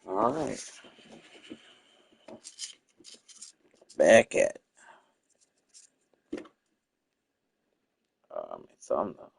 All right, back at it. My thumb though.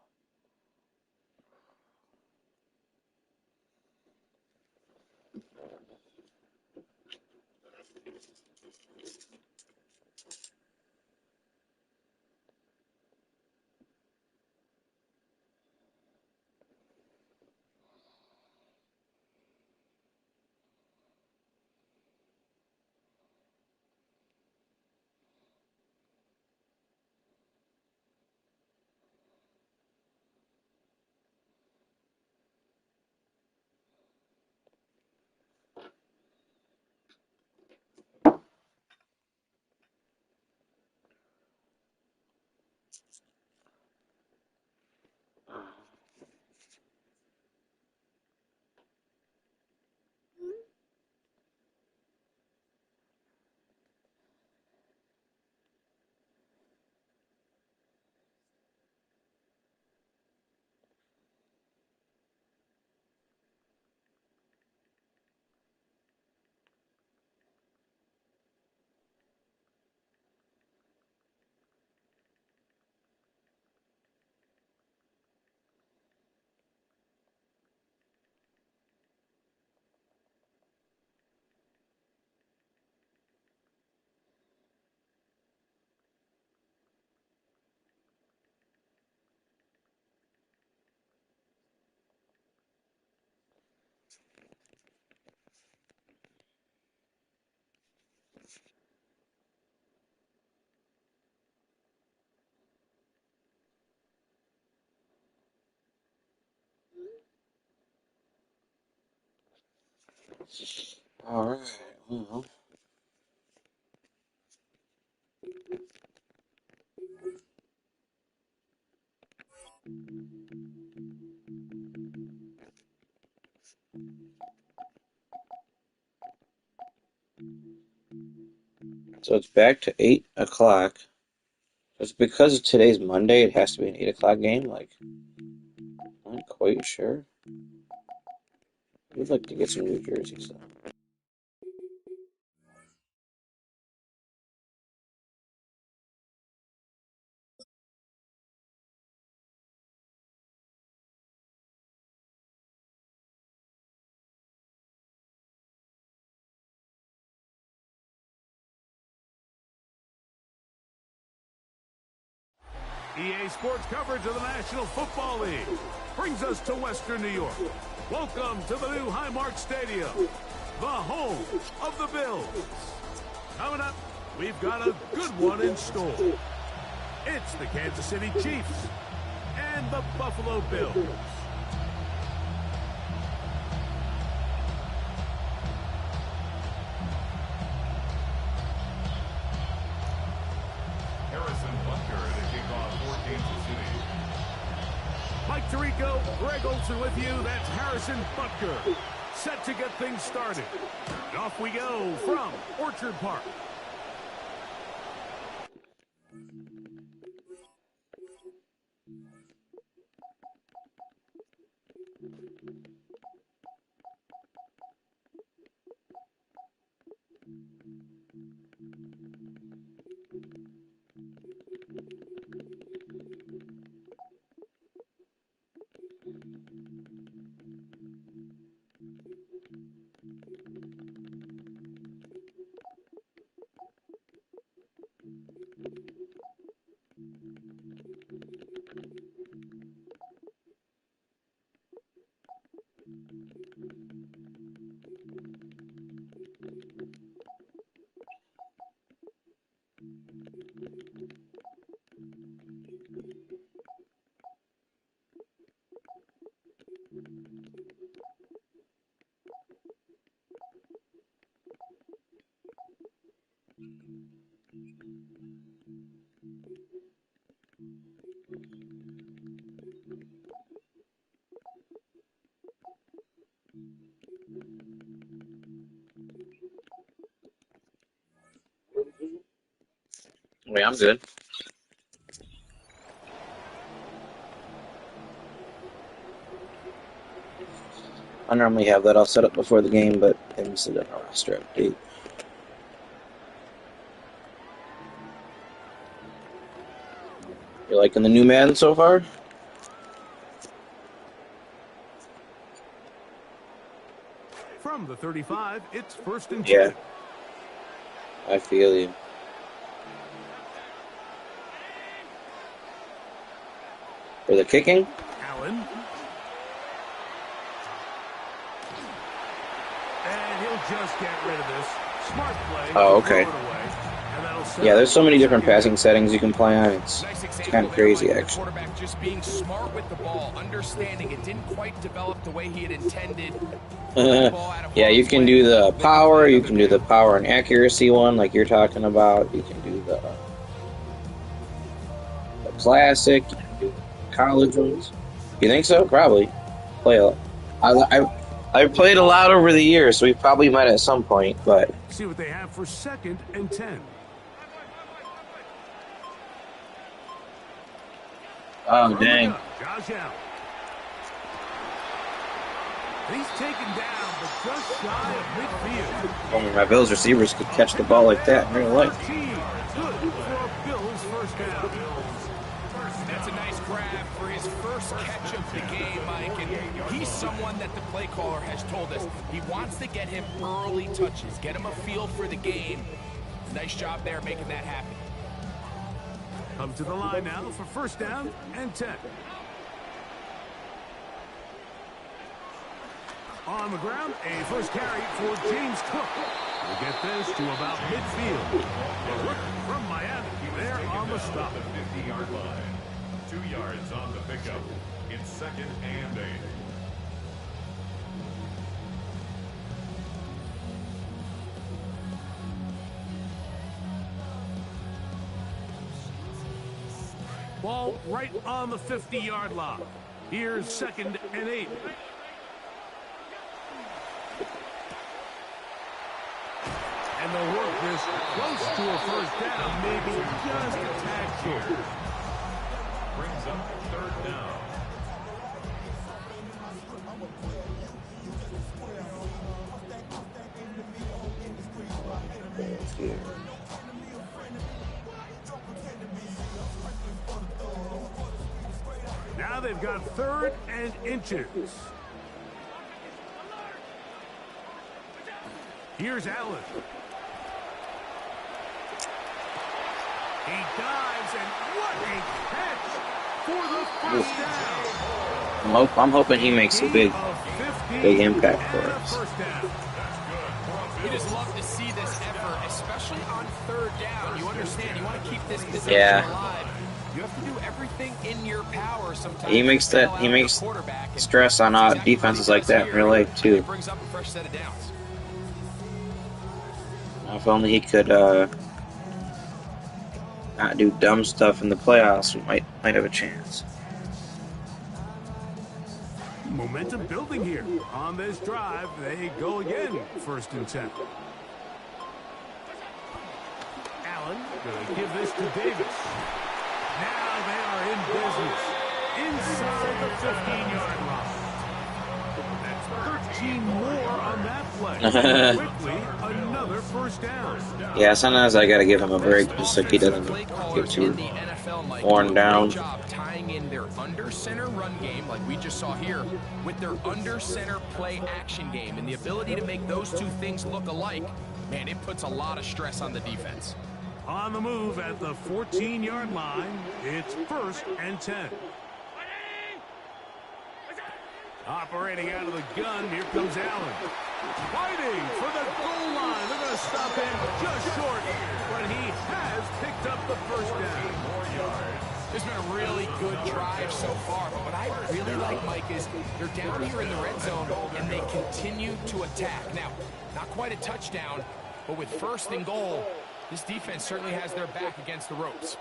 All right. Well, so it's back to 8 o'clock. It's because today's Monday. It has to be an 8 o'clock game. Like, I'm not quite sure. We'd like to get some new jerseys though. EA Sports coverage of the National Football League brings us to Western New York. Welcome to the new Highmark Stadium, the home of the Bills. Coming up, we've got a good one in store. It's the Kansas City Chiefs and the Buffalo Bills. Mike Tirico, Greg Olson with you. That's Harrison Butker. Set to get things started. And off we go from Orchard Park. Wait, I'm good. I normally have that all set up before the game, but I missed it in a roster update. You liking the new Madden so far? From the 35, it's 1st and Yeah, 10. I feel you. For the kicking? Allen. And he'll just get rid of this. Smart play. Oh, okay. Throw it away, and that'll set Yeah, up there's so many different second passing down. settings you can play on. It's Nice kind example of there, crazy, Mike, of the actually. quarterback just being smart with the ball, understanding it didn't quite develop the way he had intended. The ball out of Yeah, you harm's can way, do the looking power, for you another can do the down. power and accuracy one like you're talking about. You can do the classic, you can do the college ones. You think so? Probably. Play a, I've played a lot over the years, so we probably might at some point, but See what they have for 2nd and 10. oh From the dang. gun, Josh Allen. He's taken down, but just shy of midfield. Only my Bills receivers could catch the ball like that in real life. 13. Good for a Bills first down. That's a nice grab for his first catch of the game, Mike. And he's someone that the play caller has told us he wants to get him early touches, get him a feel for the game. Nice job there making that happen. Come to the line now for 1st down and 10. On the ground, a first carry for James Cook. We'll get this to about midfield. The rookie from Miami there on the stop. The 50-yard line. 2 yards on the pickup. It's 2nd and 8. Ball right on the 50-yard line. Here's 2nd and 8. And they'll work this close to a first down, maybe just a tad short. Brings up 3rd down. Now they've got 3rd and inches. Here's Allen. He dives, and what a catch for the first down. I'm hoping he makes a big impact for us. First down. We just love to see this effort, especially on 3rd down. You understand, you want to keep this possession Yeah. alive. You have to do everything in your power sometimes. He makes stress on defenses like that in real life too. It brings up a fresh set of downs. If only he could not do dumb stuff in the playoffs, we might have a chance. Momentum building here on this drive. They go again. 1st and 10. Allen going to give this to Davis. Now they are in business inside the 15-yard line. That's 13 more on that play. Quickly, another first down. Yeah, sometimes I gotta give him a break just so he doesn't Play get callers too in the NFL, Mike, worn do a down. great job tying in their under center run game, like we just saw here, with their under center play action game, and the ability to make those two things look alike. Man, it puts a lot of stress on the defense. On the move at the 14-yard line, it's 1st and 10. Operating out of the gun, here comes Allen. Fighting for the goal line. They're going to stop him just short, but he has picked up the first down. It's been a really good drive so far, but what I really like, Mike, is they're down here in the red zone, and they continue to attack. Now, not quite a touchdown, but with 1st and goal, this defense certainly has their back against the ropes.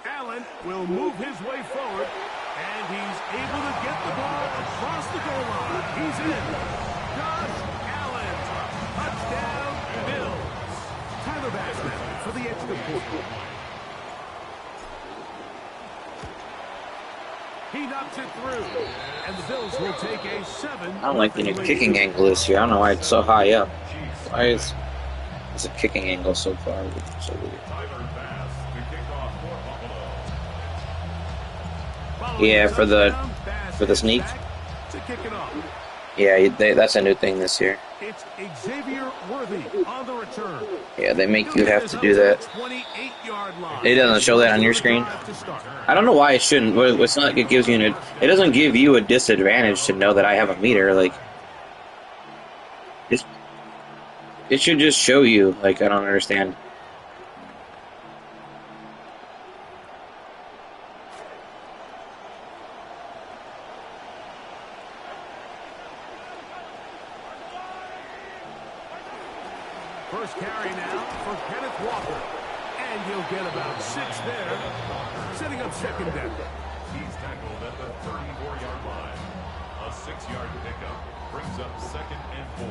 Allen will move his way forward, and he's able to get the ball across the goal line. He's in. Josh Allen, touchdown, Bills. Tyler Bass now for the extra point. He knocks it through, And the Bills will take a 7. I don't like the new kicking angle this year. I don't know why it's so high up. Why is a kicking angle so far? So weird. Yeah, for the sneak. Yeah, that's a new thing this year. It's Xavier Worthy on the return. Yeah, they make you have to do that. It doesn't show that on your screen. I don't know why it shouldn't. It's not like it gives you it doesn't give you a disadvantage to know that I have a meter. Like, it should just show you. Like, I don't understand. First carry now for Kenneth Walker. And he'll get about 6 there, setting up second down. He's tackled at the 34-yard line. A 6-yard pickup brings up 2nd and 4.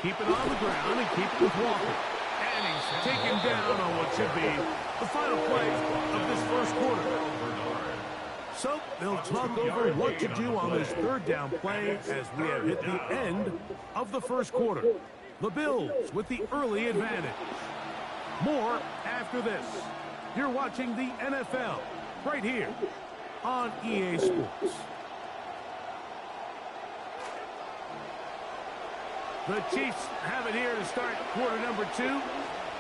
Keep it on the ground and keep it with Walker. And he's taken down on what should be the final play of this first quarter. So they'll talk over what to do on this third down play as we have hit the end of the first quarter. The Bills with the early advantage. More after this. You're watching the NFL right here on EA Sports. The Chiefs have it here to start quarter number 2,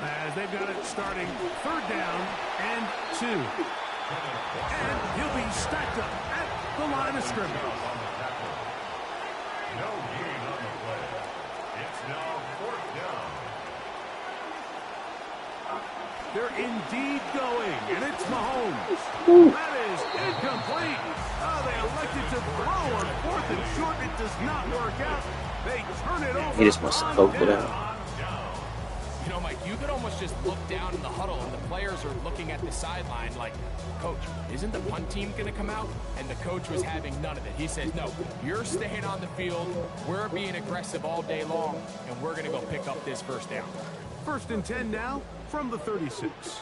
as they've got it starting 3rd down and 2. And he'll be stacked up at the line of scrimmage. No gain on the play. It's now 4th down. They're indeed going, and it's Mahomes. That is incomplete. Oh, they elected to throw on 4th and short. It does not work out. They turn it over. He just must have poked it out. You know, Mike, you could almost just look down in the huddle, and the players are looking at the sideline like, Coach, isn't the punt team going to come out? And the coach was having none of it. He says, no, you're staying on the field. We're being aggressive all day long, and we're going to go pick up this first down. 1st and 10 now from the 36.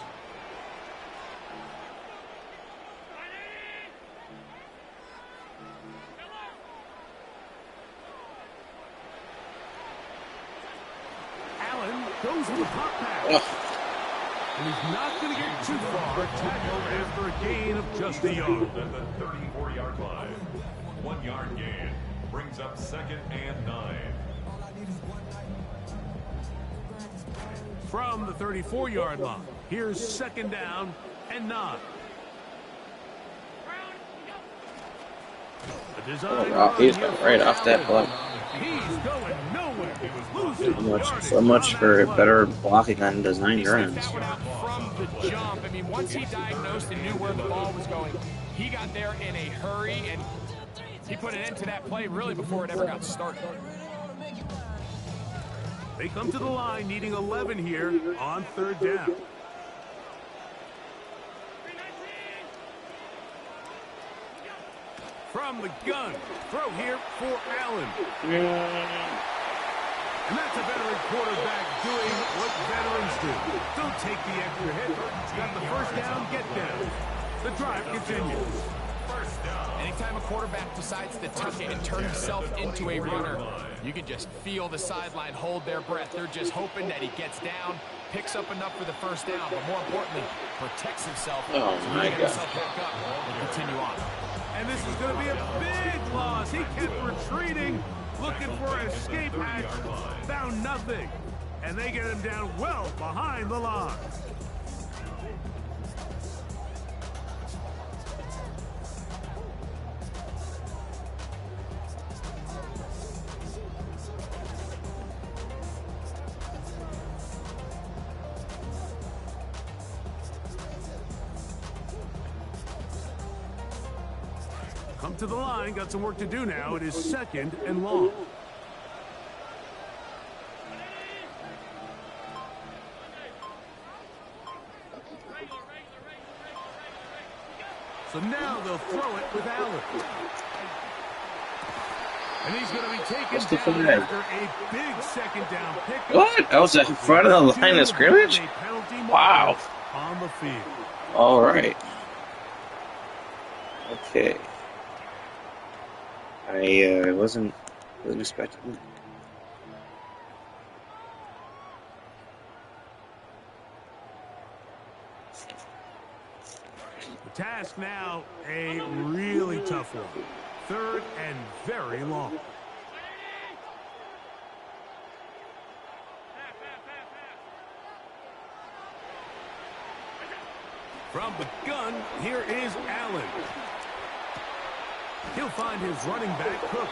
Allen goes with the pop pass. And he's not going to get too far. Tackled after a gain of just a yard. At the 34-yard line. 1-yard gain brings up 2nd and 9. From the 34-yard line, here's 2nd down and 9. He's right off that block. He's going nowhere. Losing So much for better blocking on design runs. That one out from the jump. I mean, once he diagnosed and knew where the ball was going, he got there in a hurry, and he put an end to that play really before it ever got started. They come to the line needing 11 here on 3rd down. From the gun, throw here for Allen. And that's a veteran quarterback doing what veterans do. Don't take the extra hit. Got the first down, get down. The drive continues. Anytime a quarterback decides to tuck it and turn himself into a runner, you can just feel the sideline hold their breath. They're just hoping that he gets down, picks up enough for the first down, but more importantly, protects himself so he can get himself back up and continue on. And this is going to be a big loss. He kept retreating, looking for an escape hatch, found nothing. And they get him down well behind the line. Come to the line, got some work to do now. It is 2nd and long. So now they'll throw it with Allen. And he's going to be taken What's the down flag? after a big second down pickup. What? I was in front of the line of scrimmage? Wow. On the field. All right. Okay. I wasn't expecting that. The task now, a really tough one. 3rd and very long. From the gun, here is Allen. He'll find his running back Cook,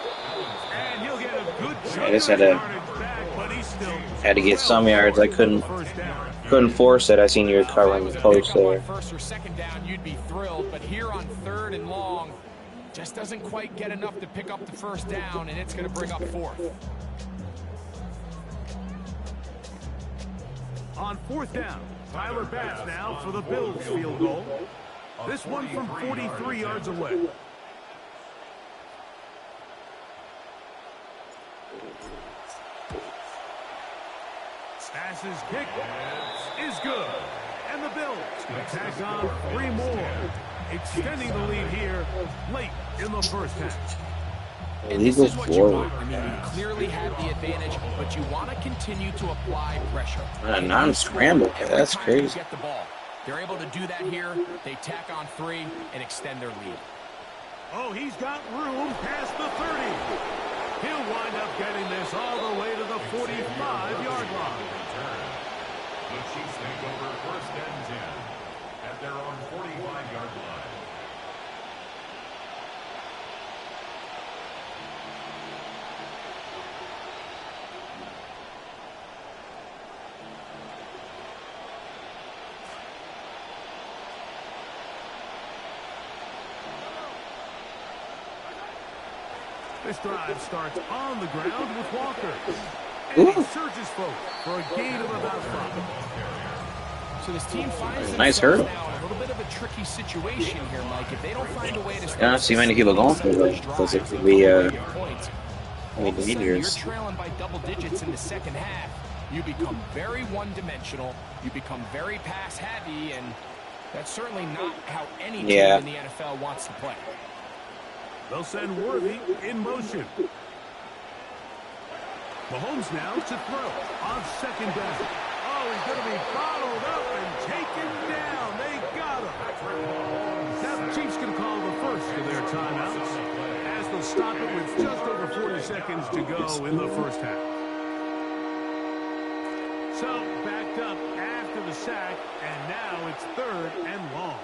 and he'll get a good I just had to get some yards. I couldn't force it. I seen you covering the post there. First or second down, you'd be thrilled, but here on 3rd and long, just doesn't quite get enough to pick up the first down, and it's going to bring up 4th. On 4th down, Tyler Bass now for the Bills field goal. This one from 43 yards away. Bass's kick is good. And the Bills tack on 3 more, extending the lead here late in the first half. And this is what you want. I mean, you clearly have the advantage, but you want to continue to apply pressure. A non-scramble. That's crazy. Get the ball. They're able to do that here. They tack on 3 and extend their lead. Oh, he's got room past the 30. He'll wind up getting this all the way to the 45-yard line. The Chiefs take over 1st and 10 at their own 45-yard line. This drive starts on the ground with Walker. And he surges forward for a gain of about 5. So this team finds Nice themselves hurdle. now in a little bit of a tricky situation here, Mike. If they don't find a way to I don't see many people going for it because it could be dangerous. You're trailing by double digits in the second half. You become very one-dimensional. You become very pass-heavy, and that's certainly not how any team in the NFL wants to play. They'll send Worthy in motion. Mahomes now to throw on 2nd down. Oh, he's going to be bottled up and taken down. They got him. Now the Chiefs going to call the first of their timeouts as they'll stop it with just over 40 seconds to go in the first half. So backed up after the sack, and now it's 3rd and long.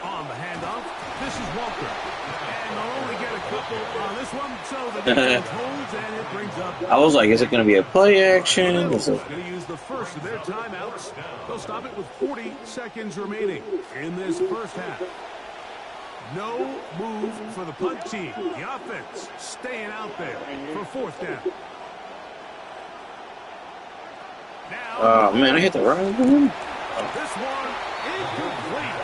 On the handoff, this is Walker. And they'll only get a couple on this one, so the defense holds, and it brings up... I was like, is it going to be a play action? Going to use the first of their timeouts. They'll stop it with 40 seconds remaining in this first half. No move for the punt team. The offense staying out there for 4th down. Now, Oh, man, I hit the wrong one. this one incomplete.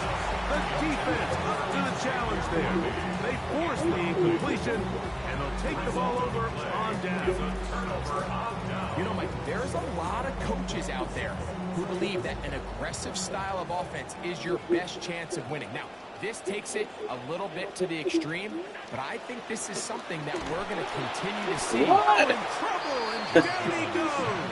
The defense up to the challenge there. They force the incompletion, and they'll take the ball over on down. You know, Mike, there's a lot of coaches out there who believe that an aggressive style of offense is your best chance of winning. Now, this takes it a little bit to the extreme, but I think this is something that we're going to continue to see. What? In trouble, and down he goes.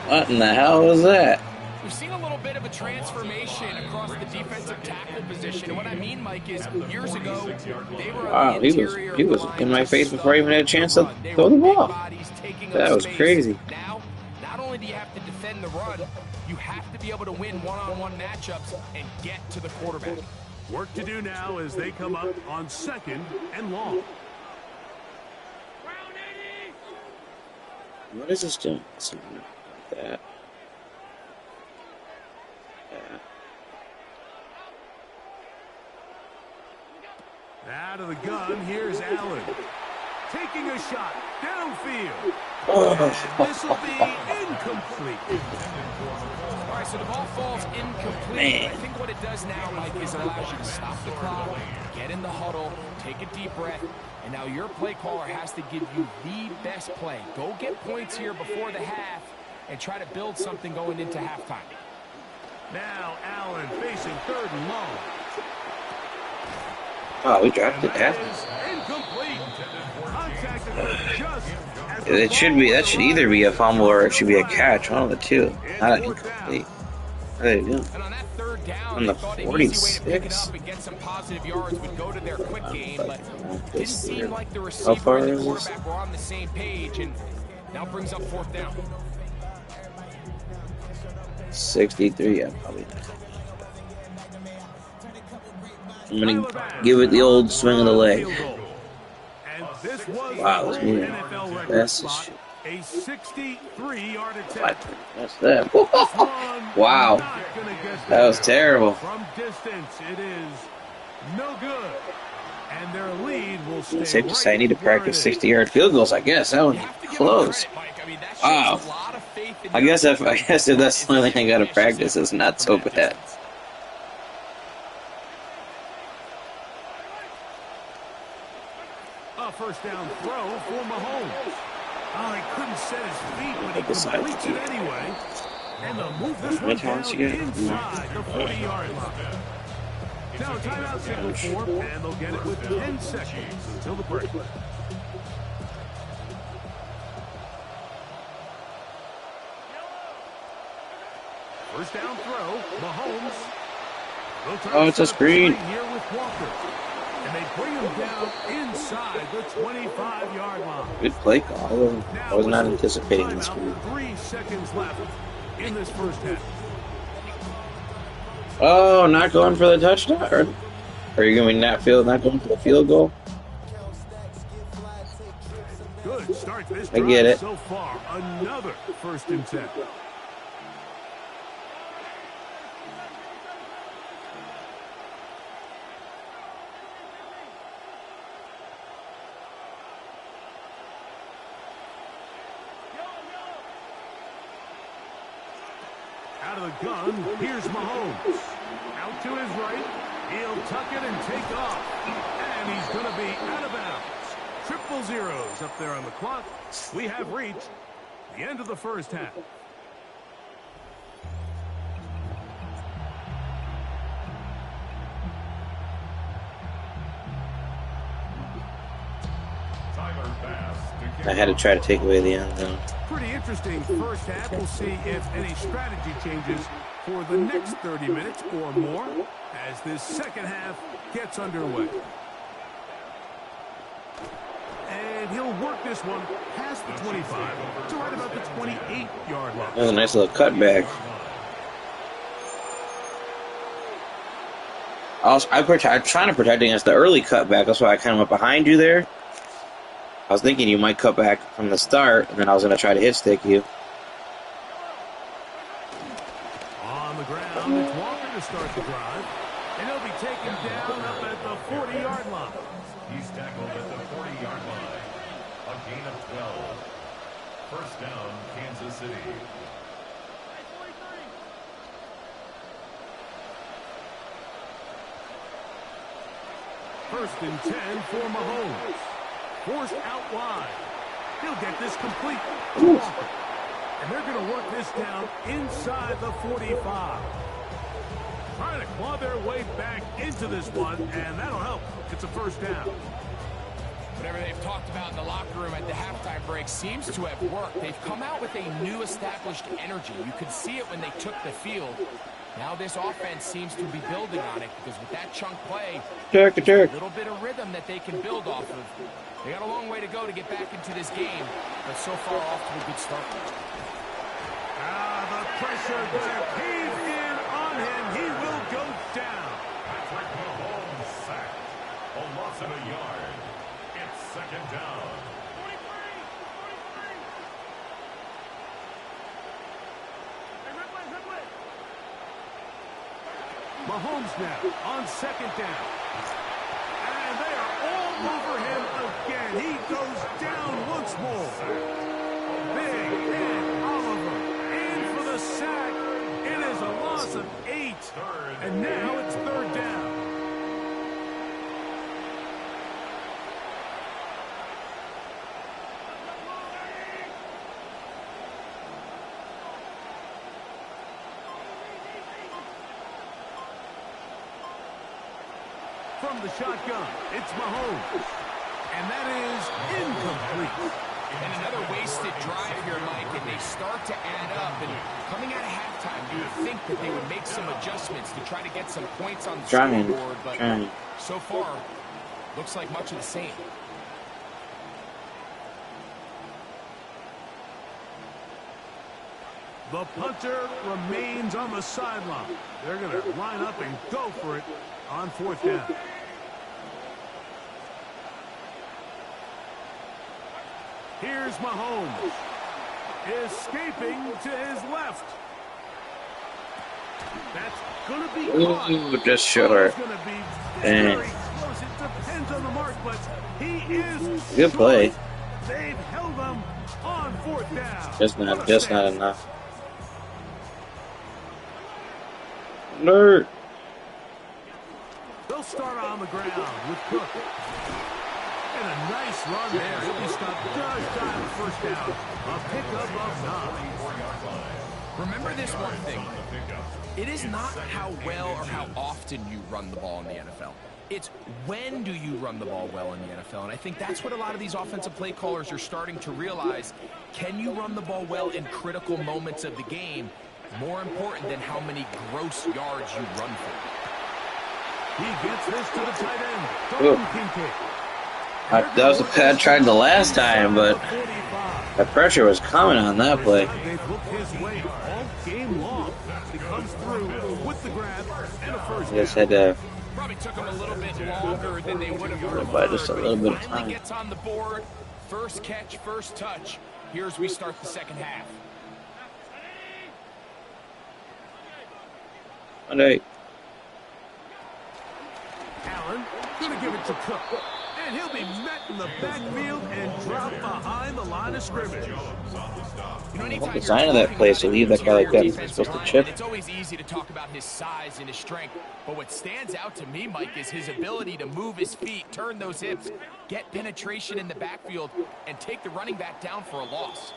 What in the hell was that? We've seen a little bit of a transformation across the defensive tackle position. And what I mean, Mike, is years ago, they were on the interior. He was in my face before I even had a chance to throw the ball. That was crazy. Now, not only do you have to defend the run, you have to be able to win one-on-one matchups and get to the quarterback. Work to do now as they come up on 2nd and long. What is this doing? Something like that. Out of the gun, here's Allen. Taking a shot downfield. This will be incomplete. All right, so the ball falls incomplete. Man. I think what it does now, Mike, is it allows you to stop the clock, get in the huddle, take a deep breath, and now your play caller has to give you the best play. Go get points here before the half and try to build something going into halftime. Now Allen facing 3rd and long. Oh, we dropped it. That is incomplete. Contact just as the It should be. That should either be a fumble or it should be a catch. One of the two. Not incomplete. There you go. And on that 3rd down, On the they thought an easy way to pick it 46. up and get some positive yards would go to their quick game, but it didn't seem like the How receiver far and the is this? quarterback were on the same page, and now brings up 4th down. 63. Yeah, probably. I'm gonna give it the old swing of the leg. And this was Wow, this moving. NFL record That's the spot, shit. a 63-yard What? attempt. That's that. This one Wow. not gonna get That was there. terrible. From distance, it is no good. And their lead will stay Safe to right say I need to where practice it is. 60-yard field goals. I guess that was You have to give them close. credit, Mike. I mean, that shows Wow. a lot of faith in I your guess if that's the only thing I gotta defense. practice, it's not so From that bad. distance. A 1st down throw for Mahomes. Oh, he couldn't set his feet, but he Besides, completes it anyway. And they'll move this How one many down times you get? inside the 40-yard line. Now timeout signal for, and they'll get it with 10 seconds until the break. First down throw, Mahomes. They'll try Oh, to it's a set up the screen. here with Walker. And they bring him down inside the 25-yard line. Good play call. I was not anticipating this Timeout, move. 3 seconds left in this first half. Oh, not going for the touchdown? Or are you going to not going for the field goal? Good start this I drive get it. so far. Another 1st and 10. Out of the gun, here's Mahomes. Out to his right. He'll tuck it and take off. And he's going to be out of bounds. Triple zeros up there on the clock. We have reached the end of the first half. I had to try to take away the end zone. Pretty interesting first half. We'll see if any strategy changes for the next 30 minutes or more as this second half gets underway. And he'll work this one past the 25 to right about the 28-yard line. That was a nice little cutback. I'm trying to protect against the early cutback. That's why I kind of went behind you there. I was thinking you might cut back from the start, and then I was going to try to hit stick you. On the ground, it's Walker to start the drive. And he'll be taken down up at the 40-yard line. He's tackled at the 40-yard line. A gain of 12. First down, Kansas City. First and 10 for Mahomes. Forced out wide. He'll get this complete to Walker. And they're going to work this down inside the 45. Trying to claw their way back into this one, and that'll help. It's a first down. Whatever they've talked about in the locker room at the halftime break seems to have worked. They've come out with a new established energy. You could see it when they took the field. Now this offense seems to be building on it because with that chunk play, Jerk. a little bit of rhythm that they can build off of. They got a long way to go to get back into this game, but so far off to a good start. The pressure to cave in on him. He will go down. Patrick Mahomes sacked. A loss of a yard. It's second down. Mahomes now on second down. And they are all over him again. He goes down once more. from the shotgun. It's Mahomes. And that is incomplete. And another wasted drive here, Mike, and they start to add up. And coming out of halftime, you would think that they would make some adjustments to try to get some points on the scoreboard, but so far, looks like much of the same. The punter remains on the sideline. They're going to line up and go for it on 4th down. Here's Mahomes. Escaping to his left. That's going to be caught. Ooh, just short. It's going to be very close. It depends on the mark, but he is good play. They've held him on 4th down. Just not enough. Nerd. They'll start on the ground with Cook. And a nice run there. He'll be stopped just shy of 1st down. A pickup of 9. Remember this one thing. It is not how well or how often you run the ball in the NFL. It's when do you run the ball well in the NFL. And I think that's what a lot of these offensive play callers are starting to realize. Can you run the ball well in critical moments of the game? More important than how many gross yards you run for. He gets this to the tight end. Kincaid. That was a bad try the last time, but the pressure was coming on that play. They've looked his way all game long. He comes through with the grab and a first down. Just had to Probably took him a little bit longer than they would have by just a little bit of Finally time. gets on the board. First catch, first touch. Here's we start the second half. Monday. Allen gonna give it to Cook. And he'll be met in the backfield and dropped behind the line of scrimmage. What's the sign of that place to leave that guy like that? He's supposed to chip. It's always easy to talk about his size and his strength, but what stands out to me, Mike, is his ability to move his feet, turn those hips, get penetration in the backfield, and take the running back down for a loss.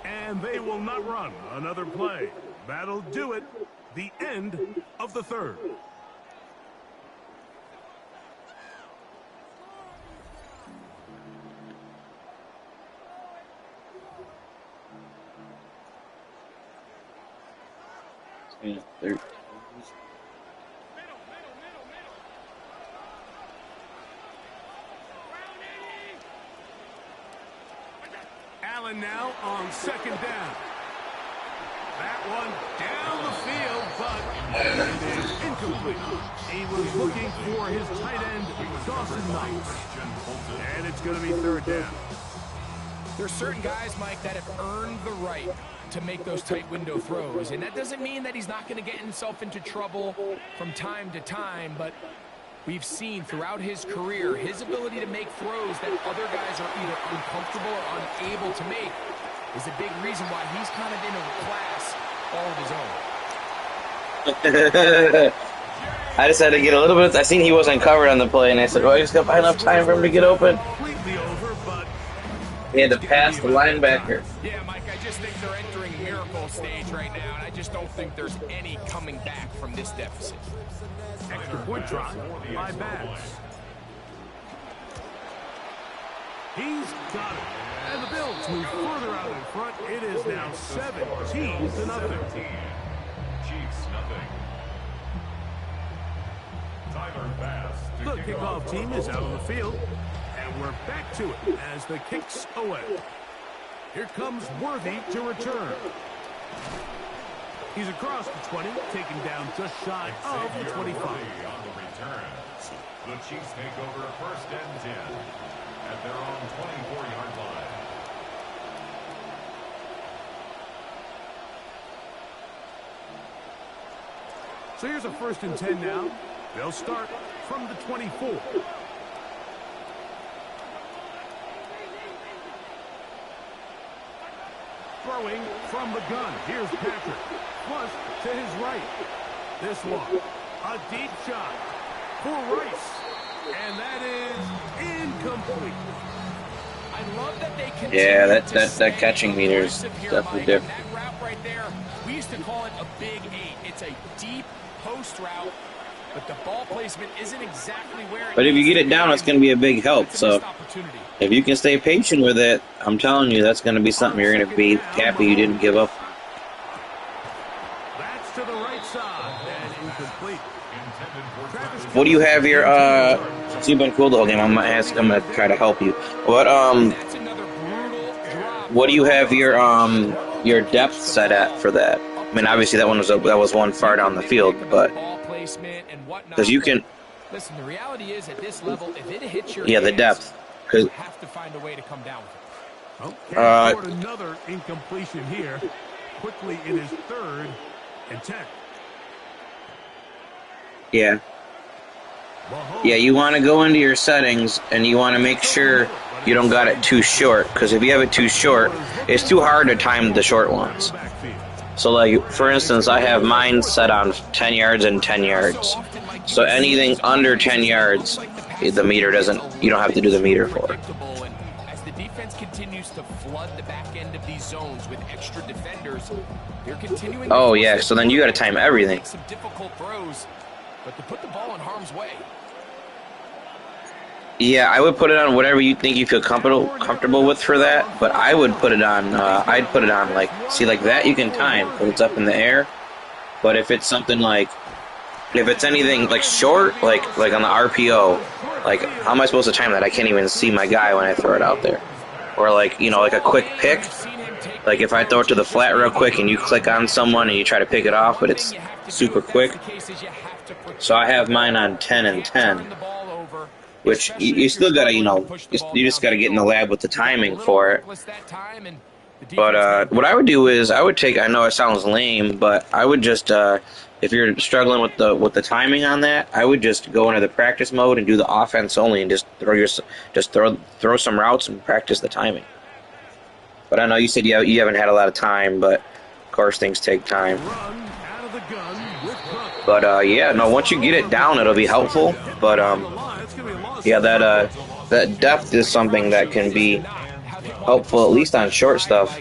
And they will not run another play. That'll do it. The end of the 3rd. Yeah, Allen now on 2nd down. That one down the field, but it is incomplete. He was looking for his tight end, Dawson Knight. And it's going to be 3rd down. There's certain guys, Mike, that have earned the right to make those tight window throws. And that doesn't mean that he's not going to get himself into trouble from time to time, but we've seen throughout his career his ability to make throws that other guys are either uncomfortable or unable to make is a big reason why he's kind of in a class all of his own. I just had to get a little bit. I seen he wasn't covered on the play, and I said, well, I just got to find enough time for him to get open. Completely over, but He had to pass the linebacker. Yeah, Mike, I just think they're entering miracle stage right now, and I just don't think there's any coming back from this deficit. extra point try by Bass. He's got it. And the Bills move further out in front. It is now 17-0. Chiefs, nothing. Tyler Bass. The kickoff team is out on the field. And we're back to it as the kicks away. Here comes Worthy to return. He's across the 20, taken down just shy of the 25. On the return. The Chiefs take over 1st and 10 at their own 24-yard line. So here's a 1st and 10 now. They'll start from the 24. Throwing from the gun. Here's Patrick. Plus to his right. This one. A deep shot for Rice. And that is incomplete. I love that they continue Yeah, to that catching meter is definitely different. That route right there, we used to call it a big 8. It's a deep post route but the ball placement isn't exactly where. But if you get it down, it's going to be a big help. So if you can stay patient with it, I'm telling you, that's going to be something you're going to be happy you didn't give up. That's to the right side and incomplete. What do you have your so you've been cool the whole game. I'm gonna try to help you. What do you have your depth set at for that? I mean, obviously that was one far down the field, but because you can. Listen, the reality is at this level, if it hits your the depth. You have to find a way to come down with it. Okay, another incompletion here. Quickly in his 3rd and 10. Yeah. Yeah, you want to go into your settings and you want to make sure you don't got it too short, because if you have it too short, it's too hard to time the short ones. So, like, for instance, I have mine set on 10 yards and 10 yards. So anything under 10 yards, the meter doesn't, you don't have to do the meter for it. As the defense continues to flood the back end of these zones with extra defenders, they're continuing. Oh, yeah, so then you got to time everything. Some difficult throws, but to put the ball in harm's way. Yeah, I would put it on whatever you think you feel comfortable with for that, but I would put it on, I'd put it on, like, see, like that you can time, because it's up in the air, but if it's something like, if it's anything, like, short, like on the RPO, like, how am I supposed to time that? I can't even see my guy when I throw it out there. Or, like, you know, like a quick pick, like if I throw it to the flat real quick and you click on someone and you try to pick it off, but it's super quick. So I have mine on 10 and 10. Which you still gotta, you know, you just gotta get in the lab with the timing for it. But what I would do is I would take. I know it sounds lame, but I would just if you're struggling with the timing on that, I would just go into the practice mode and do the offense only, and just throw some routes and practice the timing. But I know you said you haven't had a lot of time, but of course things take time. But yeah, no, once you get it down, it'll be helpful. But yeah, that depth is something that can be helpful, at least on short stuff.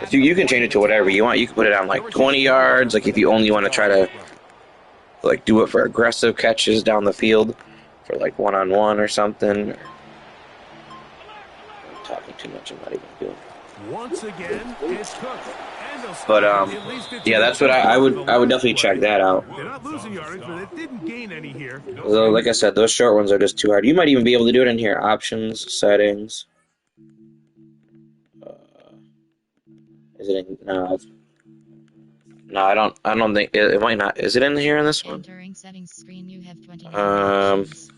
You can change it to whatever you want. You can put it on like 20 yards, like if you only want to try to like do it for aggressive catches down the field, for like one-on-one or something. I'm talking too much. I'm not even doing it. Once again, it's Cook. But yeah, that's what I would definitely check that out. They're not losing yardage, but it didn't gain any here. Although, like I said, those short ones are just too hard. You might even be able to do it in here. Options, settings. Is it in? No, I don't think it might not. Is it in here in this one? Entering settings screen, you have 20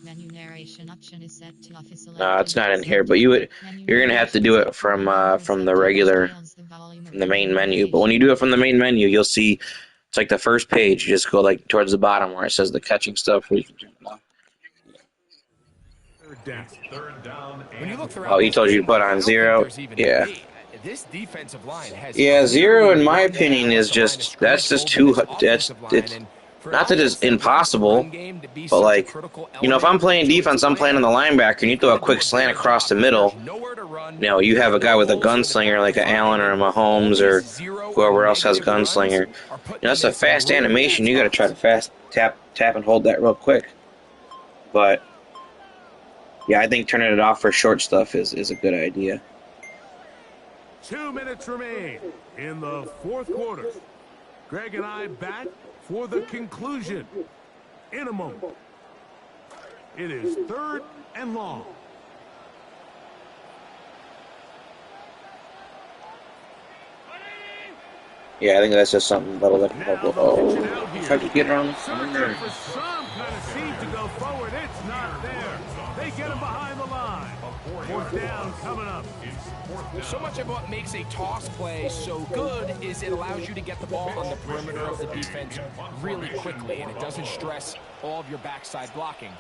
menu narration option is set to office. No, it's not in here. But you're gonna have to do it from the regular, from the main menu. But when you do it from the main menu, you'll see it's like the first page. You just go like towards the bottom where it says the catching stuff. Where you can turn it off. Third down. Oh, he told you to put on 0. Yeah. This defensive line has 0 in my opinion is just too. It's not that it's impossible, but like, you know, if I'm playing defense, I'm playing on the linebacker, and you throw a quick slant across the middle. You know, you have a guy with a gunslinger like a Allen or a Mahomes or whoever else has a gunslinger. You know, that's a fast animation. You got to try to fast tap and hold that real quick. But yeah, I think turning it off for short stuff is a good idea. 2 minutes remain in the 4th quarter. Greg and I back for the conclusion in a moment. It is 3rd and long. Yeah, I think that's just something that'll help. Oh, try to get around. Searching for some kind of seed to go forward. It's not there. They get him behind the line. 4th down coming up. So much of what makes a toss play so good is it allows you to get the ball on the perimeter of the defense really quickly, and it doesn't stress all of your backside blocking.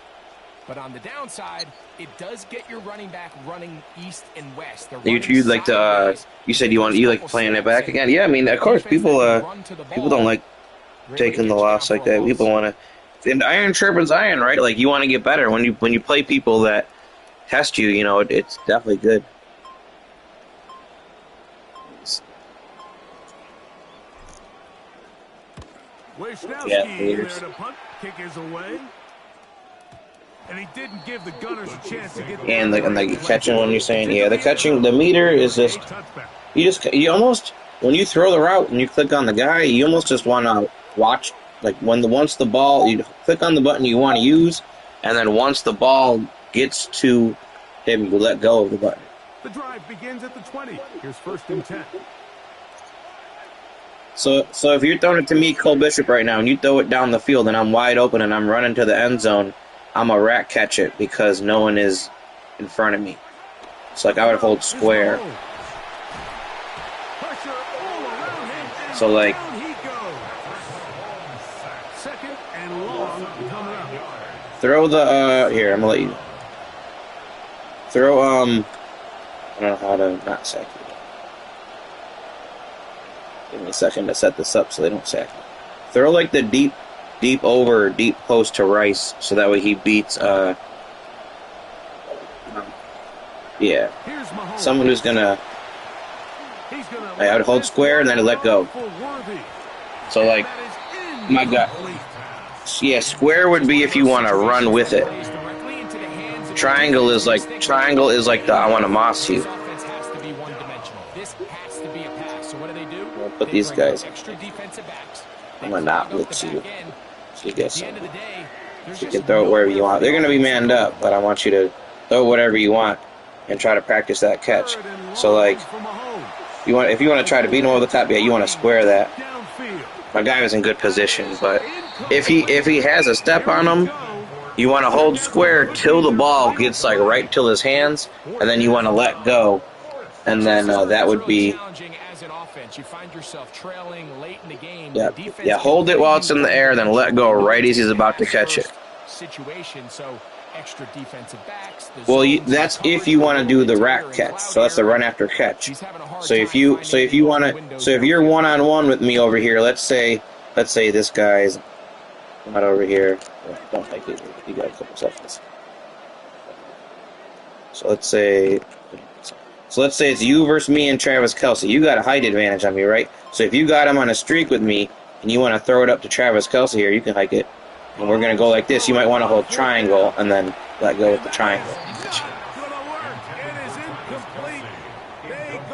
But on the downside, it does get your running back running east and west. You like to? You said you like playing it back again? Yeah, I mean, of course, people don't like taking the loss like that. People want to. And iron sharpens iron, right? Like you want to get better when you play people that test you. You know, it's definitely good. Yeah, Wishnowski there leaders. to punt. Kick is away. And he didn't give the Gunners a chance to get And the catching one you're saying, It's yeah, into the the end catching, zone the meter is for a just touchback. you almost when you throw the route and you click on the guy, you almost just want to watch like once the ball you click on the button you want to use, and then once the ball gets to him, you let go of the button. The drive begins at the 20. Here's 1st and 10. So if you're throwing it to me, Cole Bishop, right now, and you throw it down the field and I'm wide open and I'm running to the end zone, I'm a rat catch it because no one is in front of me. So like I would hold square. Pressure all around him, and So like down he goes. 2nd and long coming up. throw the here, I'm gonna let you throw I don't know how to not sack you. Give me a second to set this up so they don't sack you. Throw like the deep post to Rice so that way he beats yeah. Here's Mahomes. Someone who's gonna He's gonna I would hold square and then I'd let go. for Worthy. So like my God. Yeah, square would be if you want to run with it. Triangle is like the I want to moss you. I'll put these guys. I'm gonna not blitz you. So you get some. So you can throw it wherever you want. They're gonna be manned up, but I want you to throw whatever you want and try to practice that catch. So like, if you want to try to beat him over the top, yeah, you want to square that. My guy was in good position, but if he has a step on him, you want to hold square till the ball gets like right till his hands, and then you want to let go, and then that would be yeah. Hold it while it's in the air, then let go right as he's about to catch it. Well, that's if you want to do the rack catch. So that's the run after catch. So if you're one-on-one with me over here, let's say this guy's not over here. Don't make it. You got a couple seconds. So let's say it's you versus me and Travis Kelce. You got a height advantage on me, right? So if you got him on a streak with me and you want to throw it up to Travis Kelce here, you can hike it. And we're going to go like this. You might want to hold triangle and then let go with the triangle.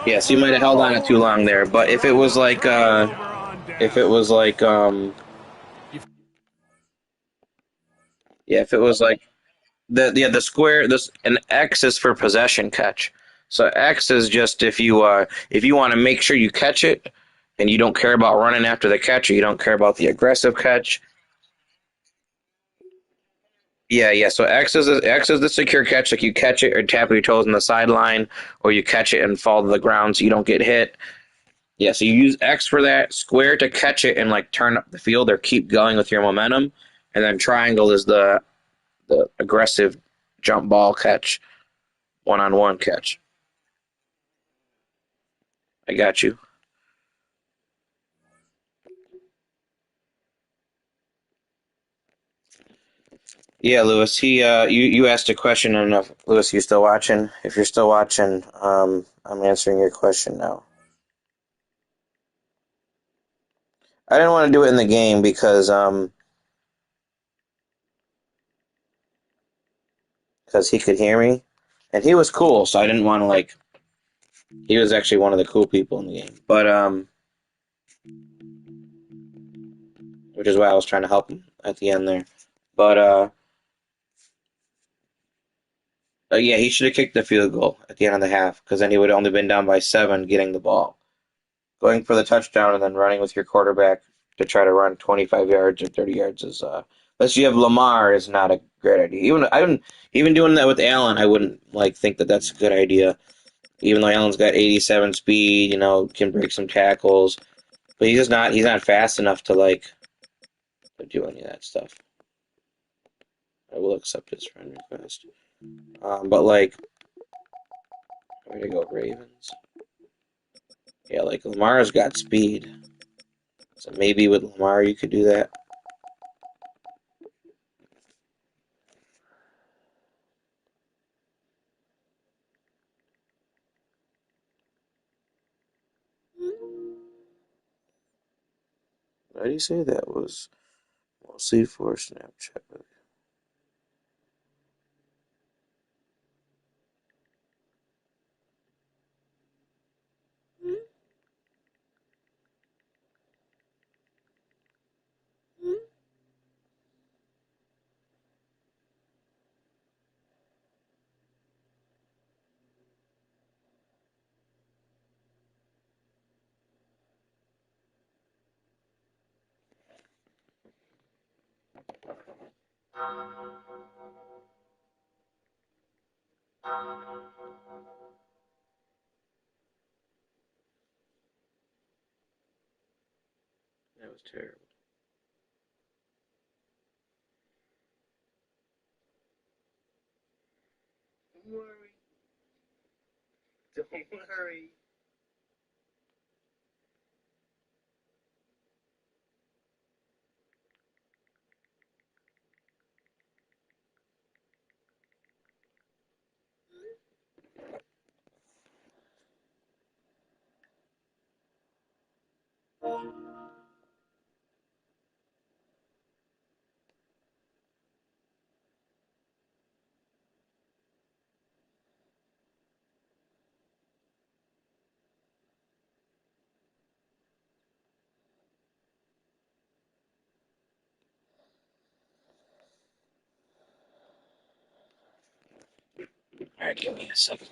Yeah, so you might have held on it too long there. But if it was like, the square, an X is for possession catch. So X is just if you want to make sure you catch it and you don't care about running after the catch or you don't care about the aggressive catch. Yeah. So X is the secure catch, like you catch it or tap your toes on the sideline, or you catch it and fall to the ground so you don't get hit. Yeah, so you use X for that, square to catch it and like turn up the field or keep going with your momentum, and then triangle is the aggressive jump ball catch, one-on-one catch. I got you. Yeah, Lewis. You asked a question, and Lewis, you still watching? If you're still watching, I'm answering your question now. I didn't want to do it in the game because he could hear me, and he was cool, so I didn't want to like. He was actually one of the cool people in the game, but which is why I was trying to help him at the end there. But yeah, he should have kicked the field goal at the end of the half because then he would have only been down by 7 getting the ball. Going for the touchdown and then running with your quarterback to try to run 25 yards or 30 yards is unless you have Lamar is not a great idea. Even doing that with Allen, I wouldn't like think that that's a good idea. Even though Allen's got 87 speed, can break some tackles, but he's not fast enough to like to do any of that stuff. I will accept his friend request. But like, where to go, Ravens? Yeah, like Lamar's got speed, so maybe with Lamar you could do that. Why did he say that was mostly for Snapchat? That was terrible. Don't worry. Don't worry. All right, give me a second.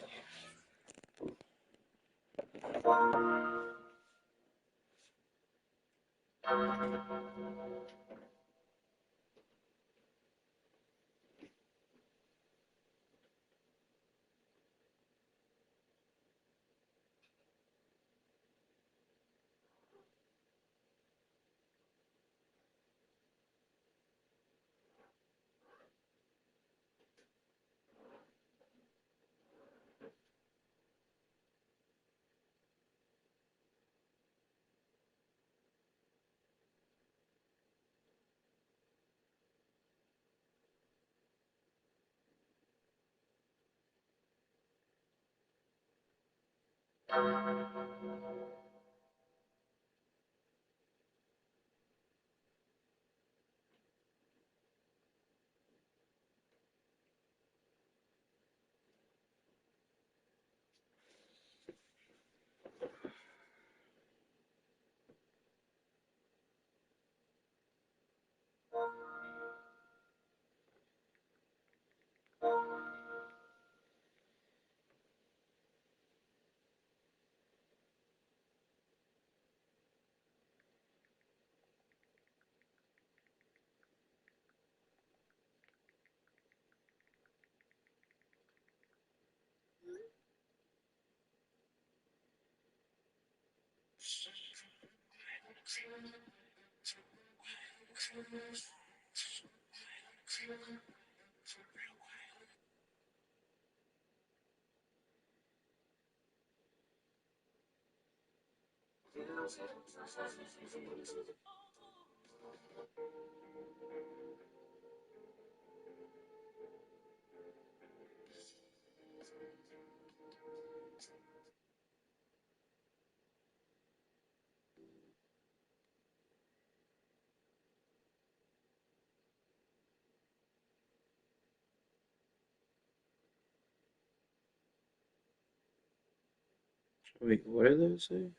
Wait, what did that say?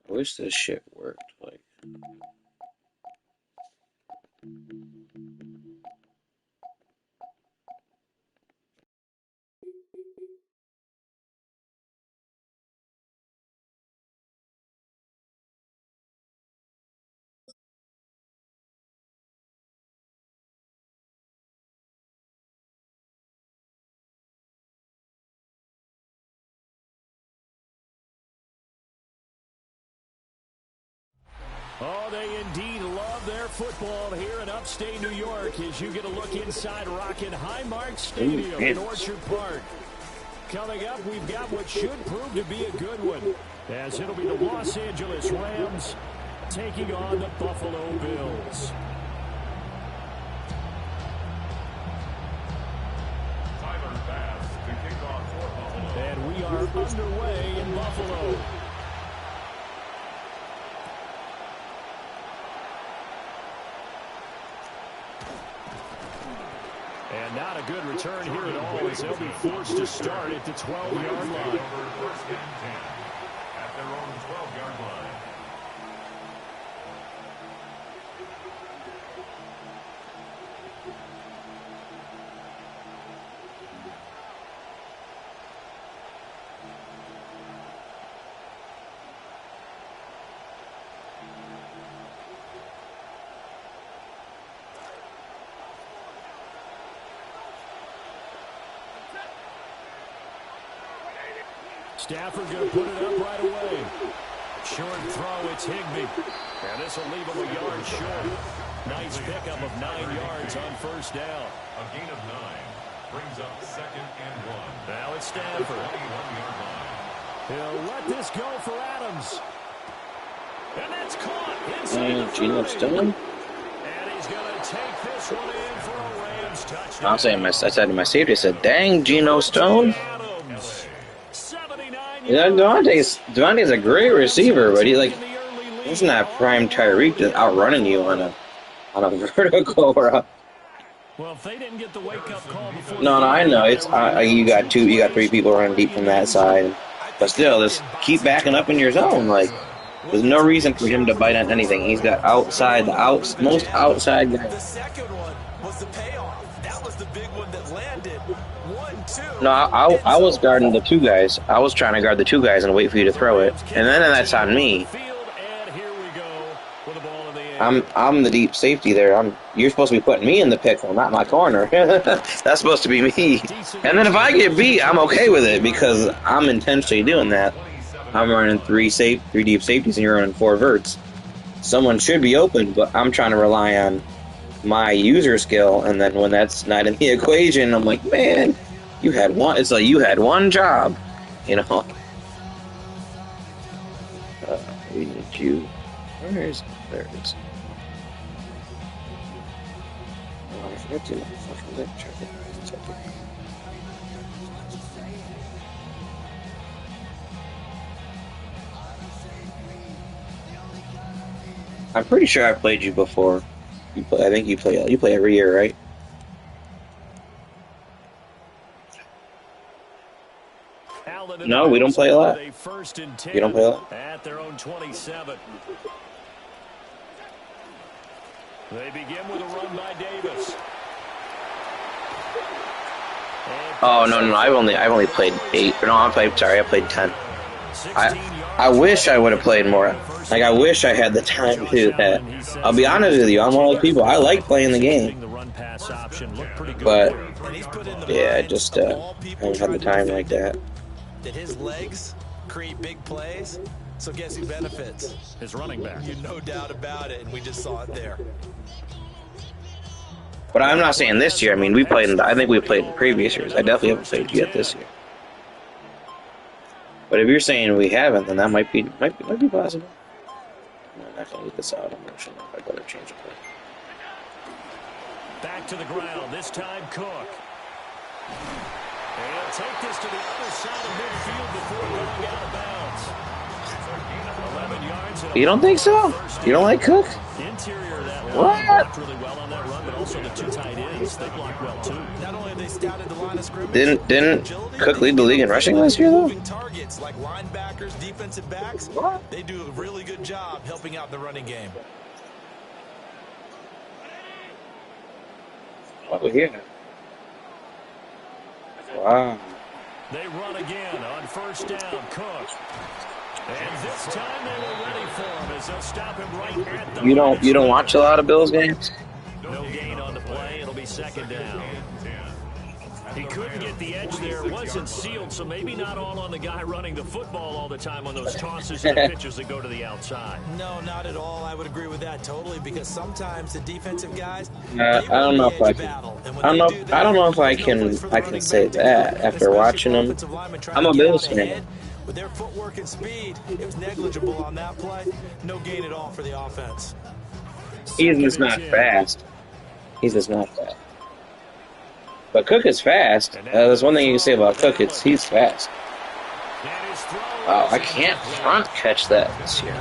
I wish this shit worked. Like, Oh, they indeed love of their football here in upstate New York as you get a look inside Rocket Highmark Stadium in Orchard Park. Coming up, we've got what should prove to be a good one, as it'll be the Los Angeles Rams taking on the Buffalo Bills. And we are underway in Buffalo. And not a good return here at all, as they'll be forced to start at the 12-yard line. First and 10 at their own 12-yard line. Stafford going to put it up right away. Short throw, it's Higbee. And this will leave him a yard short. Nice pickup of 9 yards on first down. A gain of 9 brings up second and 1. Now it's Stafford. He'll let this go for Adams. And that's caught inside Geno Stone. And he's going to take this one in for a Rams touchdown. I said to my safety, I said, dang, Geno Stone. Adams. Yeah, Devontae's a great receiver, but he's not prime Tyreek just outrunning you on a vertical or a. Well, if they didn't get the wake-up call before. No, I know it's you got 3 people running deep from that side, but still, just keep backing up in your zone. Like, there's no reason for him to bite on anything. He's got most outside guy. The second one was the payoff. That was the big one that landed. 1-2. No, I was guarding the 2 guys. I was trying to guard the 2 guys and wait for you to throw it, and then that's on me. I'm the deep safety there. You're supposed to be putting me in the pickle, not my corner. That's supposed to be me. And then if I get beat, I'm okay with it because I'm intentionally doing that. I'm running 3 deep safeties, and you're running 4 verts. Someone should be open, but I'm trying to rely on my user skill. And then when that's not in the equation, I'm like, man, you had one. It's like you had one job, you know. We need you. There it is. Oh, I forgot to fucking check it. I'm pretty sure I played you before. I think you play every year, right? No, we don't play a lot. You don't play a lot? At their own 27. They begin with a run by Davis. Oh no, I've only played 8. No, I played 10. I wish I would have played more. Like, I wish I had the time to do that. I'll be honest with you, I'm one of those people. I like playing the game. But, yeah, I just haven't had the time like that. That his legs create big plays, so guess who benefits? His running back. You no doubt about it, and we just saw it there. But I'm not saying this year. I mean, I think we played in previous years. I definitely haven't played yet this year. But if you're saying we haven't, then that might be possible. I'm not gonna get this out. I'm not sure if I better change it. Back to the ground. This time, Cook. And he'll take this to the other side of midfield before going out of bounds. 11 yards. You don't think so? You don't like Cook? Interior of that line What? blocked really well on that run, but also the 2 tight ends, they blocked well too. Not only have they scouted the line of scrimmage, Didn't Cook lead the league in rushing last year though? moving targets like linebackers, defensive backs. What? They do a really good job helping out in the running game. Oh yeah. Wow. They run again on first down, Cook. And this time they were ready for him as they'll stop him right at the You don't watch a lot of Bills games? No gain on the play. It'll be second down. He couldn't get the edge there. It wasn't sealed, so maybe not all on the guy running the football all the time on those tosses and the pitches that go to the outside. No, not at all. I would agree with that totally because sometimes the defensive guys, I don't know if I can. I don't know if I can say that after watching them. I'm a Bills fan. With their footwork and speed, it was negligible on that play. No gain at all for the offense. He's just not fast. He's just not fast. But Cook is fast. There's one thing you can say about Cook. He's fast. Wow, I can't front catch that this year.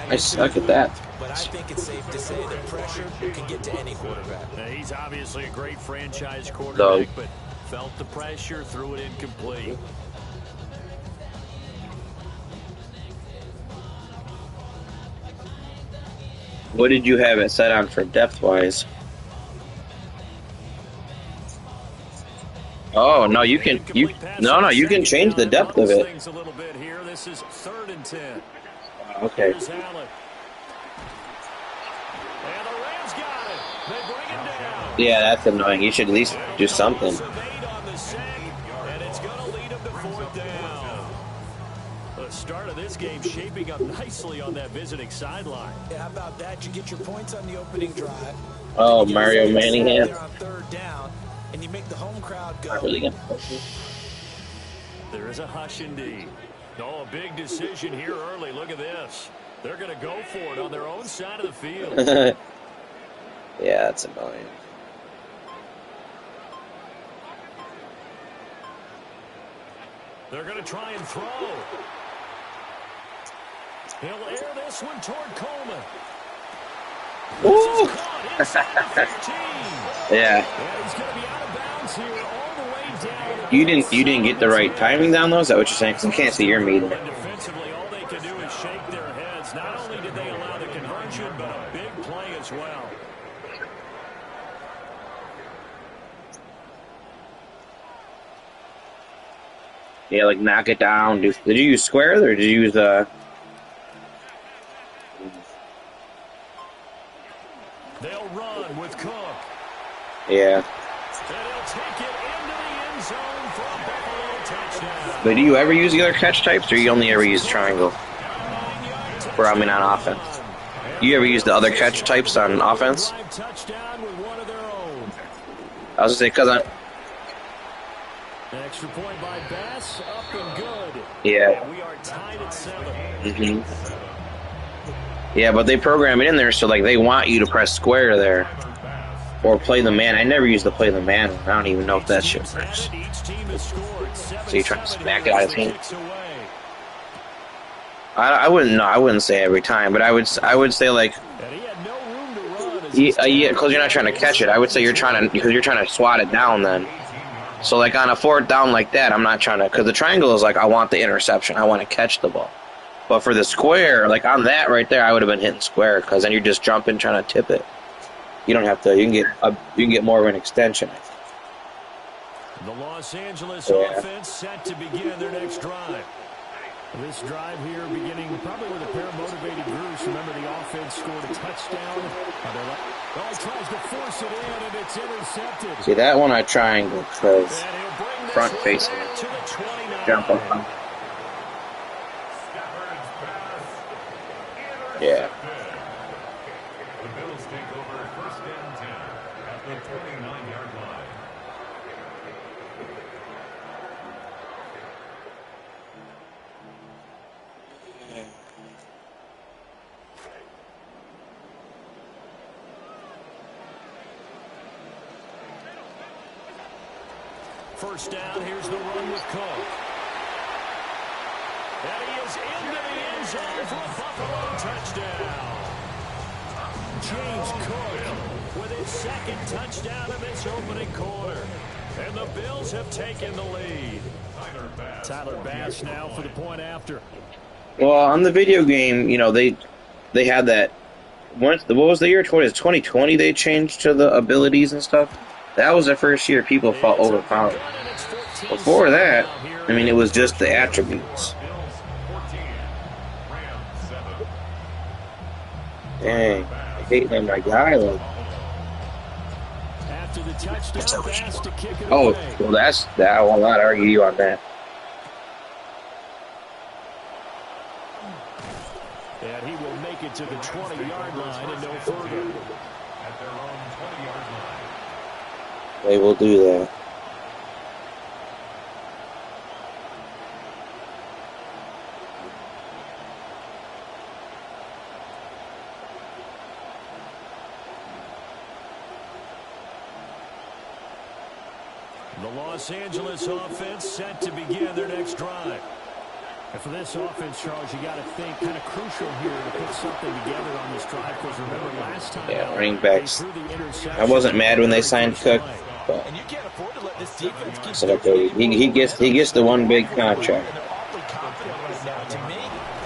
I suck at that. But I think it's safe to say that pressure can get to any quarterback. He's obviously a great franchise quarterback, but felt the pressure, threw it incomplete. What did you have it set on for depth-wise? Oh no, you can you can change the depth of it. This is 3rd and 10. Okay. And the Rams got it. They bring him down. Yeah, that's annoying. You should at least do something. And it's going to lead him to 4th down. The start of this game shaping up nicely on that visiting sideline. Yeah, how about that? You get your points on the opening drive. Oh, Mario Manningham. On 3rd down, and you make the home crowd go. Not really good. There is a hush indeed. Oh, a big decision here early. Look at this. They're going to go for it on their own side of the field. Yeah, that's annoying. They're going to try and throw. He'll air this one toward Coleman. Ooh. Yeah. He's going to be out of bounds here all the way down. You didn't get the right timing down though? Is that what you're saying? Because I can't see your meter. Defensively, all they can do is shake their heads. Not only did they allow the conversion, but a big play as well. Yeah, like knock it down. Did you use square or did you use They'll run with Cook. Yeah. And he'll take it into the end zone for a Buffalo touchdown. But do you ever use the other catch types, or you only ever use triangle? Or I mean on offense. You ever use the other catch types on offense? Touchdown with one of their own. I was gonna say because I. Extra point by Bass, up and good. Yeah. And we are tied at 7. Mhm. Yeah, but they program it in there so like they want you to press square there, or play the man. I never used to play the man. I don't even know if that shit works. So you trying to smack it out of his hand? I wouldn't know. I wouldn't say every time, but I would say like. Yeah, because you're not trying to catch it. I would say you're trying to swat it down then. So like on a 4th down like that, I'm not trying to, because the triangle is like I want the interception. I want to catch the ball. But for the square, like on that right there, I would have been hitting square because then you're just jumping trying to tip it. You don't have to. You can get more of an extension. The Los Angeles offense set to begin their next drive. This drive here beginning probably with a pair of motivated groups. Remember, the offense scored a touchdown. He tries to force it in, and it's intercepted. See, that one I triangle because front facing jump up. Yeah. The Bills take over 1st and 10 at the 29-yard line. First down, here's the run with Cook. And he is into the end zone for a Buffalo touchdown. James Cook with his 2nd touchdown in this opening quarter. And the Bills have taken the lead. Tyler Bass now for the point after. Well, on the video game, you know, they had that. What was the year? 2020 they changed to the abilities and stuff. That was the first year people felt overpowered. Before that, I mean, it was just the attributes. Dang, I hate that my guy. Like. to the touchdown pass to kick it Oh, away. well, that. I will not argue you on that. And he will make it to the 20-yard line and no further. At their own 20-yard line. They will do that. The Los Angeles offense set to begin their next drive. And for this offense, Charles, you got to think kind of crucial here to put something together on this drive, because remember last time, Yeah, running backs. I wasn't mad when they signed Cook, but And you can't afford to let this defense keep so okay, he gets the one big contract. They're awfully confident right now. To me,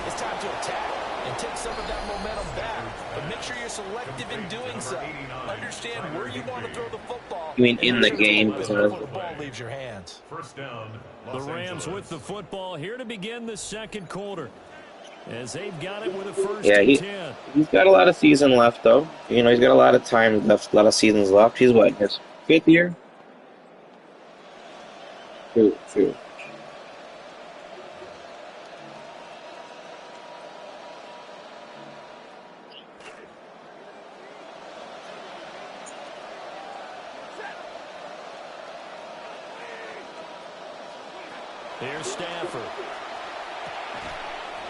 it's time to attack and take some of that momentum back. But make sure you're selective in doing so. Understand where you want to throw the football. You mean in the game? Before the ball leaves your hands. First down. The Los Rams Angeles. with the football here to begin the second quarter, as they've got it with a first Yeah, and 10. he's got a lot of season left, though. You know, he's got a lot of time left, a lot of seasons left. He's what, his 5th year? True. Here's Stafford.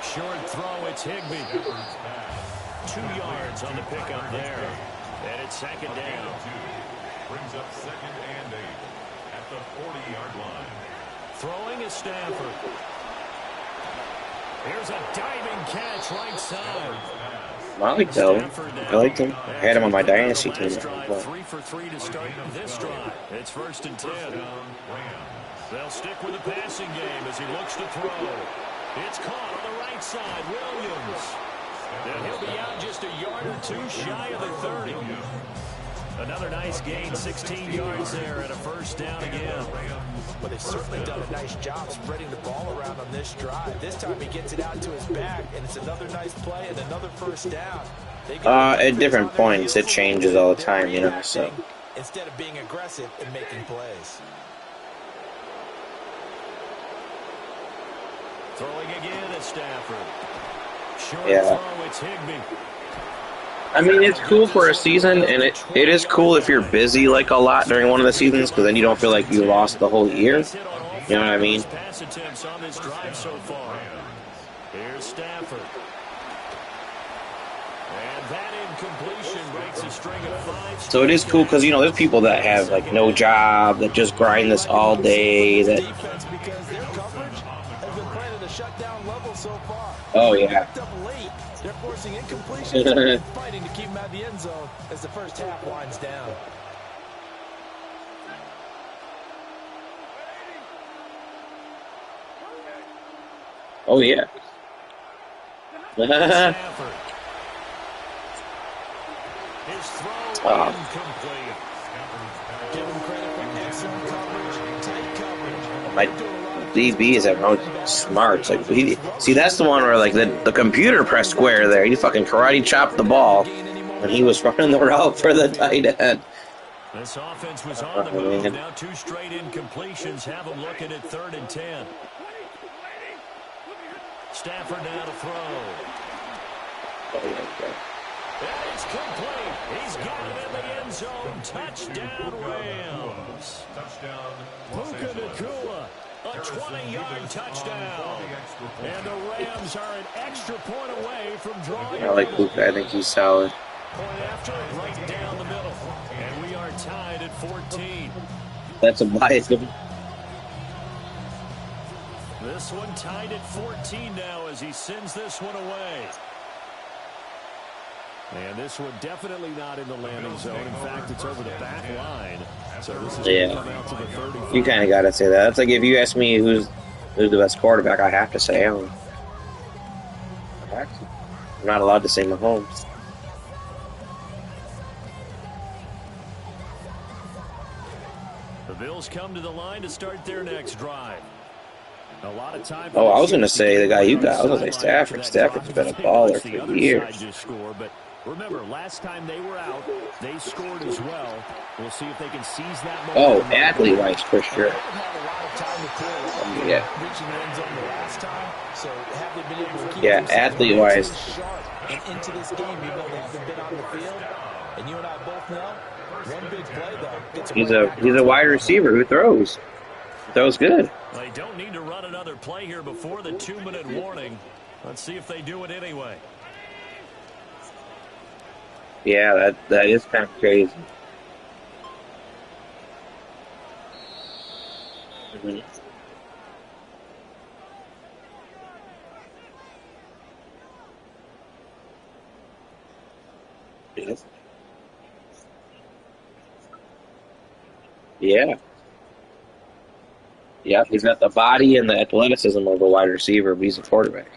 Short throw, it's Higbee. 2 yards on the pickup there. And it's second down. Brings up second and 8 at the 40-yard line. Throwing is Stafford. Here's a diving catch right side. I like that. I liked him. I had him on my dynasty team. 3 for 3 to start this drive. It's first and 10. They'll stick with the passing game as he looks to throw. It's caught on the right side. Williams. And he'll be out just a yard or two shy of the 30. Another nice gain, 16 yards there, and a first down again. But they've certainly done a nice job spreading the ball around on this drive. This time he gets it out to his back, and it's another nice play and another first down. At different points, it changes all the time, you know, so. Instead of being aggressive and making plays. Throwing again at Stafford. Short Yeah. throw, it's Higbee. I mean, it's cool for a season, and it is cool if you're busy, like, a lot during one of the seasons, because then you don't feel like you lost the whole year. You know what I mean? Pass attempts on this drive so far. Here's Stafford. And that incompletion breaks a string of 5. So it is cool because, you know, there's people that have, like, no job, that just grind this all day, that... Defense, because their coverage has been playing at a shutdown level so far. Oh, yeah. Picked up late. They're forcing incompletions and fighting to keep them out of the end zone as the first half winds down. Oh, yeah. Stafford. His throw Oh. incomplete. Give them credit for excellent coverage, tight coverage. My DBs have no smarts. Like, see, that's the one where, like, the computer pressed square there. He fucking karate chopped the ball, and he was running the route for the tight end. This offense was on the move. Now 2 straight incompletions have them looking at 3rd and 10. Stafford now to throw. And it's complete. He's got it in the end zone. Touchdown, Rams. Touchdown. Los Puka Angeles. Nacua, a 20-yard touchdown. And the Rams are an extra point away from drawing. I like Luka. I think he's solid. Point after, right down the middle. And we are tied at 14. That's a bias. This one tied at 14 now as he sends this one away. And this one definitely not in the landing zone. In fact, it's over the back line. So this is going to come out to the 35. You kind of got to say that. That's like if you ask me who's the best quarterback, I have to say Allen. I have to. I'm not allowed to say Mahomes. The Bills come to the line to start their next drive. A lot of time. Oh, I was going to say the guy you got. I was going to say Stafford. Stafford's been a baller for years. Score, but Remember, last time they were out, they scored as well. We'll see if they can seize that Oh, momentum. athlete-wise, for sure. They haven't had a lot of time to clear it out from Yeah. reaching the end zone the last time. So have they been able to keep Yeah, themselves athlete-wise. mentally sharp and into this game, even though they haven't been on the field? And you and I both know, one big play, though, gets them He's right a back he's into a wide it. receiver who throws. Throws good. They don't need to run another play here before the 2-minute warning. Let's see if they do it anyway. Yeah, that is kind of crazy. Mhm. Yes. Yeah. Yeah, he's got the body and the athleticism of a wide receiver, but he's a quarterback.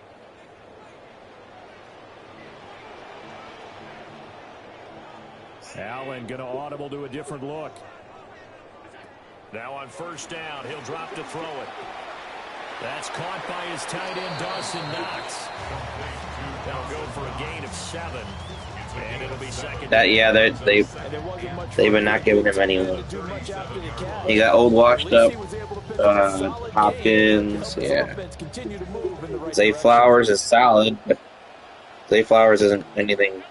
Allen going to audible to a different look. Now on first down, he'll drop to throw it. That's caught by his tight end, Dawson Knox. They'll go for a gain of 7. And it'll be second. They've been not giving him anyone. He got old, washed up. Hopkins, yeah. Zay Flowers is solid, but Zay Flowers isn't anything.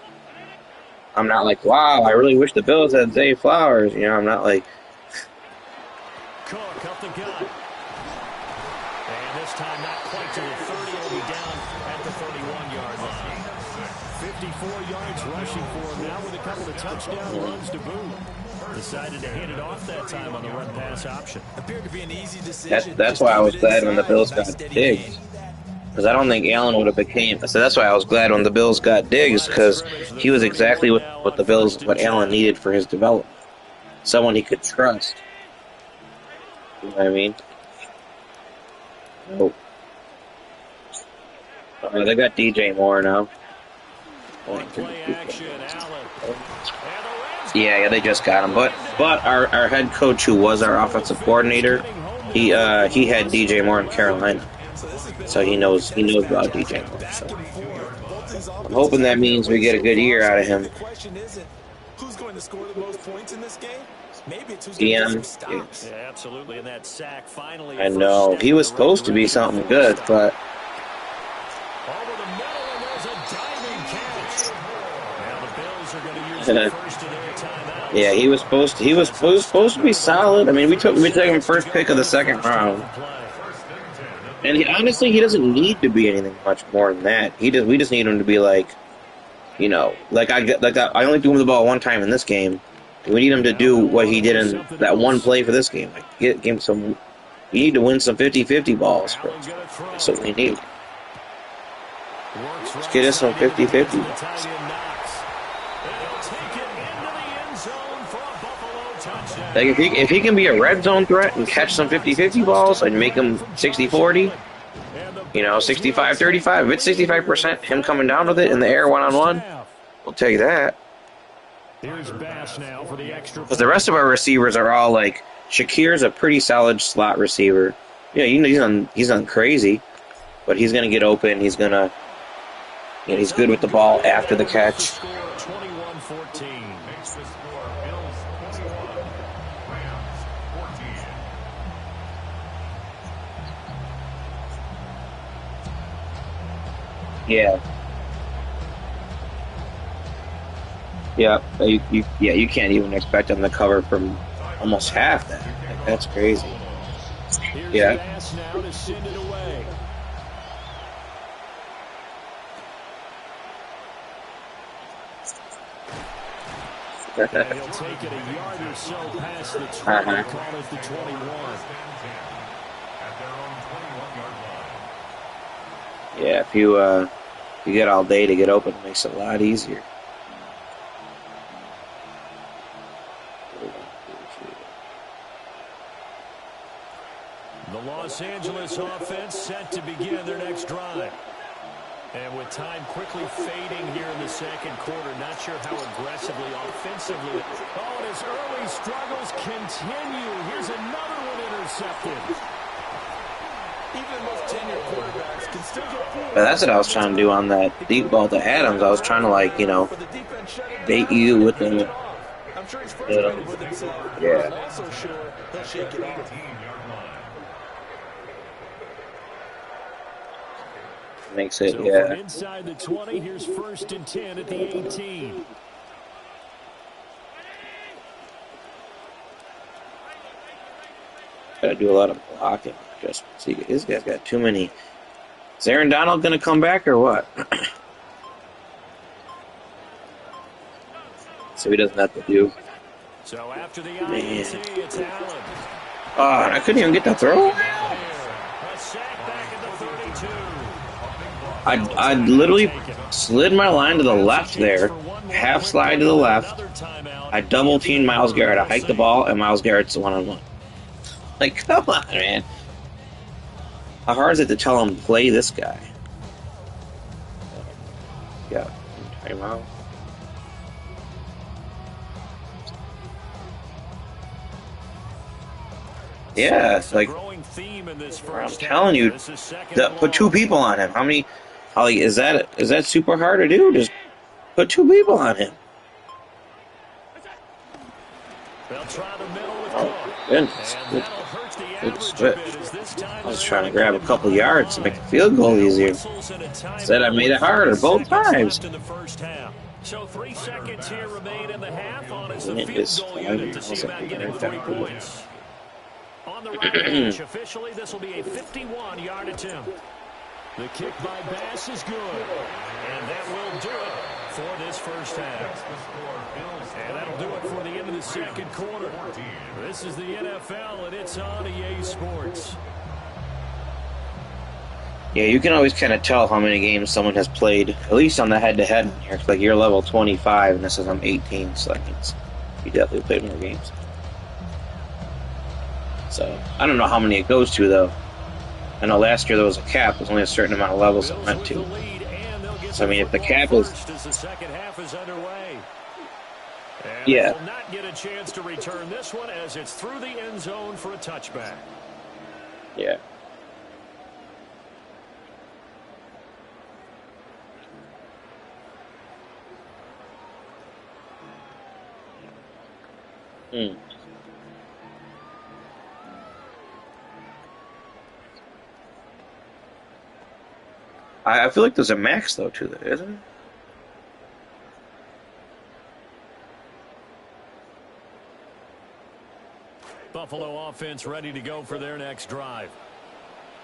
I'm not like, wow, I really wish the Bills had Zay Flowers. You know, I'm not like. Cook up the gut. And this time not quite to the 30. It'll be down at the 31-yard line. 54 yards rushing for him now with a couple of touchdown runs to boot. Decided to hit it off that time on the run-pass option. Appeared to be an easy decision. That's why I was glad when the Bills got Diggs. Because I don't think Allen would have became. So that's why I was glad when the Bills got Diggs, because he was exactly what what Allen needed for his development. Someone he could trust. You know what I mean? Oh. They got DJ Moore now. Play action, Allen. Yeah, they just got him. But our head coach, who was our offensive coordinator, he had DJ Moore in Carolina, so he knows about DJ Moore. So I'm hoping that means we get a good year out of him. The question isn't who's going to score the most points in this game. Maybe it's who's going to get some stops. Yeah, absolutely. And that sack finally. I know he was supposed to be something good, but. Over the middle, and there's a diving catch. Now the Bills are going to use the first of their timeouts. Yeah, he was supposed to be solid. I mean, we took him first pick of the second round, and honestly, he doesn't need to be anything much more than that. We just need him to be like, you know, I only threw him the ball one time in this game. We need him to do what he did in that one play for this game. Like, give him some. You need to win some 50-50 balls. That's what we need. Let's get us some 50-50 balls. Like if he can be a red zone threat and catch some 50-50 balls and make them 60-40, you know, 65-35. If it's 65%, him coming down with it in the air one-on-one, we'll take that. Here's Bass now for the extra. Because the rest of our receivers are all like, Shakir's a pretty solid slot receiver. Yeah, he's on crazy, but he's gonna get open. He's gonna, he's good with the ball after the catch. 21-14. Yeah. Yeah, you can't even expect them to cover from almost half that. Like, that's crazy. Yeah. Bass now to send it away. And he'll take it a yard or so past the 20, call it the 21. Yeah, if you get all day to get open, it makes it a lot easier. The Los Angeles offense set to begin their next drive. And with time quickly fading here in the second quarter, not sure how aggressively, offensively. Oh, and his early struggles continue. Here's another one intercepted. Even the most tenured quarterbacks can still get. But that's what I was trying to do on that deep ball to Adams. I was trying to, like, you know, bait you with the. I'm sure he's frustrated with himself. Yeah. I'm also sure he'll shake it off. Makes it, So yeah. from inside the 20, here's 1st and 10 at the 18. Gotta do a lot of blocking. Just see, this guy's got too many. Is Aaron Donald gonna come back or what? So he doesn't have to do. So after the INT, it's Allen. Oh, I couldn't even get the throw. A sack back at the 32. I literally slid my line to the left there, half slide to the left. I double teamed Myles Garrett. I hiked the ball, and Myles Garrett's one-on-one. Like, come on, man. How hard is it to tell him play this guy? Yeah, timeout. Yeah, it's like I'm telling you, put 2 people on him. How many? Is that super hard to do? Just put 2 people on him. Oh goodness, good switch. I was trying to grab a couple yards to make the field goal easier. Instead, I made it harder both times. So 3 seconds here remain in the half on as the It field is goal unit to see about getting 3 points. On the right edge, officially, this will be a 51-yard attempt. The kick by Bass is good. And that will do it for this first half. And that'll do it for the end of the second quarter. This is the NFL, and it's on EA Sports. Yeah, you can always kind of tell how many games someone has played, at least on the head-to-head here. It's like you're level 25, and this says I'm 18, so that means you definitely played more games. So, I don't know how many it goes to, though. I know last year there was a cap. There's only a certain amount of levels it went to. So, I mean, if the cap is... Yeah. Will not get a chance to return this one as it's through the end zone for a touchback. Yeah. I feel like there's a max, though, to that, isn't it? Buffalo offense ready to go for their next drive.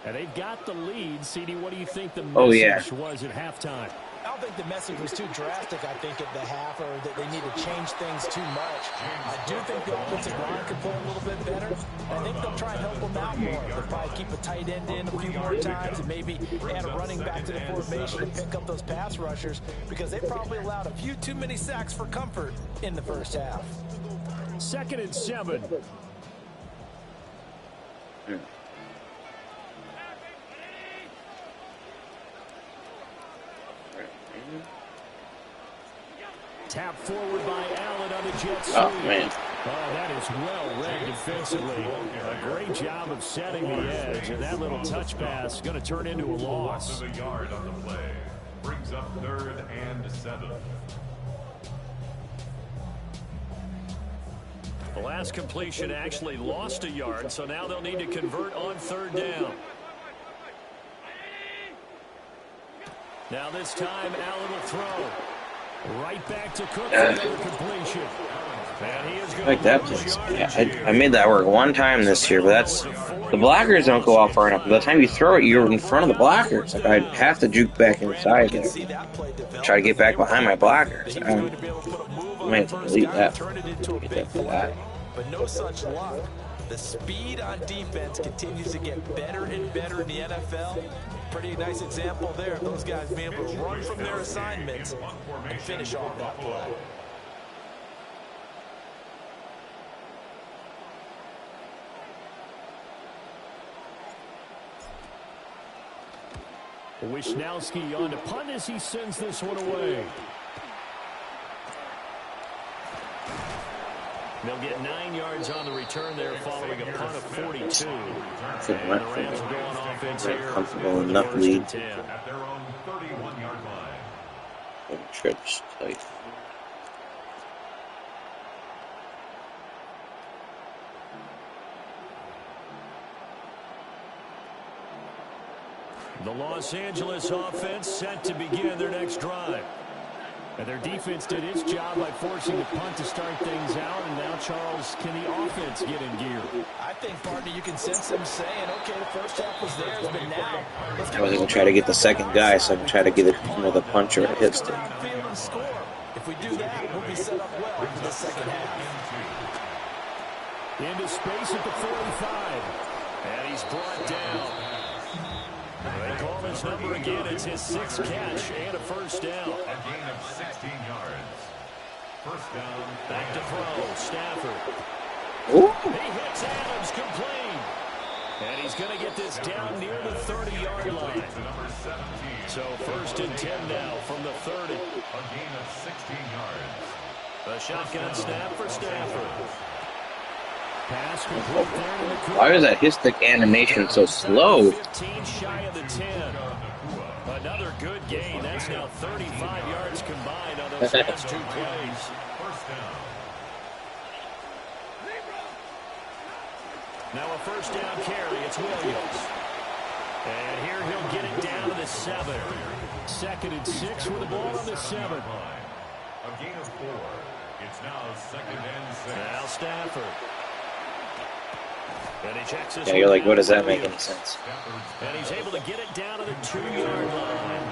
And they've got the lead. CD, what do you think the message was at halftime? I don't think the message was too drastic, I think, at the half, or that they need to change things too much. I do think the offensive line could play a little bit better. I think they'll try and help them out more. They'll probably keep a tight end in a few more times and maybe add a running back to the formation and pick up those pass rushers because they probably allowed a few too many sacks for comfort in the first half. 2nd and 7. Tap forward by Allen on the jet sweep. Oh, man. Oh, that is well read defensively. A great job of setting the edge, and that little touch pass is going to turn into a loss. A yard on the play. Brings up 3rd and 7. The last completion actually lost a yard, so now they'll need to convert on 3rd down. Now this time, Allen will throw. Right back to Cook for another completion. And he is I like that place. Yeah, I made that work one time this year, but that's... The blockers don't go out far enough. By the time you throw it, you're in front of the blockers. Like, I'd have to juke back inside there. Try to get back behind my blockers. I might have to delete that. Get that for that. But no such luck. The speed on defense continues to get better and better in the NFL. Pretty nice example there of those guys being able to run from their assignments and finish off that play. Wisnowski on to punt as he sends this one away. They'll get 9 yards on the return there following a punt of 42. Couldn't And went the for Rams it. will go on offense here Comfortable with enough first lead. and 10. At their own 31-yard line. Trips tight. The Los Angeles offense set to begin their next drive. And their defense did its job by forcing the punt to start things out. And now, Charles, can the offense get in gear? I think, partner, you can sense them saying, okay, the first half was theirs, but now I was going to try to get the second guy, so I can try to get it, the puncher a hit stick. If we do that, we'll be set up well for the second half. Into space at the 45. And he's brought down. They call his number again. It's his 6th catch and a first down. A gain of 16 yards. First down. Back to throw. Stafford. Ooh. He hits Adams complete. And he's going to get this down near the 30-yard line. To number 17. So first and 10 now from the 30. A gain of 16 yards. A shotgun snap for Stafford. Pass complete there to the Why is that hit stick animation so slow? 15 shy of the 10. Another good gain. That's now 35 yards combined on those last 2 plays. First down. Now a first down carry. It's Williams. And here he'll get it down to the 7. 2nd and 6 with the ball on the 7. A gain of 4. It's now 2nd and 6. Now Stafford. And he checks his Yeah, you're like, what does that make Williams. any sense? And he's able to get it down to the 2-yard line.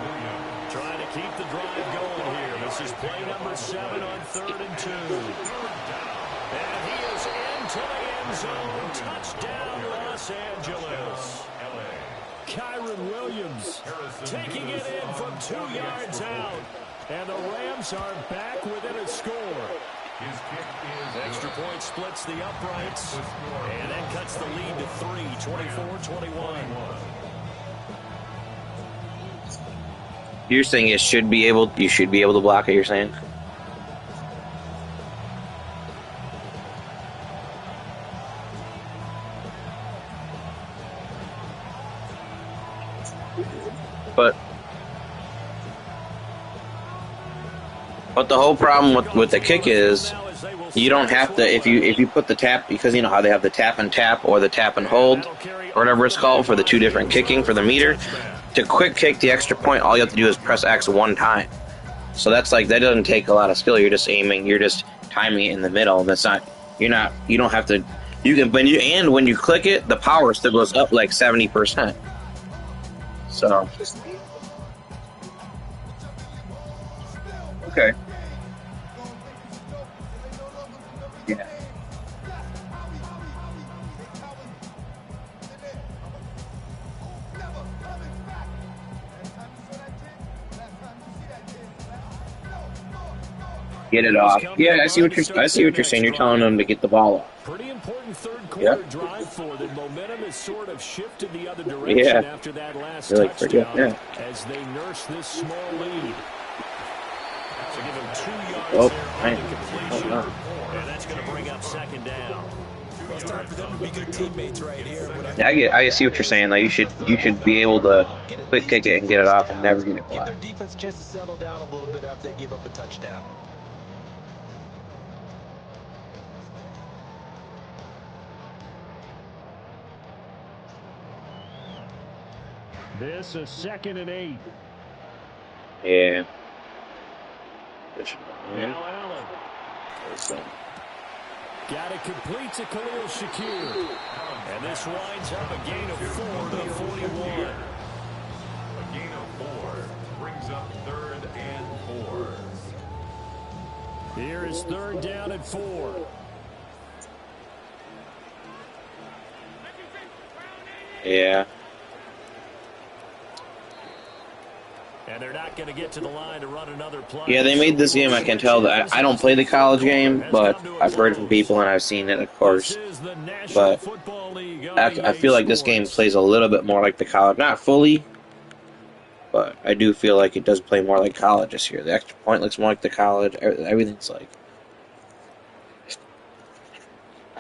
Trying to keep the drive going here. This is play number 7 on 3rd and 2. And he is into the end zone. Touchdown, Los Angeles. Kyron Williams taking it in from 2 yards out. And the Rams are back within a score. His kick is Extra point splits the uprights, and that cuts the lead to 3, 24-21. You're saying you should be able to block it, you're saying? But the whole problem with the kick is you don't have to if you put the tap, because you know how they have the tap and tap or the tap and hold or whatever it's called for the 2 different kicking for the meter. To quick kick the extra point, all you have to do is press X 1 time. So that's like, that doesn't take a lot of skill. You're just aiming, you're just timing it in the middle. That's not, you don't have to, you can, when you click it, the power still goes up like 70%. So, okay. Yeah. Get it off. Yeah, I see what you're saying. You're telling them to get the ball off. Pretty important third quarter drive for them. Momentum has sort of shifted the other direction after that last touchdown as they nurse this small lead. So give them 2 yards there on the completion, and that's going to bring up 2nd down. It's time for them to be good teammates right here. Yeah, I see what you're saying. Like you should be able to quick kick it and get it off and never get it Give their blocked. defense a chance to settle down a little bit after they give up a touchdown. This is 2nd and 8. Yeah. Now Allen. Got it complete to Khalil Shakir. And this winds up a gain of 4 to 41. a gain of 4. Brings up 3rd and 4. Here is 3rd down and 4. Yeah. And they're not going to get to the line to run another play. Yeah, they made this game. I can tell that I don't play the college game, but I've heard from people and I've seen it, of course. But I feel like this game plays a little bit more like the college. Not fully, but I do feel like it does play more like college this year. The extra point looks more like the college. Everything's like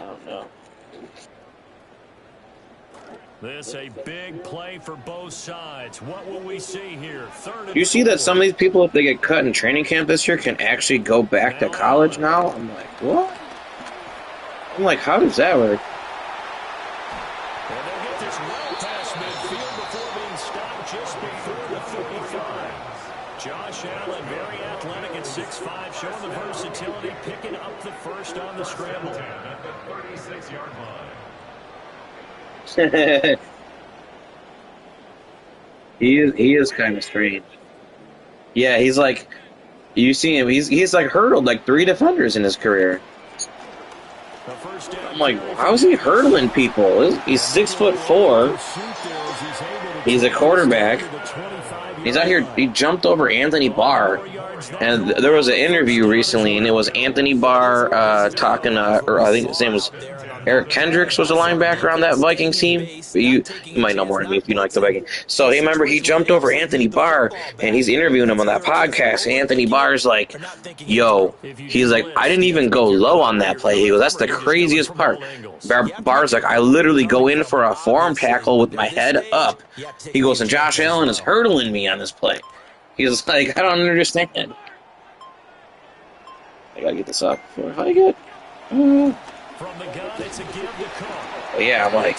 don't know. This a big play for both sides. What will we see here? Third and Do you see that 4. some of these people, if they get cut in training camp this year, can actually go back to college now? I'm like, what? I'm like, how does that work? And they'll get this well past midfield before being stopped just before the 35. Josh Allen, very athletic at 6'5", showing the versatility, picking up the first on the scramble. At the 36-yard line. He is kind of strange. Yeah, he's like, you see him, he's like hurdled like 3 defenders in his career. I'm like, how is he hurdling people? He's 6'4". He's a quarterback. He's out here. He jumped over Anthony Barr, and there was an interview recently, and it was Anthony Barr talking. Or I think his name was Eric Kendricks was a linebacker on that Vikings team. But you might know more than me if you like the Vikings. So he jumped over Anthony Barr, and he's interviewing him on that podcast. And Anthony Barr's like, "Yo," he's like, "I didn't even go low on that play." He goes, "That's the craziest part." Barr's like, "I literally go in for a form tackle with my head up." He goes, "And Josh Allen is hurdling me on this play." He's like, "I don't understand." I gotta get this up before I get. From the gun, it's a give to Cook. Yeah, I'm like.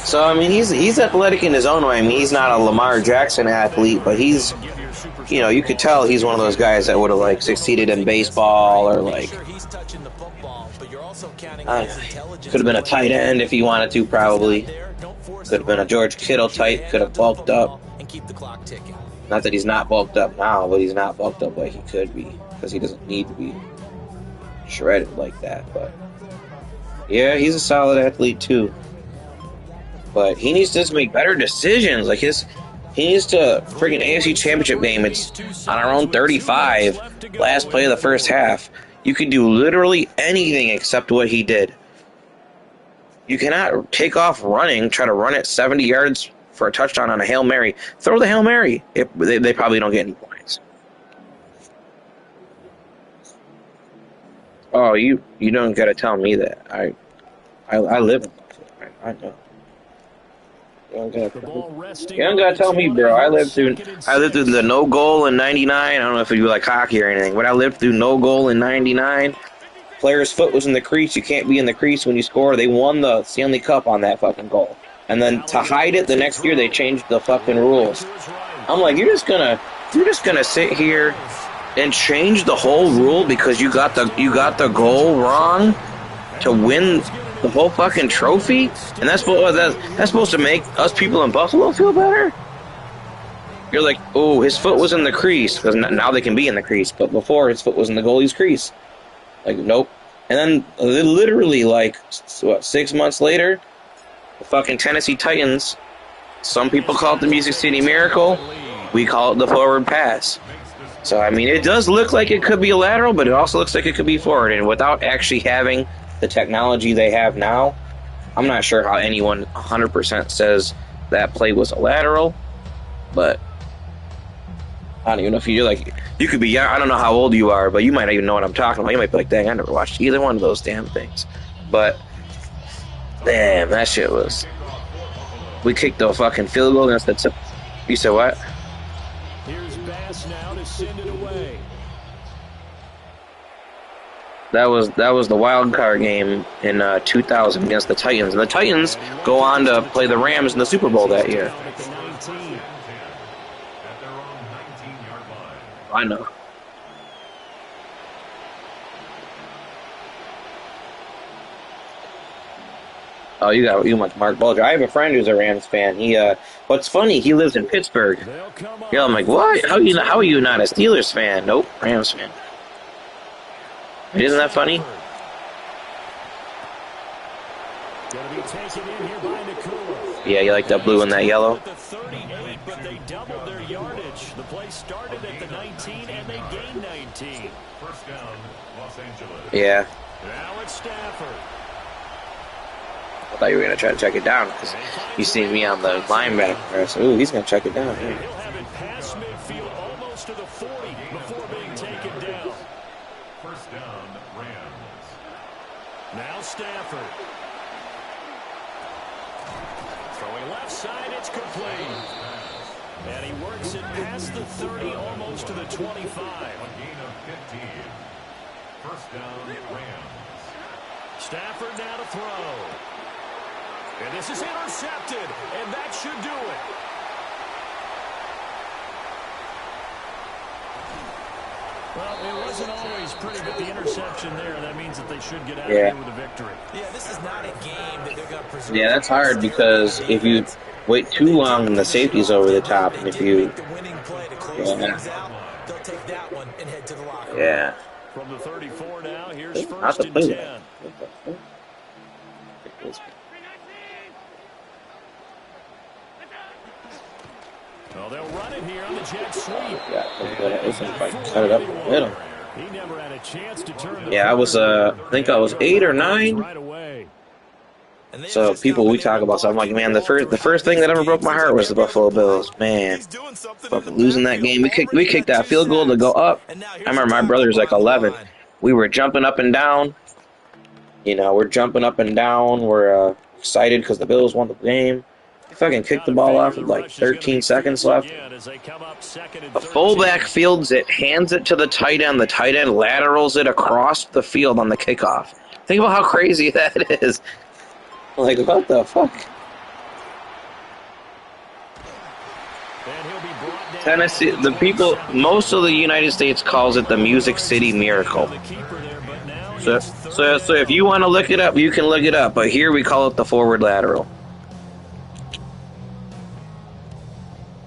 So I mean, he's athletic in his own way. I mean, he's not a Lamar Jackson athlete, but he's, you know, you could tell he's one of those guys that would have like succeeded in baseball or like. Could have been a tight end if he wanted to, probably. Could have been a George Kittle type. Could have bulked up. Not that he's not bulked up now, but he's not bulked up like he could be because he doesn't need to be shredded like that. But yeah, he's a solid athlete too. But he needs to just make better decisions. Like he needs to freaking AFC Championship game. It's on our own 35. Last play of the first half. You can do literally anything except what he did. You cannot take off running, try to run it 70 yards for a touchdown on a Hail Mary. Throw the Hail Mary. They probably don't get any points. Oh, you don't got to tell me that. I live in Buffalo. I know. You don't gotta tell me, bro. I lived through the no goal in '99. I don't know if you like hockey or anything, but I lived through no goal in '99. Player's foot was in the crease. You can't be in the crease when you score. They won the Stanley Cup on that fucking goal. And then to hide it, the next year they changed the fucking rules. I'm like, you're just gonna sit here and change the whole rule because you got the goal wrong to win the whole fucking trophy? And that's supposed to make us people in Buffalo feel better? You're like, oh, his foot was in the crease because now they can be in the crease, but before his foot was in the goalie's crease. Like, nope. And then literally, like, 6 months later, the fucking Tennessee Titans, some people call it the Music City Miracle, we call it the forward pass. So, I mean, it does look like it could be a lateral, but it also looks like it could be forward. And without actually having the technology they have now, I'm not sure how anyone 100% says that play was a lateral, but I don't even know if you're like, you could be, I don't know how old you are, but you might not even know what I'm talking about. You might be like, dang, I never watched either one of those damn things. But, damn, that shit was, we kicked the fucking field goal and said, you said what? Here's Bass now to send it away. That was the wild card game in 2000 against the Titans, and the Titans go on to play the Rams in the Super Bowl that year. I know. Oh, you want Mark Bulger. I have a friend who's a Rams fan. What's funny, he lives in Pittsburgh. Yeah, I'm like, what? How are you not a Steelers fan? Nope, Rams fan. Isn't that funny? Yeah, you like that blue and that yellow? But they doubled their yardage. The play started at the 19 and they gained 19. First down, Los Angeles. Yeah. Now it's Stafford. I thought you were going to try to check it down because you see me on the linebacker. So, ooh, he's going to check it down. He'll have it past midfield almost to the 40 before being taken down. First down, Rams. Now Stafford. Throwing left side, it's complete. And he works it past the 30, almost to the 25. A gain of 15. First down, Rams. Stafford now to throw. And this is intercepted, and that should do it. Well, it wasn't always pretty, but the interception there, that means that they should get out of here with a victory. Yeah, this is not a game that they're going to preserve. Yeah, that's hard because if you wait too long, the safety's over the top, and if you, they'll take that one and head to the locker room. yeah, From the 34 now, here's not first the and play 10. Well, they'll run it here on the jet sweep. Set it up in the middle. He never had a chance to turn. Yeah, I think I was 8 or 9. Right away. So people, we talk about something like, man, the first thing that ever broke my heart was the Buffalo Bills. Man, fucking losing that game. We kicked that field goal to go up. I remember my brother's like 11. We were jumping up and down. You know, we're jumping up and down. We're excited because the Bills won the game. They fucking kicked the ball off with like 13 seconds left. The fullback fields it, hands it to the tight end. The tight end laterals it across the field on the kickoff. Think about how crazy that is. Like, what the fuck? Tennessee, the people, most of the United States calls it the Music City Miracle. So if you want to look it up, you can look it up. But here we call it the forward lateral.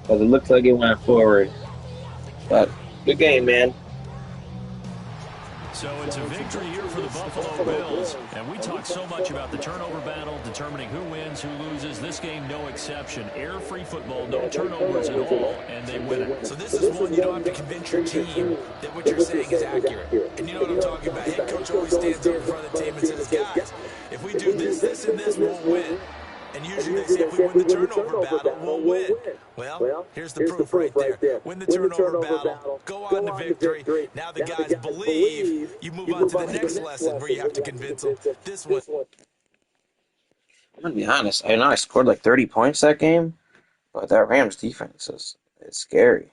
Because it looks like it went forward. But, good game, man. So it's a victory here for the Buffalo Bills. And we talk so much about the turnover battle, determining who wins, who loses. This game, no exception. Air-free football, no turnovers at all, and they win it. So this is one you don't have to convince your team that what you're saying is accurate. And you know what I'm talking about. Head coach always stands up in front of the team and says, guys, if we do this, this, and this, we'll win. And usually they say if we win the turnover battle, we'll win. Well, here's the proof right there. Win the turnover battle, go on to victory. Now the guys believe. You move on to the next lesson where you have to convince them. This one. I'm going to be honest. I know I scored like 30 points that game, but that Rams defense is scary.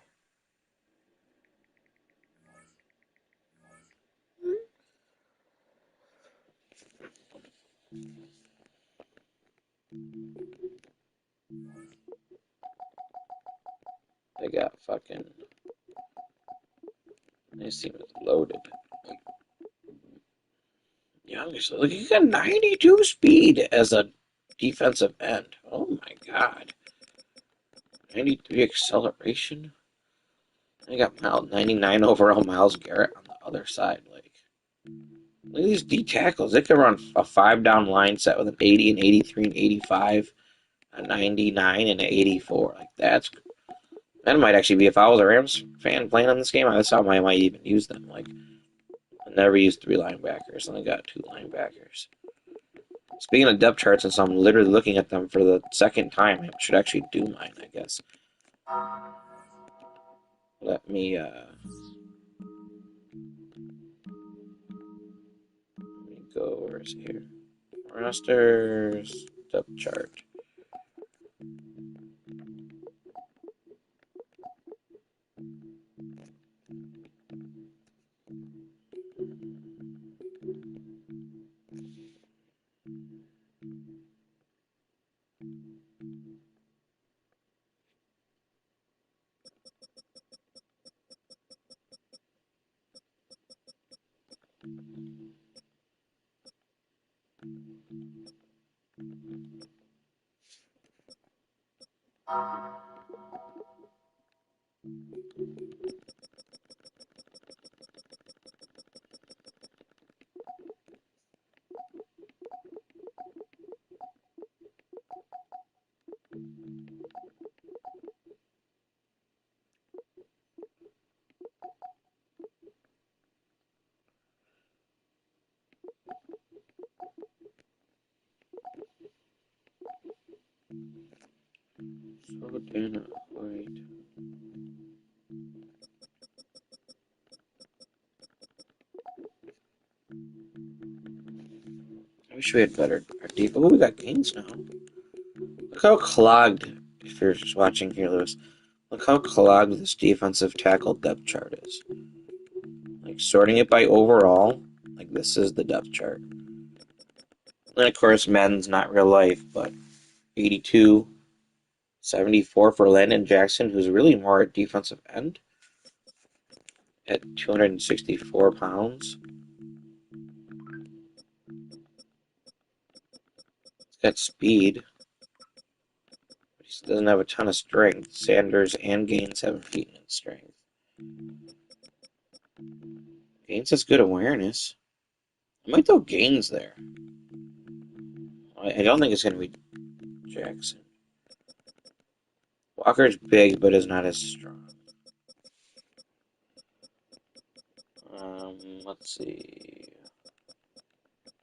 They got fucking... This team is loaded. Youngest, look, you got 92 speed as a defensive end. Oh my god. 93 acceleration. I got 99 overall Myles Garrett on the other side. Like, look at these D tackles. They can run a 5-down line set with an 80, an 83, an 85, a 99, and an 84. Like, that might actually be, if I was a Rams fan playing on this game, that's how I might even use them. Like, I never used 3 linebackers. I only got 2 linebackers. Speaking of depth charts, since I'm literally looking at them for the second time, I should actually do mine, I guess. Let me go, where is it here? Rosters, depth chart. So Dana White. wish we had better deep. Oh, we got gains now. Look how clogged, if you're just watching here, Lewis, look how clogged this defensive tackle depth chart is. Like, sorting it by overall, like, this is the depth chart. And, of course, Madden's not real life, but 82, 74 for Landon Jackson, who's really more at defensive end at 264 pounds. He's got speed. He doesn't have a ton of strength. Sanders and Gaines have feet and strength. Gaines has good awareness. I might throw Gaines there. I don't think it's going to be Jackson. Walker's big, but is not as strong. Let's see.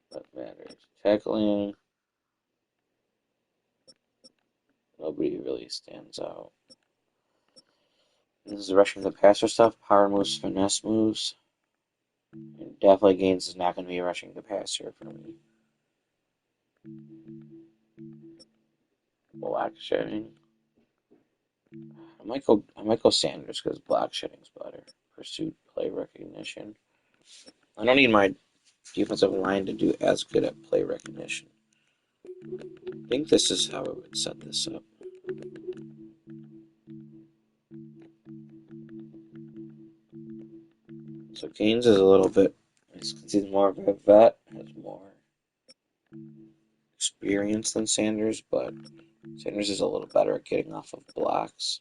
What matters? Tackling. Nobody really stands out. This is rushing the passer stuff. Power moves, finesse moves. And definitely Gaines is not going to be rushing the passer for me. Block shedding. I might go Sanders because block shedding's better. Pursuit, play recognition. I don't need my defensive line to do as good at play recognition. I think this is how I would set this up. So Gaines is a little bit, he's more of a vet, has more experience than Sanders, but Sanders is a little better at getting off of blocks.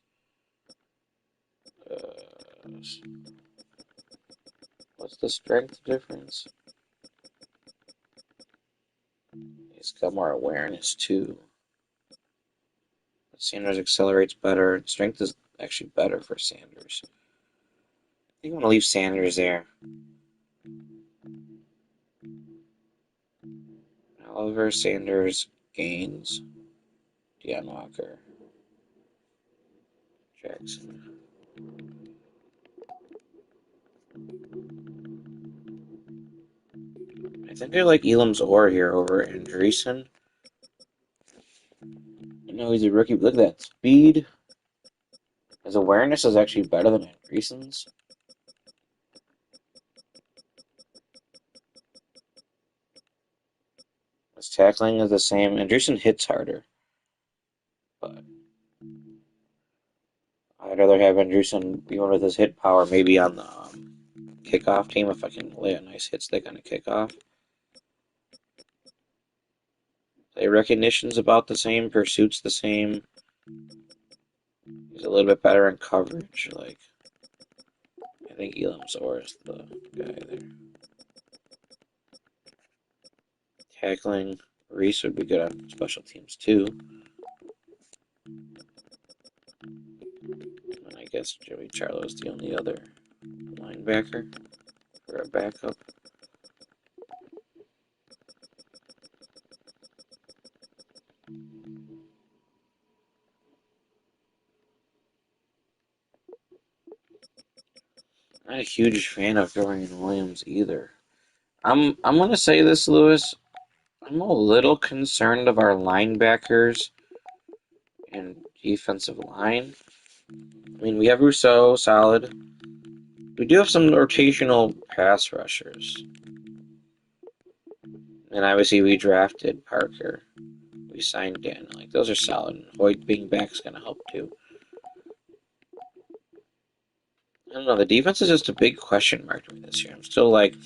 What's the strength difference? He's got more awareness too. Sanders accelerates better. Strength is actually better for Sanders. I think I'm going to leave Sanders there. Oliver, Sanders, Gaines, Deion Walker, Jackson. I think I like Elam's Orr here over Andreessen. I know he's a rookie, but look at that speed. His awareness is actually better than Andreessen's. His tackling is the same. Andreessen hits harder, but I'd rather have Andreessen, even with his hit power, maybe on the kickoff team if I can lay a nice hit stick on a kickoff. Play recognition's about the same. Pursuit's the same. He's a little bit better in coverage. Like, I think Elam's Orr is the guy there. Tackling, Reese would be good on special teams too. And I guess Joey Charlo's the only other linebacker for a backup. Not a huge fan of Dorian Williams either. I'm gonna say this, Lewis. I'm a little concerned of our linebackers and defensive line. I mean, we have Rousseau, solid. We do have some rotational pass rushers. And obviously we drafted Parker. We signed Dan. Like, those are solid. And Hoyt being back is going to help too. I don't know. The defense is just a big question mark to me this year. I'm still like,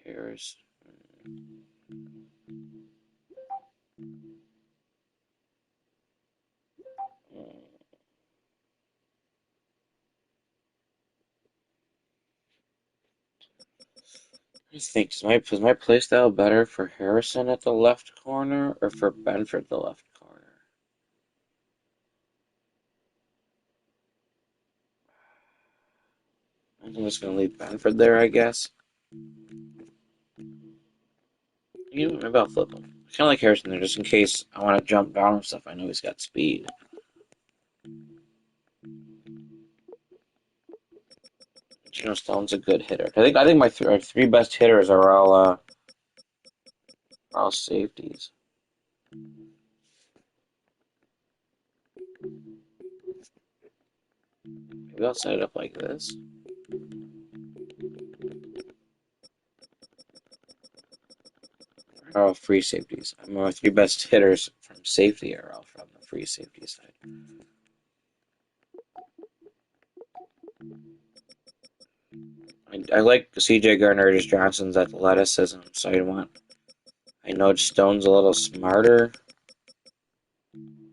Harris. I think is my play style better for Harrison at the left corner or for Benford the left corner? I'm just gonna leave Benford there, I guess. You know, maybe I'll flip him. I kind of like Harrison there, just in case I want to jump down and stuff. I know he's got speed. Geno Stone's a good hitter. I think my our three best hitters are all safeties. Maybe I'll set it up like this. Are all free safeties. My three best hitters from safety are all from the free safety side. I like C.J. Gardner Johnson's athleticism, so I know Stone's a little smarter.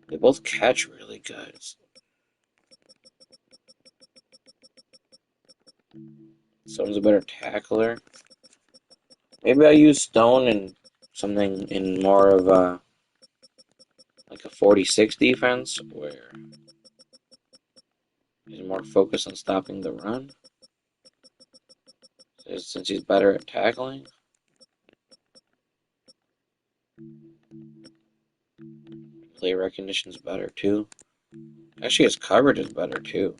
They both catch really good. Stone's a better tackler. Maybe I'll use Stone in something in more of like a 46 defense where he's more focused on stopping the run. Since he's better at tackling. Play recognition's better too. Actually, his coverage is better too.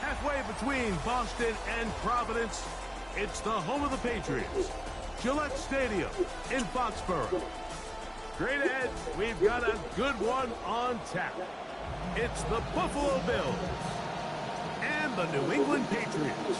Halfway between Boston and Providence, it's the home of the Patriots, Gillette Stadium in Foxborough. Straight ahead, we've got a good one on tap. It's the Buffalo Bills and and the New England Patriots.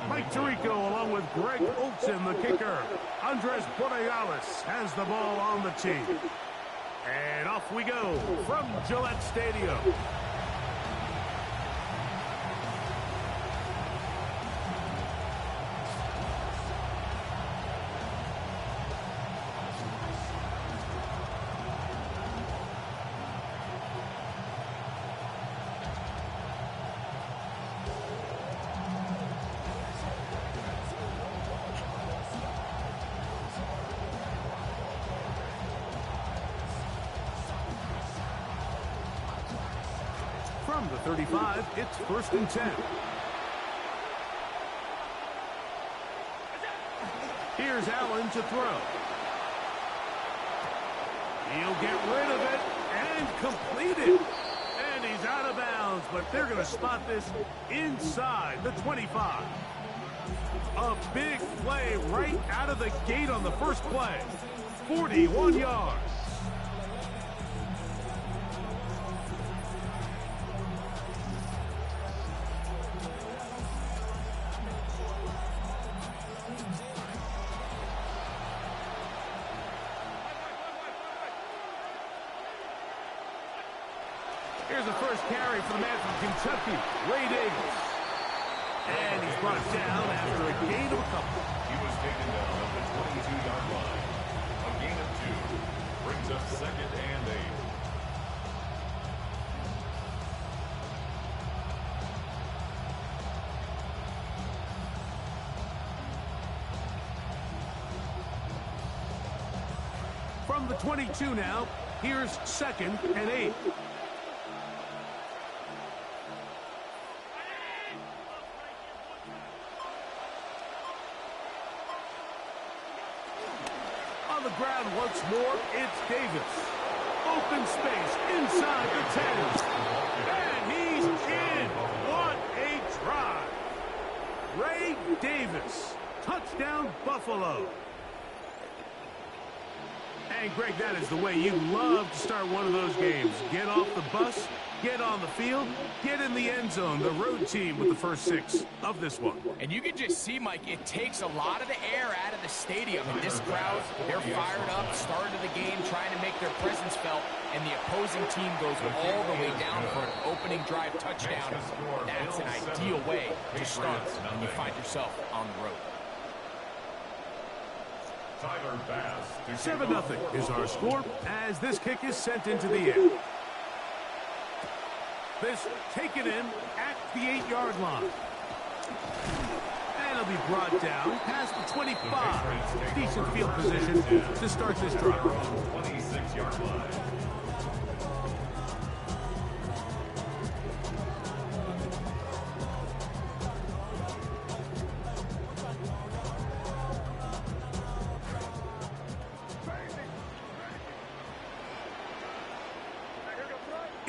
Mike Tirico along with Greg Olson, the kicker. Andres Borregales has the ball on the tee. And off we go from Gillette Stadium. From the 35, it's 1st and 10. Here's Allen to throw. He'll get rid of it and complete it. And he's out of bounds, but they're going to spot this inside the 25. A big play right out of the gate on the first play. 41 yards. Here's the first carry for the man from Kentucky, Ray Davis. And he's brought down after a gain of a couple. He was taken down at the 22-yard line. A gain of 2 brings up 2nd and 8. From the 22 now, here's 2nd and 8. On the ground once more, it's Davis. Open space inside the 10. And he's in. What a drive. Ray Davis. Touchdown, Buffalo. And, Greg, that is the way you love to start one of those games. Get off the bus, get on the field, get in the end zone. The road team with the first 6 of this one. And you can just see, Mike, it takes a lot of the air out of the stadium. And this crowd, they're fired up, started the game, trying to make their presence felt. And the opposing team goes all the way down for an opening drive touchdown. That's an ideal way to start when you find yourself on the road. 7-0 is our score as this kick is sent into the air. This taken in at the 8-yard line. And it'll be brought down past the 25. Decent field position to start this drive. 26-yard line.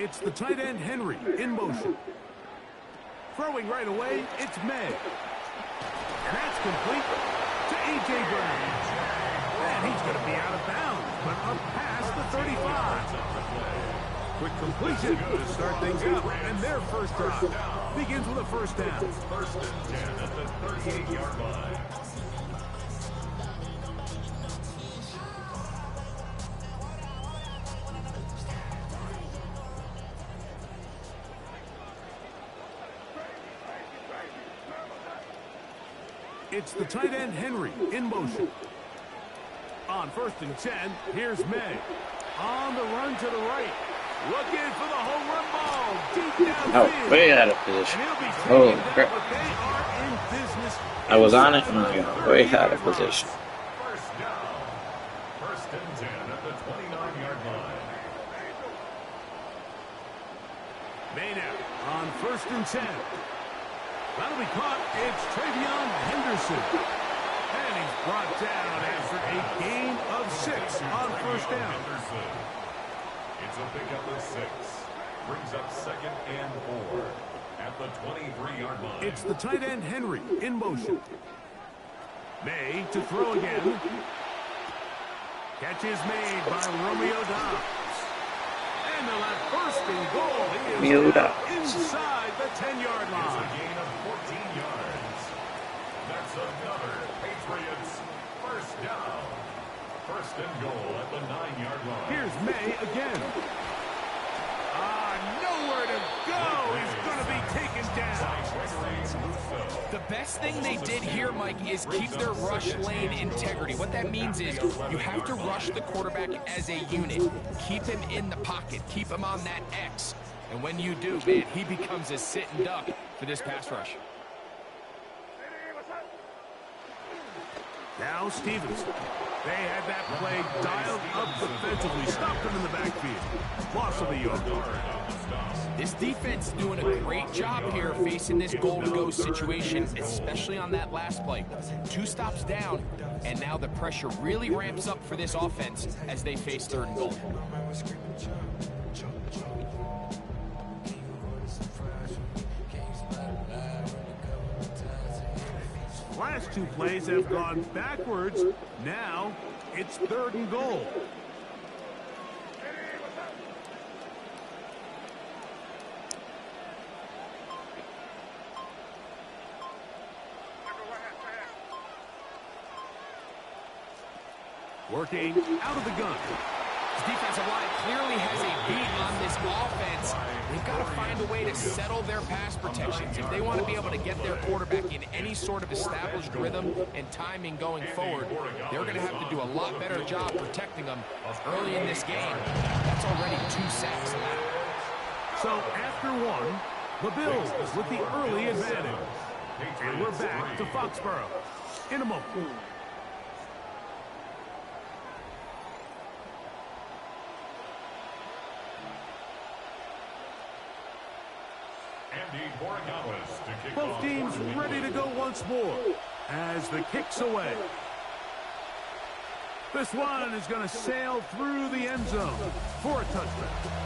It's the tight end, Henry, in motion. Throwing right away, it's May. And that's complete to A.J. Brown. And he's going to be out of bounds, but up past the 35. Quick completion to start things out. And their first drive begins with a first down. 1st and 10 at the 38-yard line. It's the tight end, Henry, in motion. On 1st and 10, here's May. On the run to the right. Looking for the home run ball. Deep downfield. Oh, way out of position. Oh, crap. I was on it and I got way out of position. First down. 1st and 10 at the 29-yard line. May now on 1st and 10. That'll be caught. It's Travion Henderson. And he's brought down after a gain of 6 on 1st down. It's a pickup of 6. Brings up 2nd and 4 at the 23-yard line. It's the tight end Henry in motion. May to throw again. Catch is made by Romeo Dobbs. And they'll have 1st and goal. He is inside the 10-yard line. It's a gain of 14 yards. That's another Patriots 1st down. 1st and goal at the 9-yard line. Here's May again. Nowhere to go. He's going to be taken down. The best thing they did here, Mike, is keep their rush lane integrity. What that means is you have to rush the quarterback as a unit. Keep him in the pocket. Keep him on that X. And when you do, man, he becomes a sitting duck for this pass rush. Now Stevenson. They had that play dialed up defensively. Stopped him in the backfield. Loss of a yard. This defense is doing a great job here facing this goal-to-go situation, especially on that last play. 2 stops down, and now the pressure really ramps up for this offense as they face 3rd and goal. Last 2 plays have gone backwards. Now it's 3rd and goal. Working out of the gun. This defensive line clearly has a beat on this offense. They've got to find a way to settle their pass protections. If they want to be able to get their quarterback in any sort of established rhythm and timing going forward, they're going to have to do a lot better job protecting them early in this game. That's already 2 sacks allowed. So after 1, the Bills with the early advantage. And we're back to Foxborough in a moment. Both teams ready to go once more as the kick's away. This one is going to sail through the end zone for a touchback.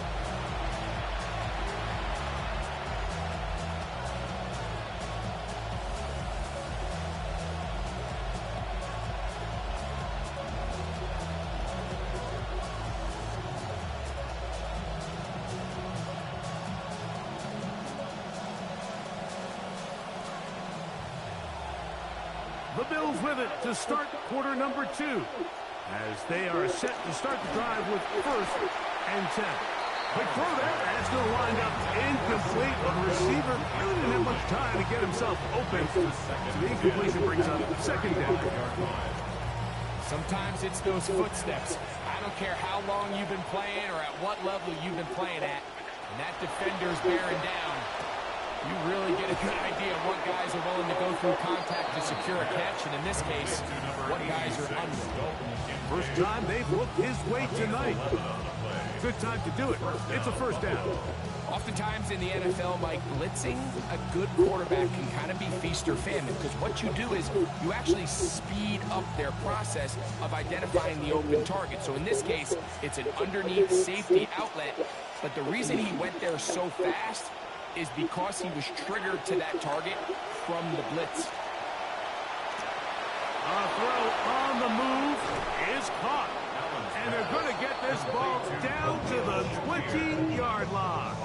The Bills with it to start quarter number 2 as they are set to start the drive with 1st and 10. Quick throw there, and it's going to wind up incomplete. The receiver really didn't have much time to get himself open. So the incompletion brings up 2nd down. Sometimes it's those footsteps. I don't care how long you've been playing or at what level you've been playing at. And that defender's bearing down. You really get a good idea of what guys are willing to go through contact to secure a catch, and in this case, what guys are unwilling. First time they've looked his way tonight. Good time to do it. It's a 1st down. Oftentimes in the NFL, Mike, blitzing a good quarterback can kind of be feast or famine, because what you do is you actually speed up their process of identifying the open target. So in this case, it's an underneath safety outlet, but the reason he went there so fast is because he was triggered to that target from the blitz. A throw on the move is caught. And they're going to get this ball down to the 20-yard line.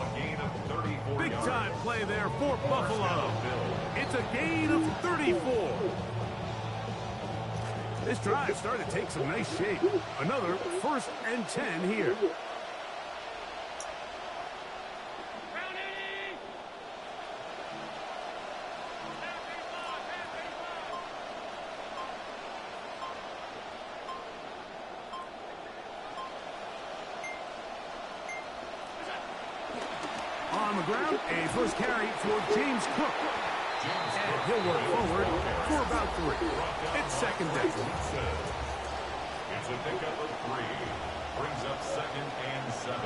Big time play there for Buffalo. It's a gain of 34. This drive started to take some nice shape. Another 1st and 10 here. On the ground, a first carry for James Cook. And he'll work forward for about 3. It's 2nd down. It's a pickup of 3. Brings up 2nd and 7.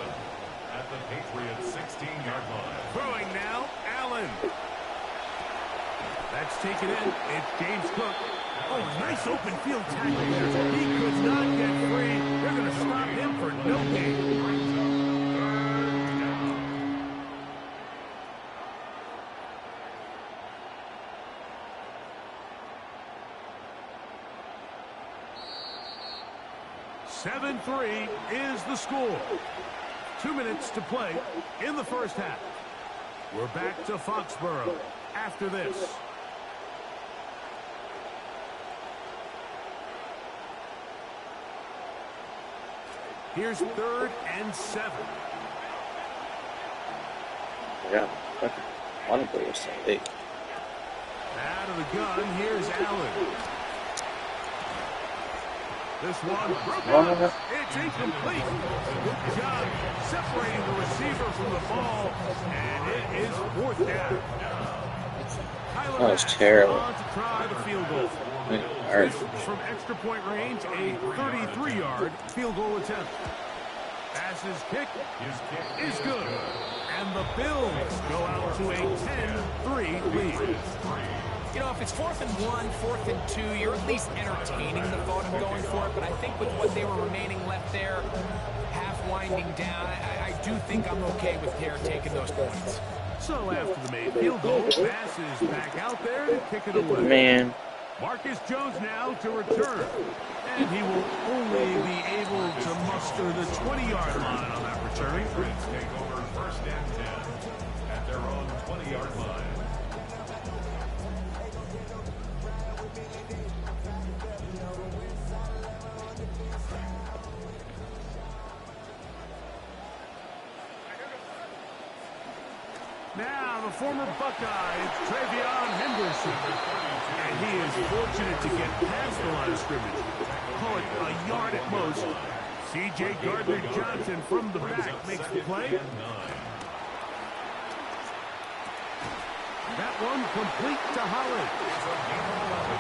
at the Patriots' 16-yard line. Throwing now, Allen. That's taken in. It's James Cook. Oh, nice open field tackle there. He could not get free. They're going to stop him for no gain. 7-3 is the score. 2 minutes to play in the first half. We're back to Foxborough after this. Here's 3rd and 7. Yeah, a lot of players so big. Out of the gun, here's Allen. This one broken. It's incomplete. Good job separating the receiver from the ball, and it is 4th down. That was terrible. On to try the field goal. This from extra point range, a 33-yard field goal attempt. Passes kick is good, and the Bills go out to a 10-3 lead. You know, if it's 4th and 1, 4th and 2, you're at least entertaining the thought of going for it. But I think with what they were remaining left there, half winding down, I do think I'm okay with Terry taking those points. So after the made field goal, pass is back out there to kick it away. Man. Marcus Jones now to return. And he will only be able to muster the 20-yard line on that return. Patriots take over 1st and 10 at their own 20-yard line. Now, the former Buckeye, it's Travion Henderson. And he is fortunate to get past the line of scrimmage. Call it a yard at most. C.J. Gardner-Johnson from the back makes the play. That one complete to Holland.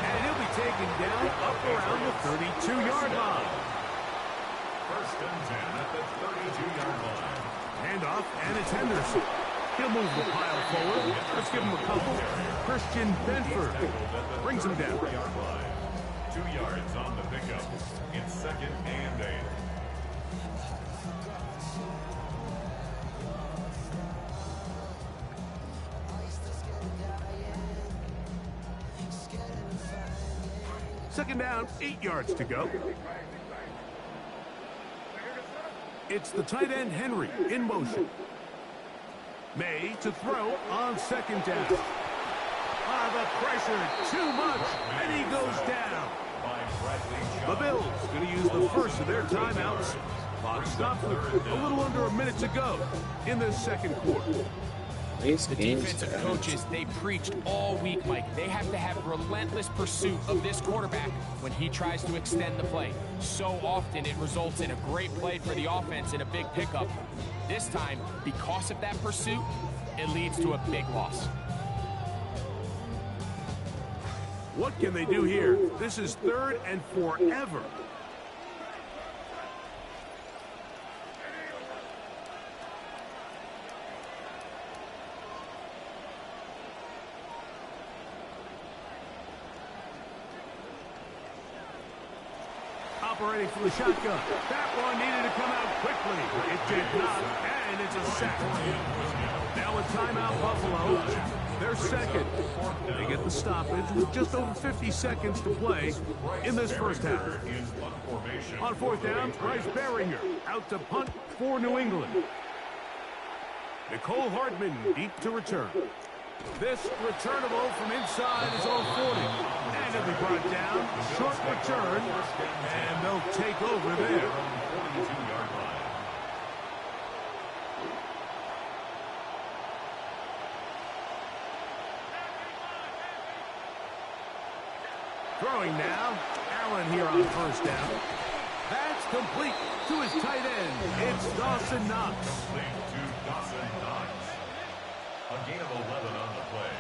And he'll be taken down up around the 32-yard line. 1st and 10 at the 32-yard line. Handoff, and it's Henderson. He'll move the pile forward. Let's give him a couple. Christian Benford brings him down. 2 yards on the pickup. It's 2nd and 8. Second down, 8 yards to go. It's the tight end Henry in motion. May to throw on 2nd down. The pressure, too much, and he goes down. The Bills going to use the first of their timeouts. Clock stopped with a little under a minute to go in this 2nd quarter. The defensive coaches, they preached all week, Mike. They have to have relentless pursuit of this quarterback when he tries to extend the play. So often it results in a great play for the offense and a big pickup. This time, because of that pursuit, it leads to a big loss. What can they do here? This is 3rd and forever. Operating from the shotgun. That one needed to come out quickly. It did not, and it's a sack. Now a timeout, Buffalo. They're 2nd. They get the stoppage with just over 50 seconds to play in this first half. On 4th down, Bryce Baringer out to punt for New England. Nicole Hardman deep to return. This returnable from inside his own 40. And it'll be brought down. Short return. And they'll take over there. Throwing now. Allen here on 1st down. That's complete to his tight end. It's Dawson Knox. To Dawson Knox. A gain of 11 on the play.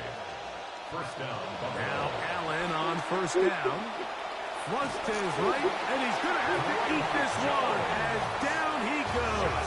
1st down. Now Allen on 1st down. Flushed to his right, and he's going to have to eat this one as down he goes.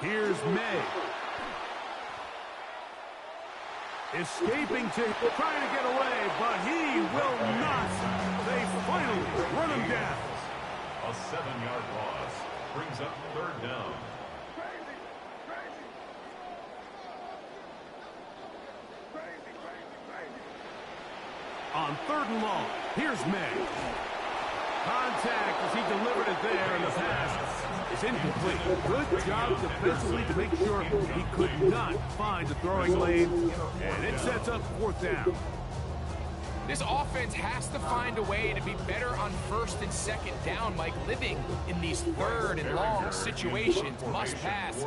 Here's May. Escaping to trying to get away, but he will not. They finally run him down. A 7-yard loss brings up third down. On 3rd and long, here's May. Contact as he delivered it there, and the pass is incomplete. Good job defensively to make sure he could not find the throwing lane, and it sets up 4th down. This offense has to find a way to be better on 1st and 2nd down, Mike. Living in these 3rd and long situations, must pass,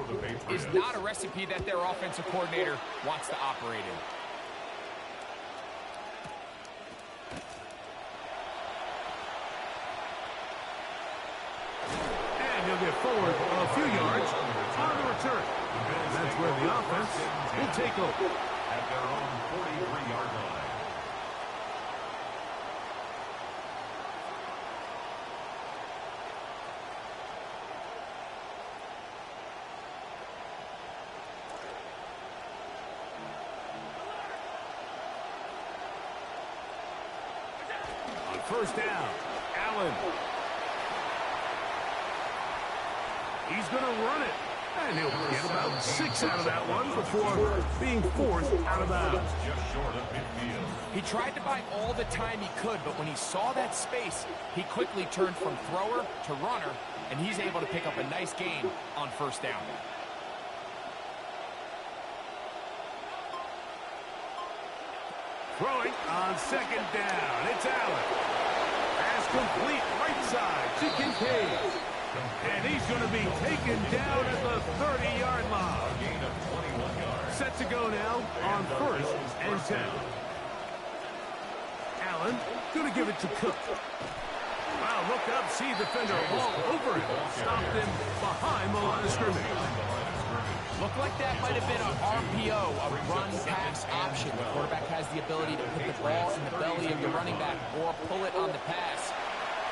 is not a recipe that their offensive coordinator wants to operate in. He'll get forward a few yards on the return. And that's where the offense will take over. At their own 43-yard line. On 1st down, Allen. He's going to run it. And he'll get about 6 out of that one before being forced out of bounds. Just short of midfield. He tried to buy all the time he could, but when he saw that space, he quickly turned from thrower to runner, and he's able to pick up a nice gain on 1st down. Throwing on 2nd down. It's Allen. Pass complete right side to Kincaid. And he's going to be taken down at the 30-yard line. Gain of 21 yards. Set to go now on 1st and 10. Allen going to give it to Cook. Wow, look up, see defender all over him. Stopped him behind the line of scrimmage. Looked like that might have been an RPO, a run-pass option. The quarterback has the ability to put the ball in the belly of the running back or pull it on the pass.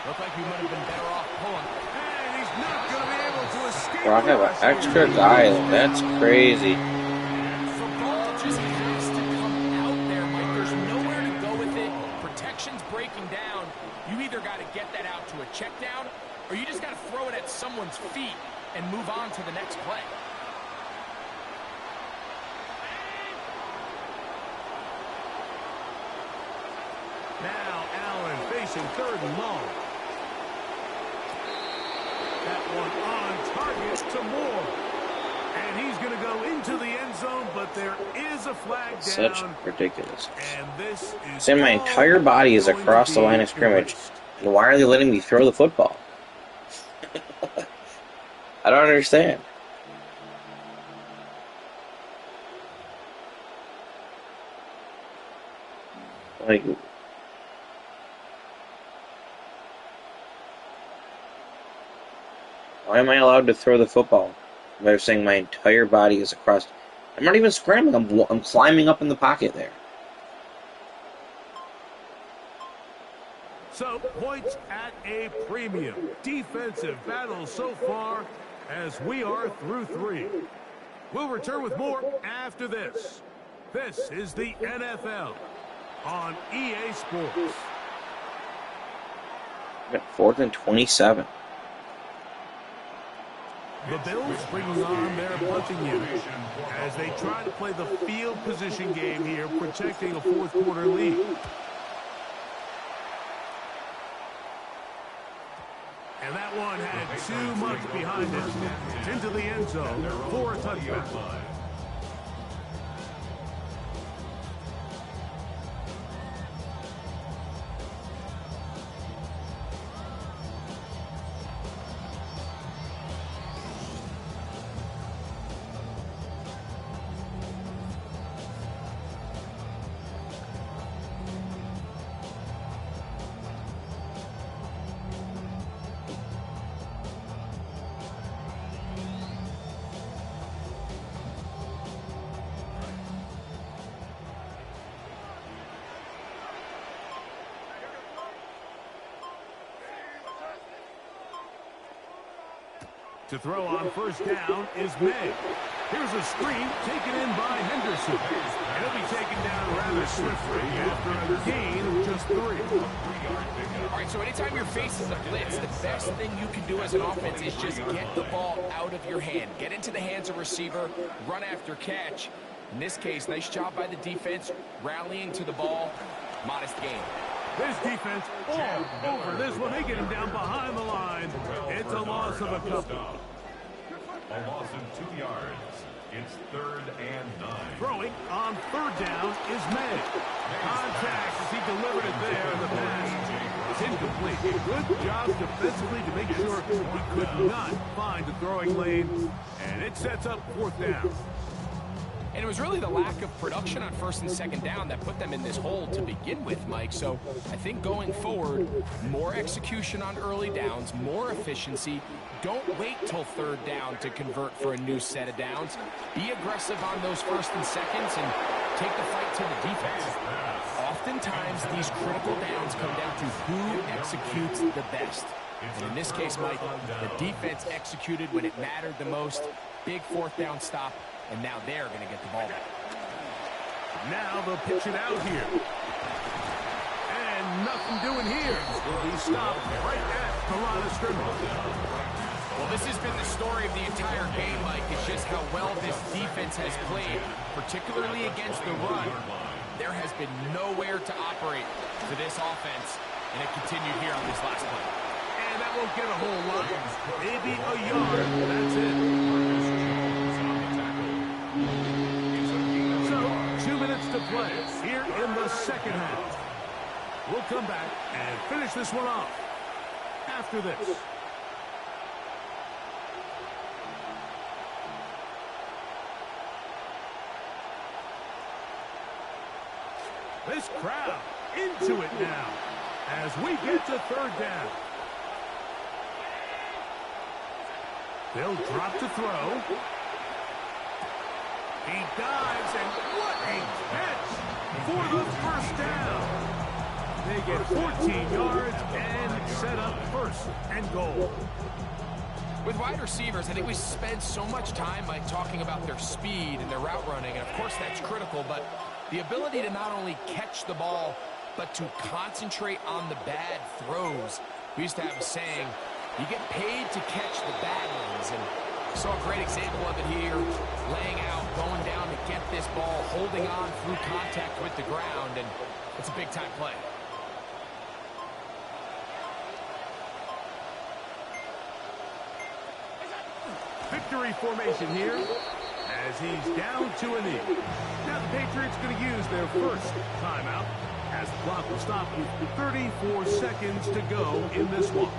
Looked like he might have been better off pulling. And he's not going to be able to escape. Bro, I have an extra guy. That's crazy. The ball just has to come out there, Mike. There's nowhere to go with it. Protection's breaking down. You either got to get that out to a check down, or you just got to throw it at someone's feet and move on to the next play. Now Allen facing 3rd and long. That one on target to Moore. And he's going to go into the end zone, but there is a flag down. Such ridiculous. And this is Saying my entire body is across the line of scrimmage. And why are they letting me throw the football? I don't understand. Like, why am I allowed to throw the football? They're saying my entire body is across. I'm not even scrambling. I'm climbing up in the pocket there. So, points at a premium. Defensive battle so far as we are through 3. We'll return with more after this. This is the NFL on EA Sports. Got 4th and 27. The Bills bringing on their punting unit as they try to play the field position game here, protecting a 4th quarter lead. And that one had too much behind it. It's into the end zone for a touchdown. To throw on first down is May. Here's a screen taken in by Henderson. And he'll be taken down rather swiftly after a gain of just 3. All right, so anytime you're facing a blitz, the best thing you can do as an offense is just get the ball out of your hand. Get into the hands of receiver, run after catch. In this case, nice job by the defense, rallying to the ball. Modest gain. This defense all over this one. They get him down behind the line. It's a loss of a couple. A loss of 2 yards. It's 3rd and 9. Throwing on third down is May. Contact as he delivered it there. The pass is incomplete. Good job defensively to make sure he could not find the throwing lane. And it sets up 4th down. And it was really the lack of production on 1st and 2nd down that put them in this hole to begin with, Mike. So I think going forward, more execution on early downs, more efficiency. Don't wait till 3rd down to convert for a new set of downs. Be aggressive on those 1st and 2nds and take the fight to the defense. Oftentimes, these critical downs come down to who executes the best. And in this case, Mike, the defense executed when it mattered the most. Big 4th down stop. And now they're going to get the ball back. Now they'll pitch it out here. And nothing doing here. Will be stopped right at the line of scrimmage. Well, this has been the story of the entire game, Mike. It's just how well this defense has played, particularly against the run. There has been nowhere to operate for this offense, and it continued here on this last play. And that won't get a whole lot. Maybe a yard. That's it. So, 2 minutes to play here in the 2nd half. We'll come back and finish this one off after this. This crowd into it now as we get to 3rd down. They'll drop to throw. He dives, and what a catch for the 1st down. They get 14 yards and set up 1st and goal. With wide receivers, I think we spend so much time, Mike, talking about their speed and their route running, and of course that's critical, but the ability to not only catch the ball, but to concentrate on the bad throws. We used to have a saying, you get paid to catch the bad ones, and saw a great example of it here, laying out, going down to get this ball, holding on through contact with the ground, and it's a big-time play. Victory formation here as he's down to a knee. Now the Patriots going to use their 1st timeout as the clock will stop with 34 seconds to go in this one.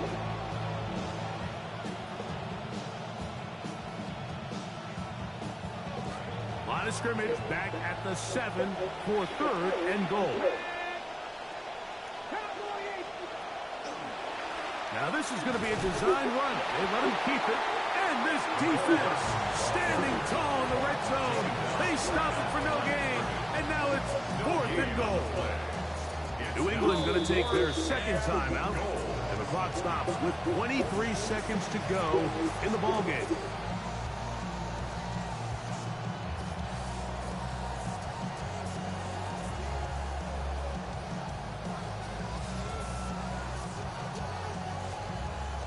Line of scrimmage back at the 7 for 3rd and goal. Now this is going to be a design run. They let him keep it. And this defense standing tall in the red zone. They stop it for no gain. And now it's 4th and goal. New England going to take their 2nd timeout. And the clock stops with 23 seconds to go in the ballgame.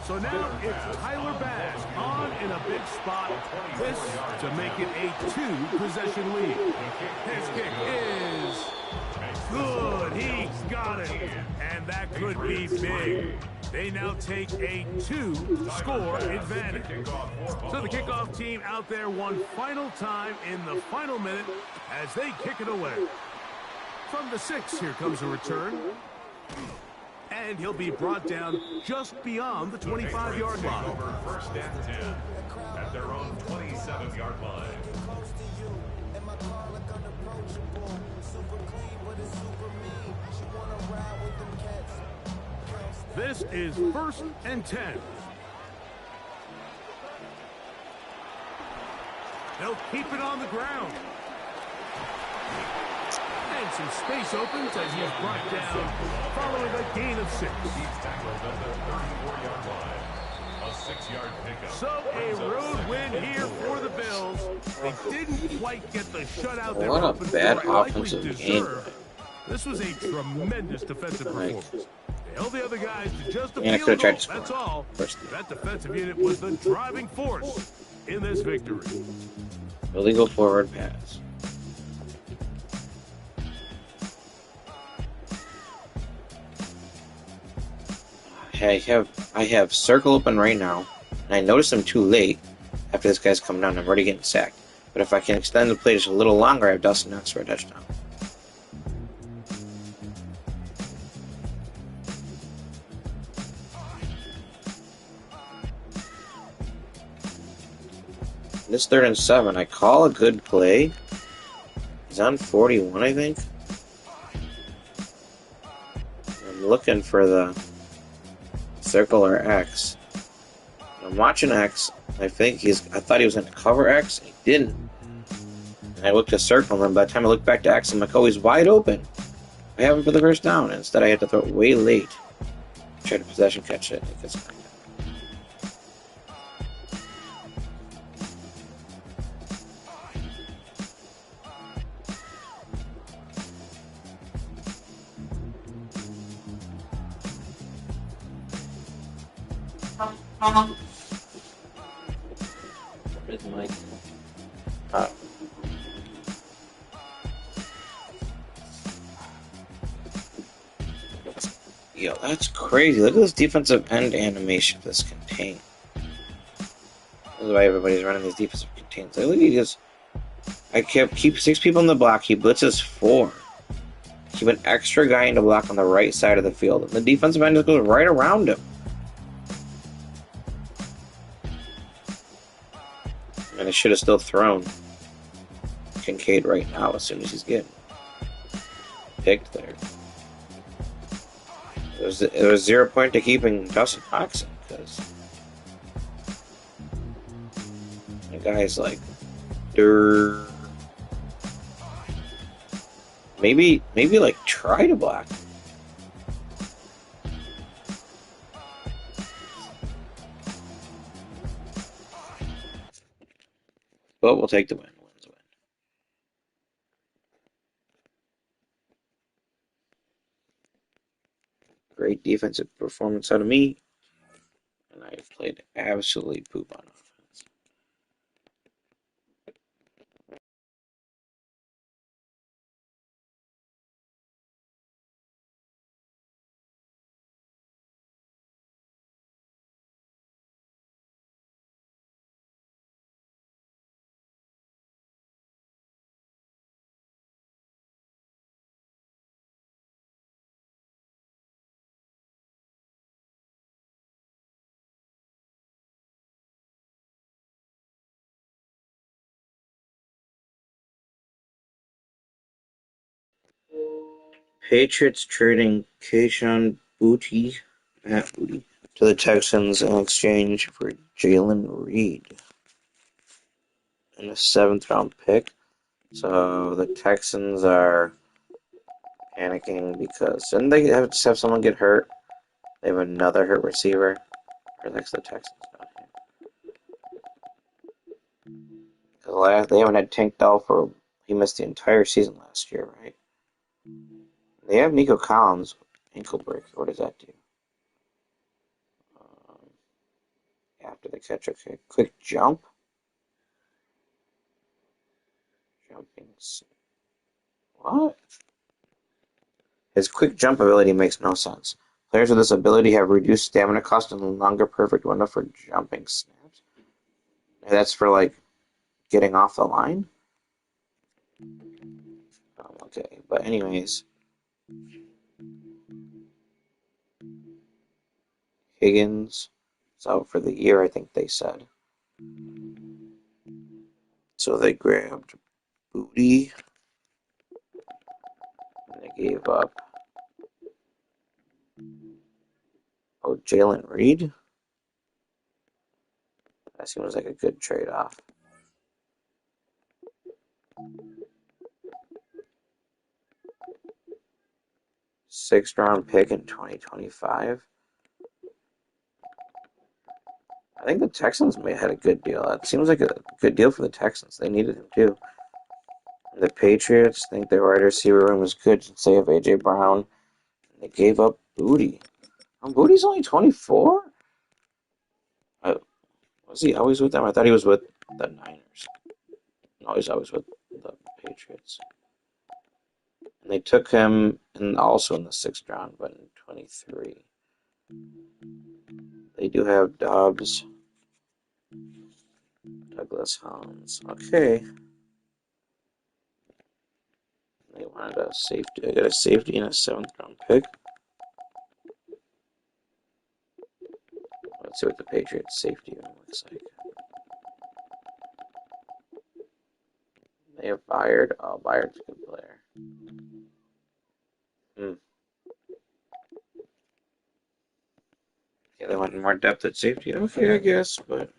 So now it's Tyler Bass on in a big spot. This to make it a 2-possession lead. His kick is good. He got it. And that could be big. They now take a 2-score advantage. So the kickoff team out there one final time in the final minute as they kick it away. From the 6, here comes a return. And he'll be brought down just beyond the 25-yard line. Over 1st and 10 at their own 27-yard line. This is 1st and 10. They'll keep it on the ground. And some space opens as he is brought down following a gain of 6. He's tackled at the 34-yard line. A A 6-yard pickup. So a road win here for the Bills. They didn't quite get the shutout they were What a hoping bad for and likely offensive game. deserved. This was a tremendous defensive Like, performance. They held the other guys to just a yeah, I field could have goal. tried to That's score. all. First, That defensive unit was the driving force in this victory. illegal forward pass. I have circle open right now, and I notice I'm too late after this guy's come down. I'm already getting sacked. But if I can extend the play just a little longer, I have Dustin Knox for a touchdown. This 3rd and 7, I call a good play. He's on 41, I think. I'm looking for the circle or X. I'm watching X. I thought he was going to cover X. He didn't. And I looked to circle him. By the time I looked back to X, I'm like, oh, he's wide open. I have him for the first down. Instead, I had to throw it way late. Try to possession catch it. Where's Mike? Yo, that's crazy. Look at this defensive end animation for this contain. This is why everybody's running these defensive contains. Like, look at this. I keep 6 people in the block. He blitzes 4. Keep an extra guy in the block on the right side of the field. And the defensive end just goes right around him. And I should have still thrown Kincaid right now as soon as he's getting picked there. There was 0 point to keeping Dustin Knox because the guy's like, durr. Maybe like try to block. But we'll take the win. Win's a win. Great defensive performance out of me. And I played absolutely poop on offense. Patriots trading Kayshon Boutte to the Texans in exchange for Jalen Reed and a 7th round pick. So the Texans are panicking because didn't they have to have someone get hurt? They have another hurt receiver. Or next to the Texans down here. They haven't had Tank Dell he missed the entire season last year, right? They have Nico Collins, ankle break. What does that do? After the catch, okay. Quick jump. Jumping. What? His quick jump ability makes no sense. Players with this ability have reduced stamina cost and a longer perfect window for jumping snaps. That's for, like, getting off the line? Okay, but anyways. Higgins is out for the year, I think they said. So they grabbed Booty. And they gave up Jalen Reed. That seems like a good trade-off. Sixth round pick in 2025. I think the Texans may have had a good deal. It seems like a good deal for the Texans. They needed him too. And the Patriots, I think their wide receiver room was good, say of A.J. Brown. And they gave up Booty. Booty's only 24? Was he always with them? I thought he was with the Niners. No, he's always with the Patriots. And they took him also in the 6th round, but in 23. They do have Dobbs, Douglas Hounds. Okay. They wanted a safety. I got a safety and a 7th round pick. Let's see what the Patriots safety looks like. They have Byard. Oh, Byard's a good player. Yeah, they want more depth at safety. Okay, I guess, but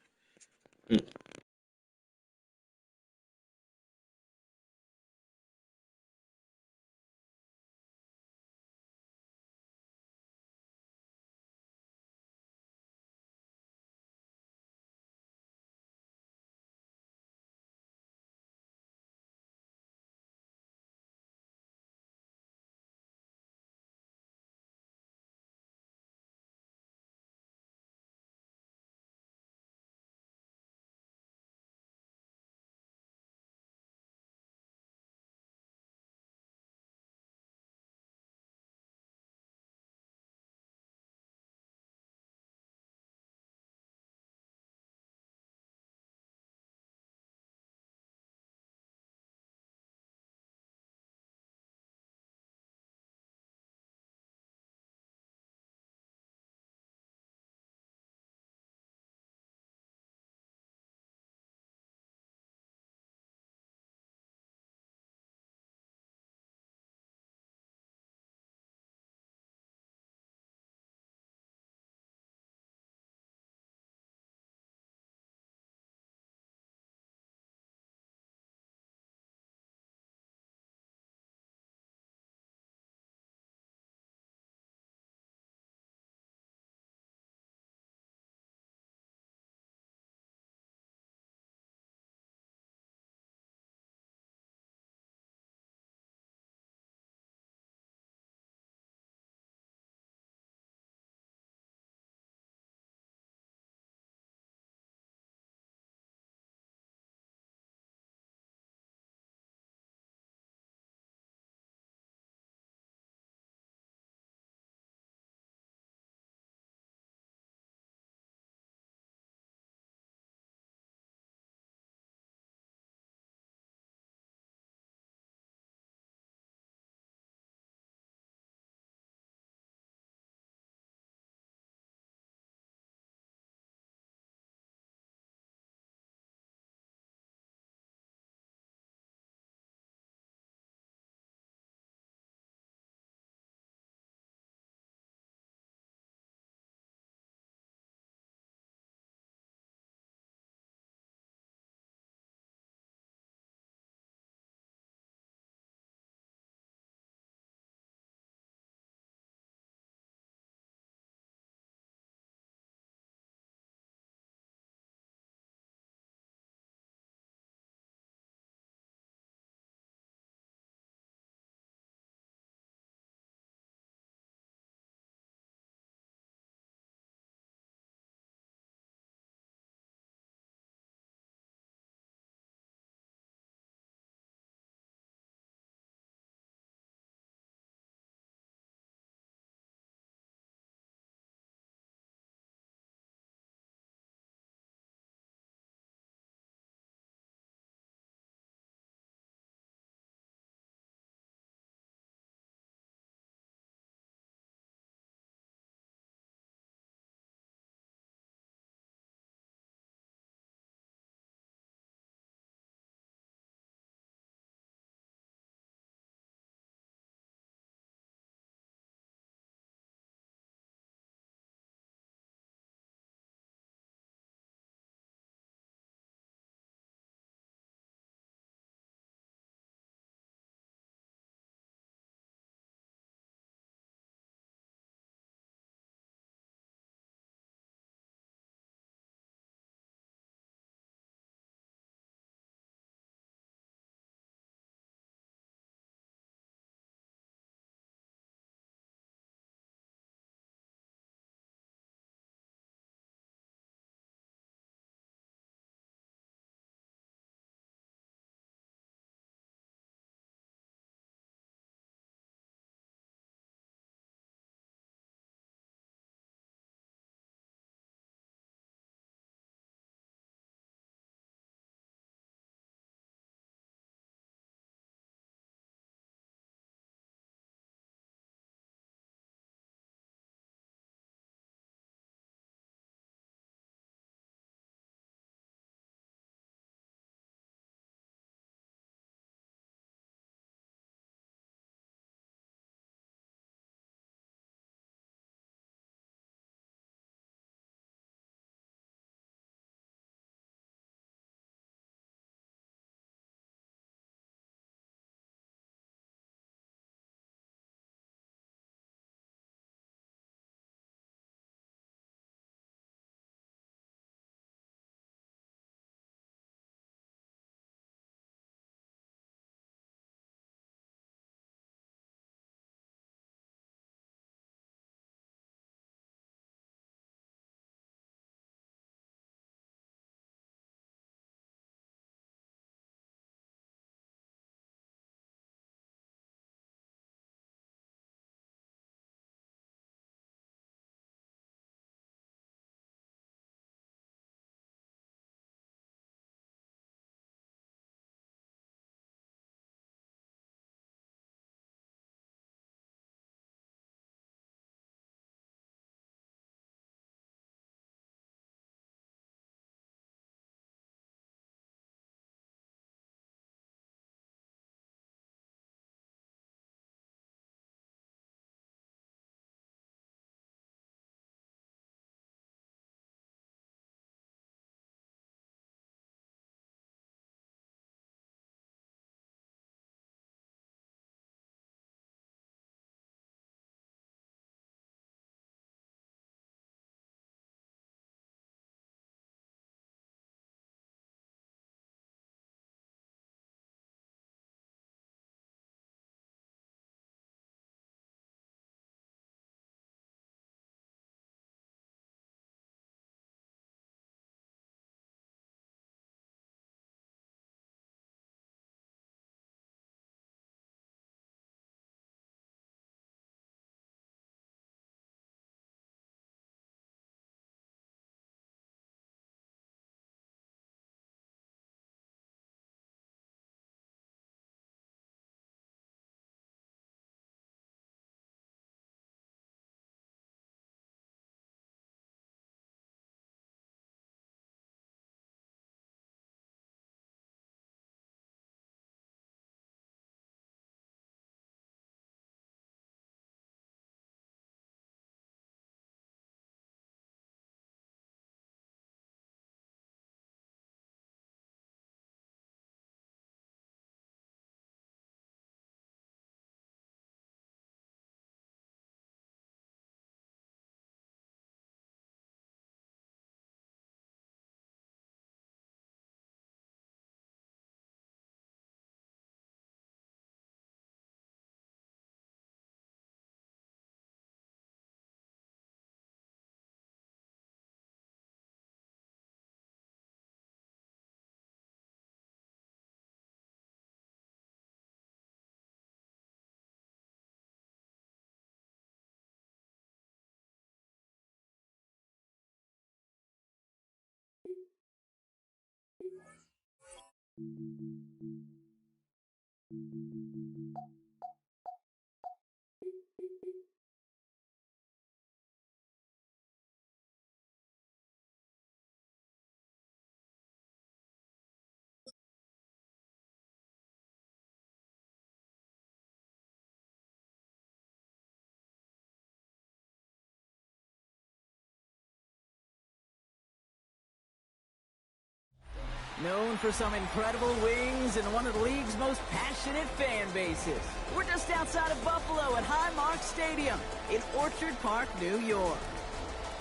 Known for some incredible wings and one of the league's most passionate fan bases. We're just outside of Buffalo at Highmark Stadium in Orchard Park, New York.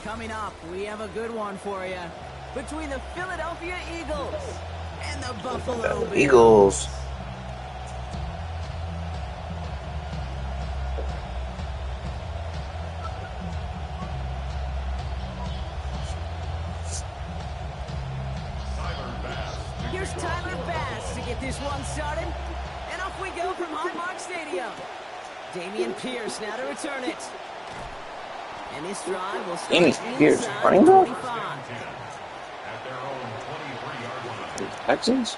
Coming up, we have a good one for you. Between the Philadelphia Eagles and the Buffalo Bills. Eagles. Here's Tyler Bass to get this one started. And off we go from Highmark Stadium. Damian Pierce now to return it. And this drive will start inside running the back? 25. At their own 23-yard line. Texans?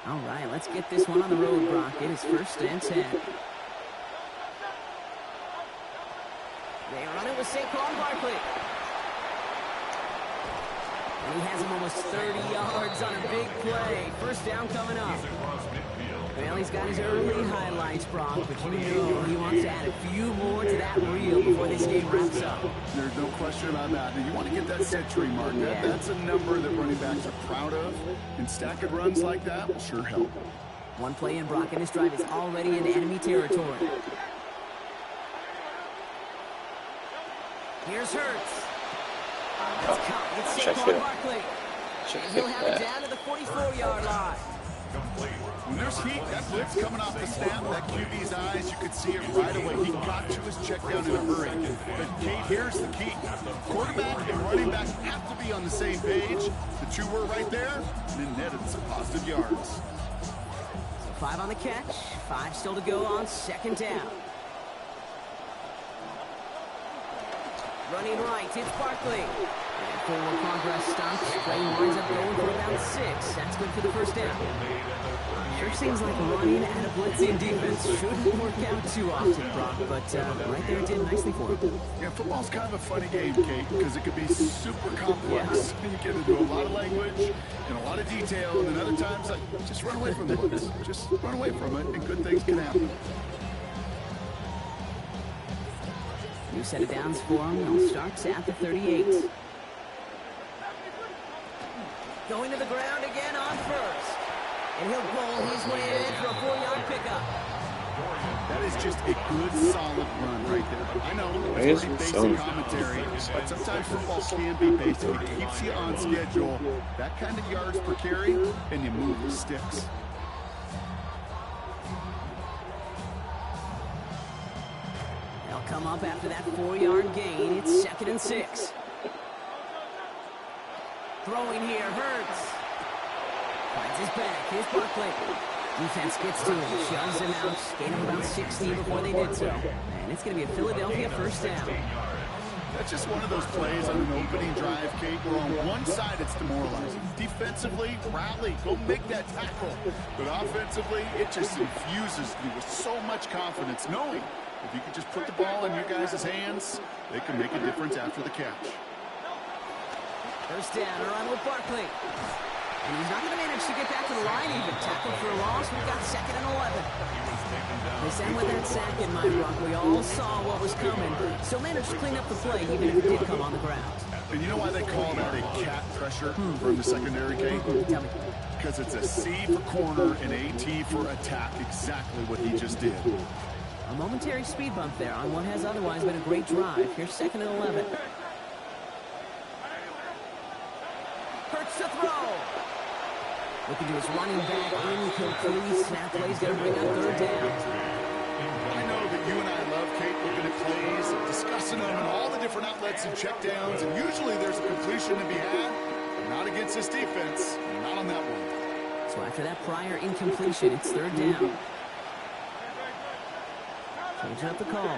All right, let's get this one on the road, Brock. It is 1st and 10. They run it with Saquon Barkley. And he has him almost 30 yards on a big play. 1st down coming up. Well, he's got his early highlights, Brock, but you know he wants to add a few more to that reel before this game wraps up. There's no question about that. You want to get that century mark. That's a number that running backs are proud of, and stacking runs like that will sure help. One play in, Brock, and this drive is already into enemy territory. Here's Hurts. It's Saquon Barkley. And he'll have it down to the 44-yard line. When there's heat, that blitz coming off the snap, that QB's eyes, you could see it right away. He got to his check down in a hurry. But Kate, here's the key. Quarterback and running back have to be on the same page. The two were right there, and then netted some positive yards. So 5 on the catch, 5 still to go on 2nd down. Running right, it's Barkley. And forward progress stops. Play winds up going for about 6. That's good for the 1st down. Sure seems like running and a blitzing defense shouldn't work out too often, Brock, but right there it did nicely for him. Yeah, football's kind of a funny game, Kate, because it could be super complex. And you get into a lot of language and a lot of detail, and then other times, just run away from the blitz. Just run away from it, and good things can happen. New set of downs for him. It starts at the 38. Going to the ground again on 1st. And he'll roll his way in for a 4-yard pickup. That is just a good, solid run right there. I know it's pretty basic commentary, but sometimes football can be basic. It keeps you on schedule. That kind of yards per carry, and you move the sticks. They'll come up after that 4-yard gain. It's 2nd and 6. Throwing here, Hurts. Finds his back. Here's Barkley. Defense gets to him, shoves him out, gain him about 60 before they did so. And it's going to be a Philadelphia 1st down. That's just one of those plays on an opening drive, Kate, where on one side it's demoralizing. Defensively, rally, go make that tackle. But offensively, it just infuses you with so much confidence, knowing if you could just put the ball in your guys' hands, they can make a difference after the catch. 1st down, around with Barkley. And he's not going to manage to get back to the line even. Tackled for a loss. We've got 2nd and 11. They said with that sack in mind, Brock, we all saw what was coming. So managed to clean up the play, even if it did come on the ground. And you know why they call that a cat pressure from the secondary, Kate? Tell me. Because it's a C for corner and a T for attack. Exactly what he just did. A momentary speed bump there on what has otherwise been a great drive. Here's 2nd and 11. Hurts to throw. Looking to his running back, incomplete. Snap play's going to bring up 3rd down. I know that you and I love, Kate, looking at plays, and discussing them and all the different outlets and checkdowns, and usually there's a completion to be had. Not against this defense, not on that one. So after that prior incompletion, it's third down. Changing up the call.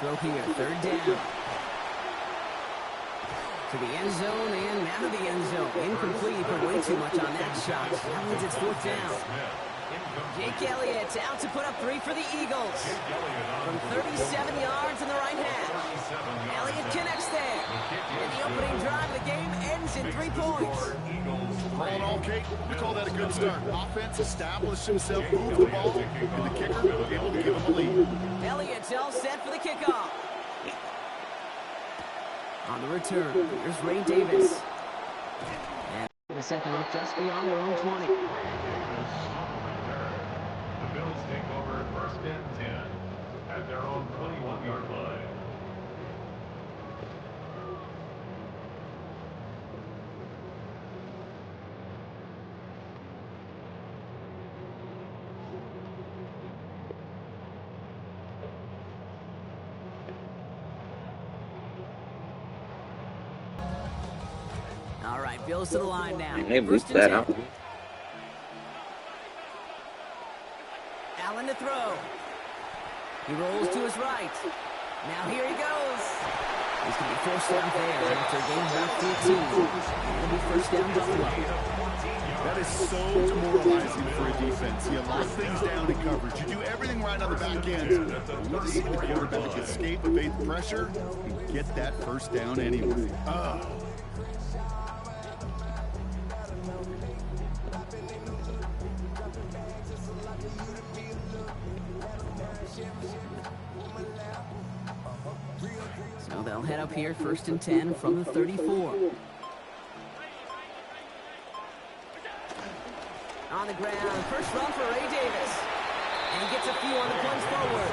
Throw here, third down. To the end zone and out of the end zone. Incomplete, but way too much on that shot. That means it's fourth down. Jake Elliott out to put up 3 for the Eagles. From 37 yards in the right half. Elliott connects there. And the opening drive of the game ends in 3 points. All in all, Kate, we call that a good start. Offense established himself, moved the ball, and the kicker was able to give him a lead. Elliott's all set for the kickoff. On the return, here's Ray Davis. And the second up just beyond their own 20. The Bills take over first and 10 at their own 21-yard line. All right, Bills to the line now. They bleeped that out. Allen to throw. He rolls to his right. Now here he goes. He's going to be forced down there after a game of 15. It'll be first down Buffalo. That is so demoralizing for a defense. You lock things down in coverage. You do everything right on the back end. You see the quarterback escape, evade the pressure, and get that first down anyway. So they'll head up here, first and 10 from the 34. On the ground, first run for Ray Davis. And he gets a few on the plunge forward.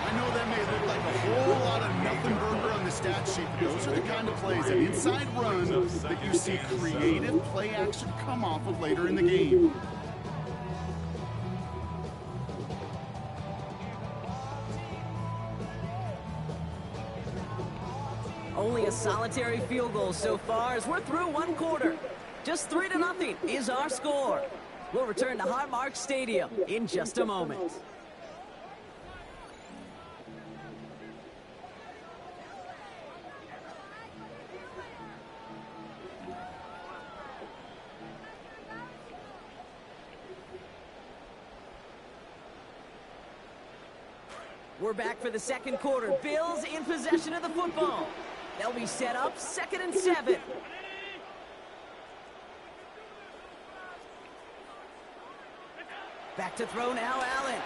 I know that may look like a whole lot of nothing burger on the stat sheet, but those are the kind of plays, an inside run, that you see creative play action come off of later in the game. Only a solitary field goal so far as we're through one quarter. Just 3-0 is our score. We'll return to Highmark Stadium in just a moment. We're back for the second quarter. Bills in possession of the football. They'll be set up 2nd and 7. Back to throw now, Allen.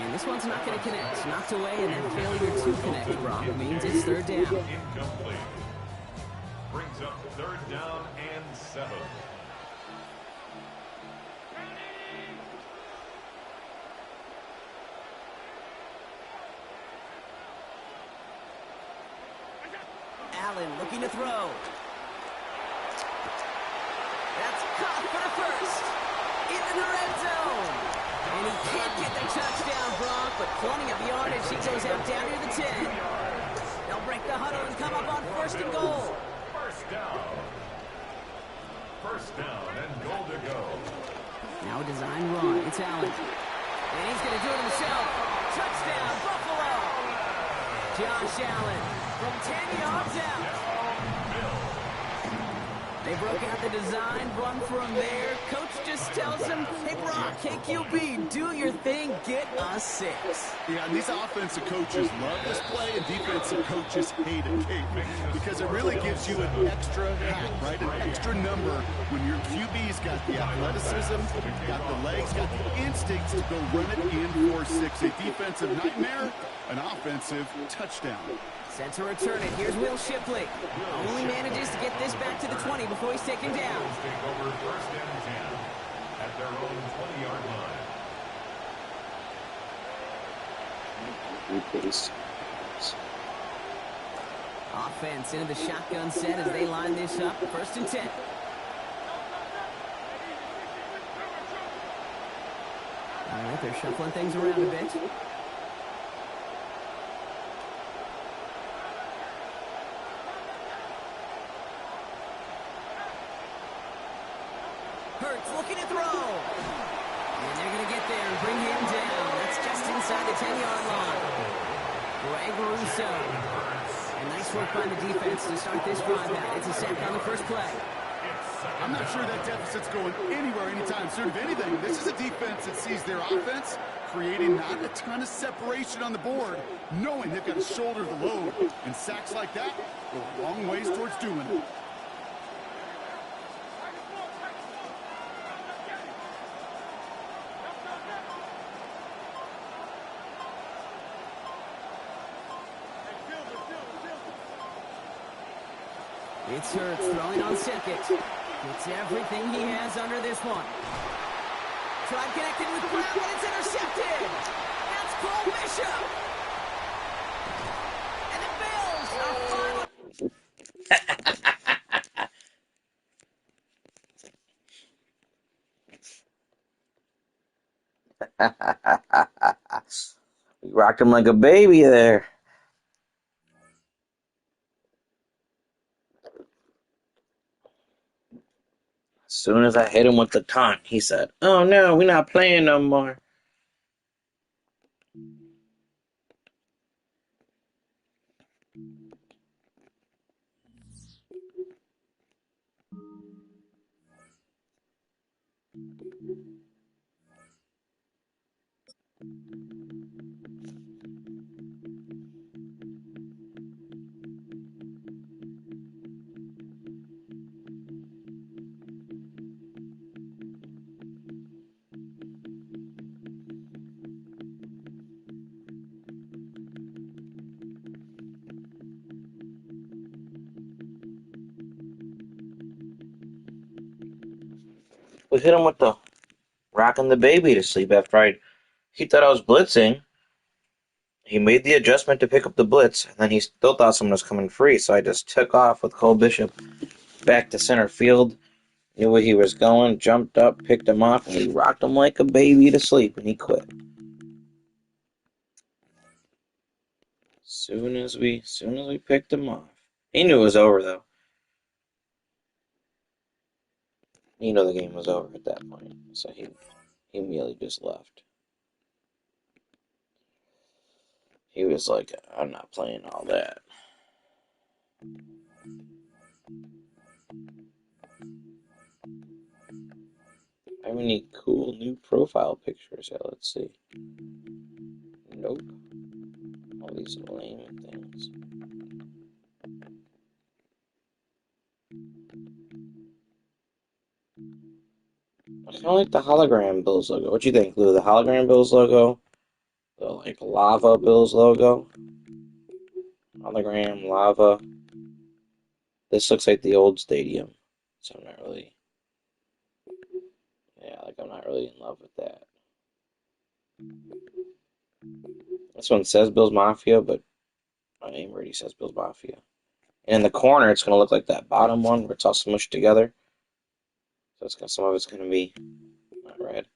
And this one's not going to connect. Knocked away, and that failure to connect, Brock, means it's third down. Incomplete. Brings up third down and 7. Allen looking to throw. That's caught for the first. Into the red zone. And he can't get the touchdown, Brock, but plenty of yardage. He goes out down near the 10. They'll break the huddle and come up on first and goal. First down. First down and goal to go. Now a design run. It's Allen. And he's going to do it himself. Touchdown, Buffalo. Josh Allen from 10 yards out. They broke out the design run from there. Coach just tells him, hey, Brock, KQB, do your thing, get us 6. Yeah, and these offensive coaches love this play, and defensive coaches hate it, Kate, because it really gives you an extra hack, right? An extra number when your QB's got the athleticism, got the legs, got the instincts to go run it in for 6. A defensive nightmare, an offensive touchdown. Set to return it. Here's Will Shipley. Only manages to get this back to the 20 before he's taken down. Take over first and 10 at their own 20-yard line. Offense into the shotgun set as they line this up. First and 10. All right, they're shuffling things around a bit. Hurts looking to throw. And they're going to get there and bring him down. That's just inside the 10-yard line. Greg Russo. And nice work by the defense to start this drive out. It's a sack on the first play. I'm not sure that deficit's going anywhere anytime soon. If anything, this is a defense that sees their offense creating not a ton of separation on the board, knowing they've got to shoulder the load. And sacks like that go a long ways towards doing it. It's Hurts throwing on second. It's everything he has under this one. Tried connecting with Brown, but it's intercepted. That's Cole Bishop. And the Bills are We rocked him like a baby there. As soon as I hit him with the taunt, he said, "Oh no, we're not playing no more." We hit him with the rocking the baby to sleep after he thought I was blitzing. He made the adjustment to pick up the blitz, and then he still thought someone was coming free, so I just took off with Cole Bishop back to center field. Knew where he was going, jumped up, picked him off, and we rocked him like a baby to sleep, and he quit. Soon as we picked him off. He knew it was over, though. He knew the game was over at that point, so he immediately just left. He was like, "I'm not playing all that." I have any cool new profile pictures? Yeah, let's see. Nope. All these lame things. I kind of like the hologram Bills logo. What do you think, Lou? The hologram Bills logo? The like lava Bills logo? Hologram, lava. This looks like the old stadium. So I'm not really... Yeah, like I'm not really in love with that. This one says Bills Mafia, but my name already says Bills Mafia. And in the corner, it's going to look like that bottom one where it's all smushed together. So some of it's going to be not red.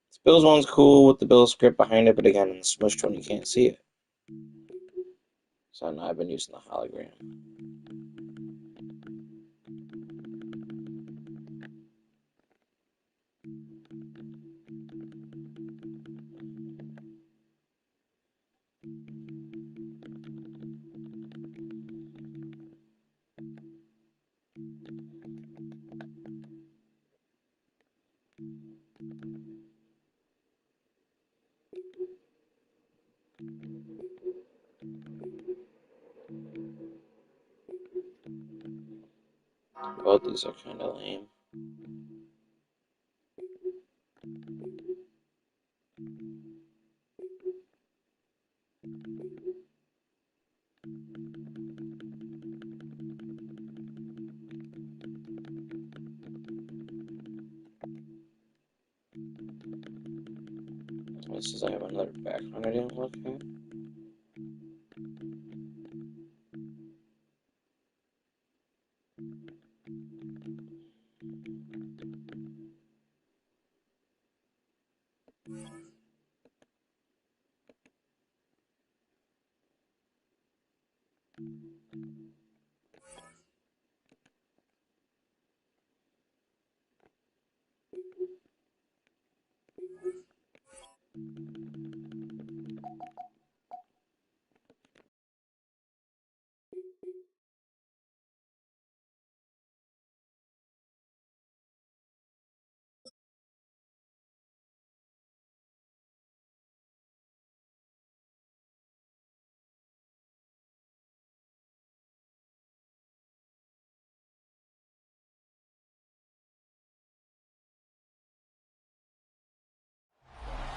This Bills one's cool with the Bills script behind it, but again, in the smushed one, you can't see it. So I've been using the hologram. Both these are kind of lame. This is I have another background I didn't look at.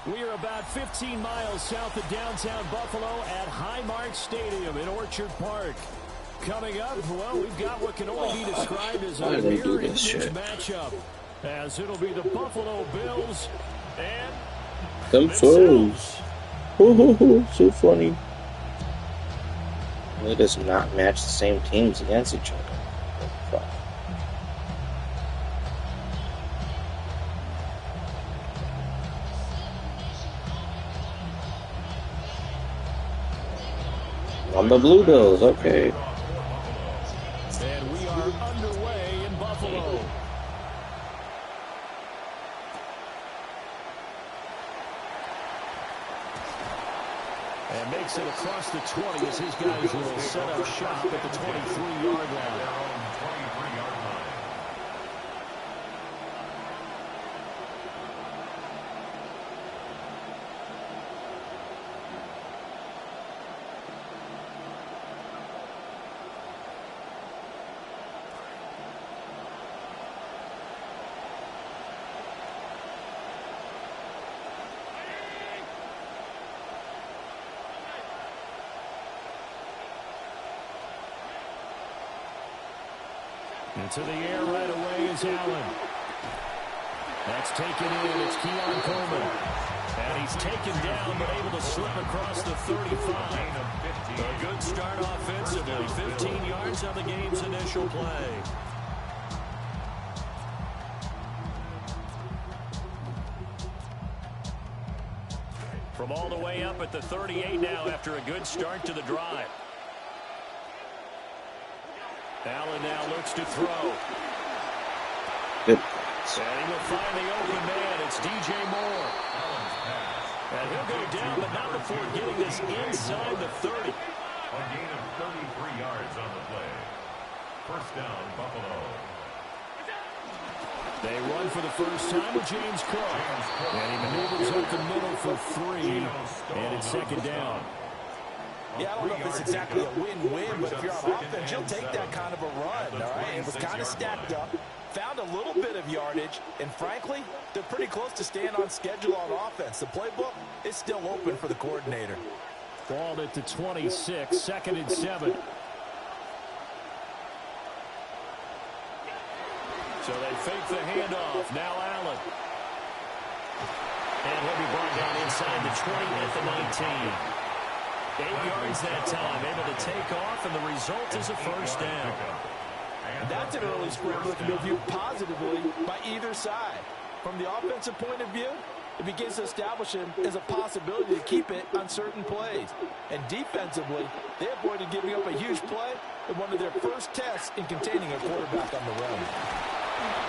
We are about 15 miles south of downtown Buffalo at Highmark Stadium in Orchard Park. Coming up, well, we've got what can only be described as a mirror image matchup, as it'll be the Buffalo Bills and themselves. So funny. It does not match the same teams against each other. Fuck. On the Blue Bills, okay. And we are underway in Buffalo. And makes it across the 20 as his guys will set up shop at the 23-yard line. Into the air right away is Allen. That's taken in. It's Keon Coleman. And he's taken down, but able to slip across the 35. A good start offensively. 15 yards on the game's initial play. From all the way up at the 38 now after a good start to the drive. Allen now looks to throw. Good. And he will find the open man. It's DJ Moore. And he'll go down, but not before getting this inside the 30. A gain of 33 yards on the play. First down, Buffalo. They run for the first time with James Cook. And he maneuvers up the middle for 3. And it's second down. Yeah, I don't know if it's exactly a win-win, but if you're on offense, you'll take that kind of a run, all right? It was kind of stacked up, found a little bit of yardage, and frankly, they're pretty close to staying on schedule on offense. The playbook is still open for the coordinator. Balled at the 26, second and 7. So they fake the handoff. Now Allen. And he'll be brought down inside the 20 at the 19. 8 yards that time, able to take off, and the result is a first down. That's an early scramble that can be viewed positively by either side. From the offensive point of view, it begins to establish him as a possibility to keep it on certain plays. And defensively, they avoided giving up a huge play in one of their first tests in containing a quarterback on the run.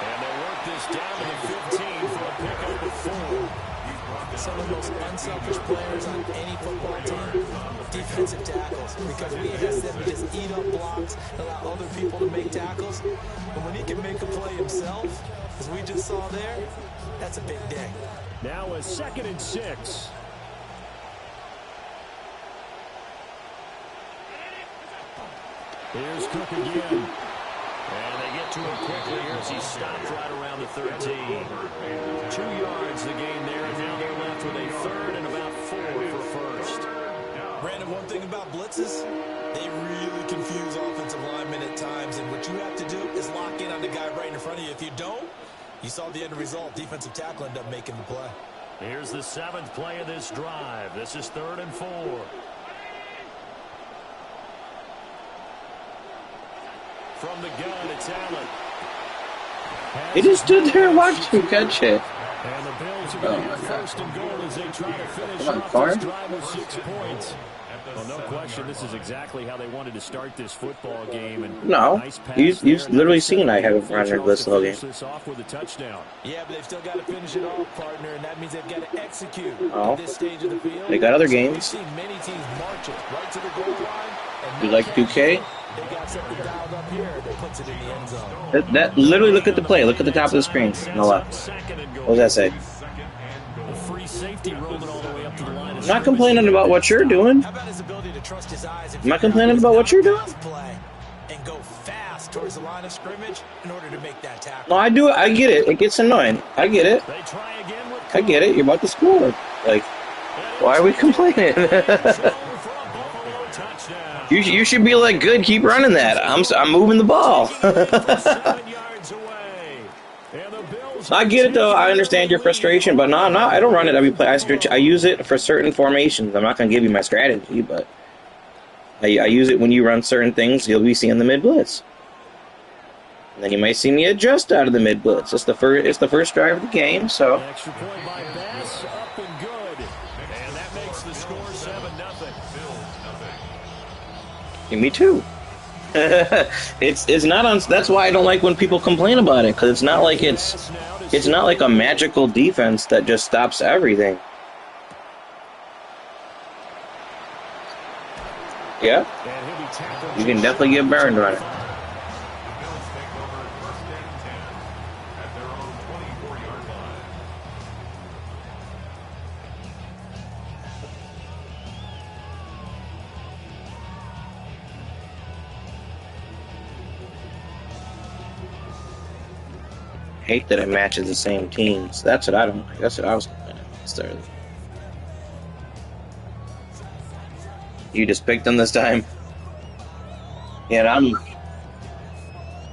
And they work this down to the 15 for a pickup of 4. Some of the most unselfish players on any football team, defensive tackles, because we ask them to just eat up blocks, allow other people to make tackles. And when he can make a play himself, as we just saw there, that's a big day. Now a second and 6. Here's Cook again. And they get to him quickly here as he stopped right around the 13. 2 yards the gain there, and now they're left with a third and about 4 for first. Brandon, one thing about blitzes, they really confuse offensive linemen at times, and what you have to do is lock in on the guy right in front of you. If you don't, you saw the end result. Defensive tackle ended up making the play. Here's the 7th play of this drive. This is 3rd and 4. From the gun, it's Allen. He just stood there and watched him catch it. And the Bills are going to have first and goal as they try to finish off this drive with 6 points. Well, no question, this is exactly how they wanted to start this football game. And no, nice you've literally seen I haven't rendered this whole game. This off with a touchdown. Yeah, but they've still got to finish it off, partner, and that means they've got to execute at this stage of the field. They got other games. We've seen many teams marching right to the goal line. You like 2K? They got something dialed up here that puts it in the end zone. That literally, look at the play. Look at the top of the screen on the left. What does that say? The free safety rolling all the way up to the line. I'm not complaining about what you're doing. I'm not complaining about what you're doing. And go fast towards the line of scrimmage in order to make that tackle. No, I do it. I get it. It gets annoying. I get it. They try again with I get it. You're about to score. Like, why are we complaining? You should be like, good, keep running that. I'm moving the ball. I get it though. I understand your frustration, but no, I don't run it every play. I use it for certain formations. I'm not gonna give you my strategy, but I use it when you run certain things. You'll be seeing the mid blitz, and then you might see me adjust out of the mid blitz. It's the first drive of the game, so. Extra point by Bass, up and good, and that makes the score 7-0. Me too. It's not on. That's why I don't like when people complain about it, because it's not like it's not like a magical defense that just stops everything. Yeah, you can definitely get burned on it. Hate that it matches the same teams. That's what I don't like. That's what I was complaining about. You just picked them this time. Yeah, and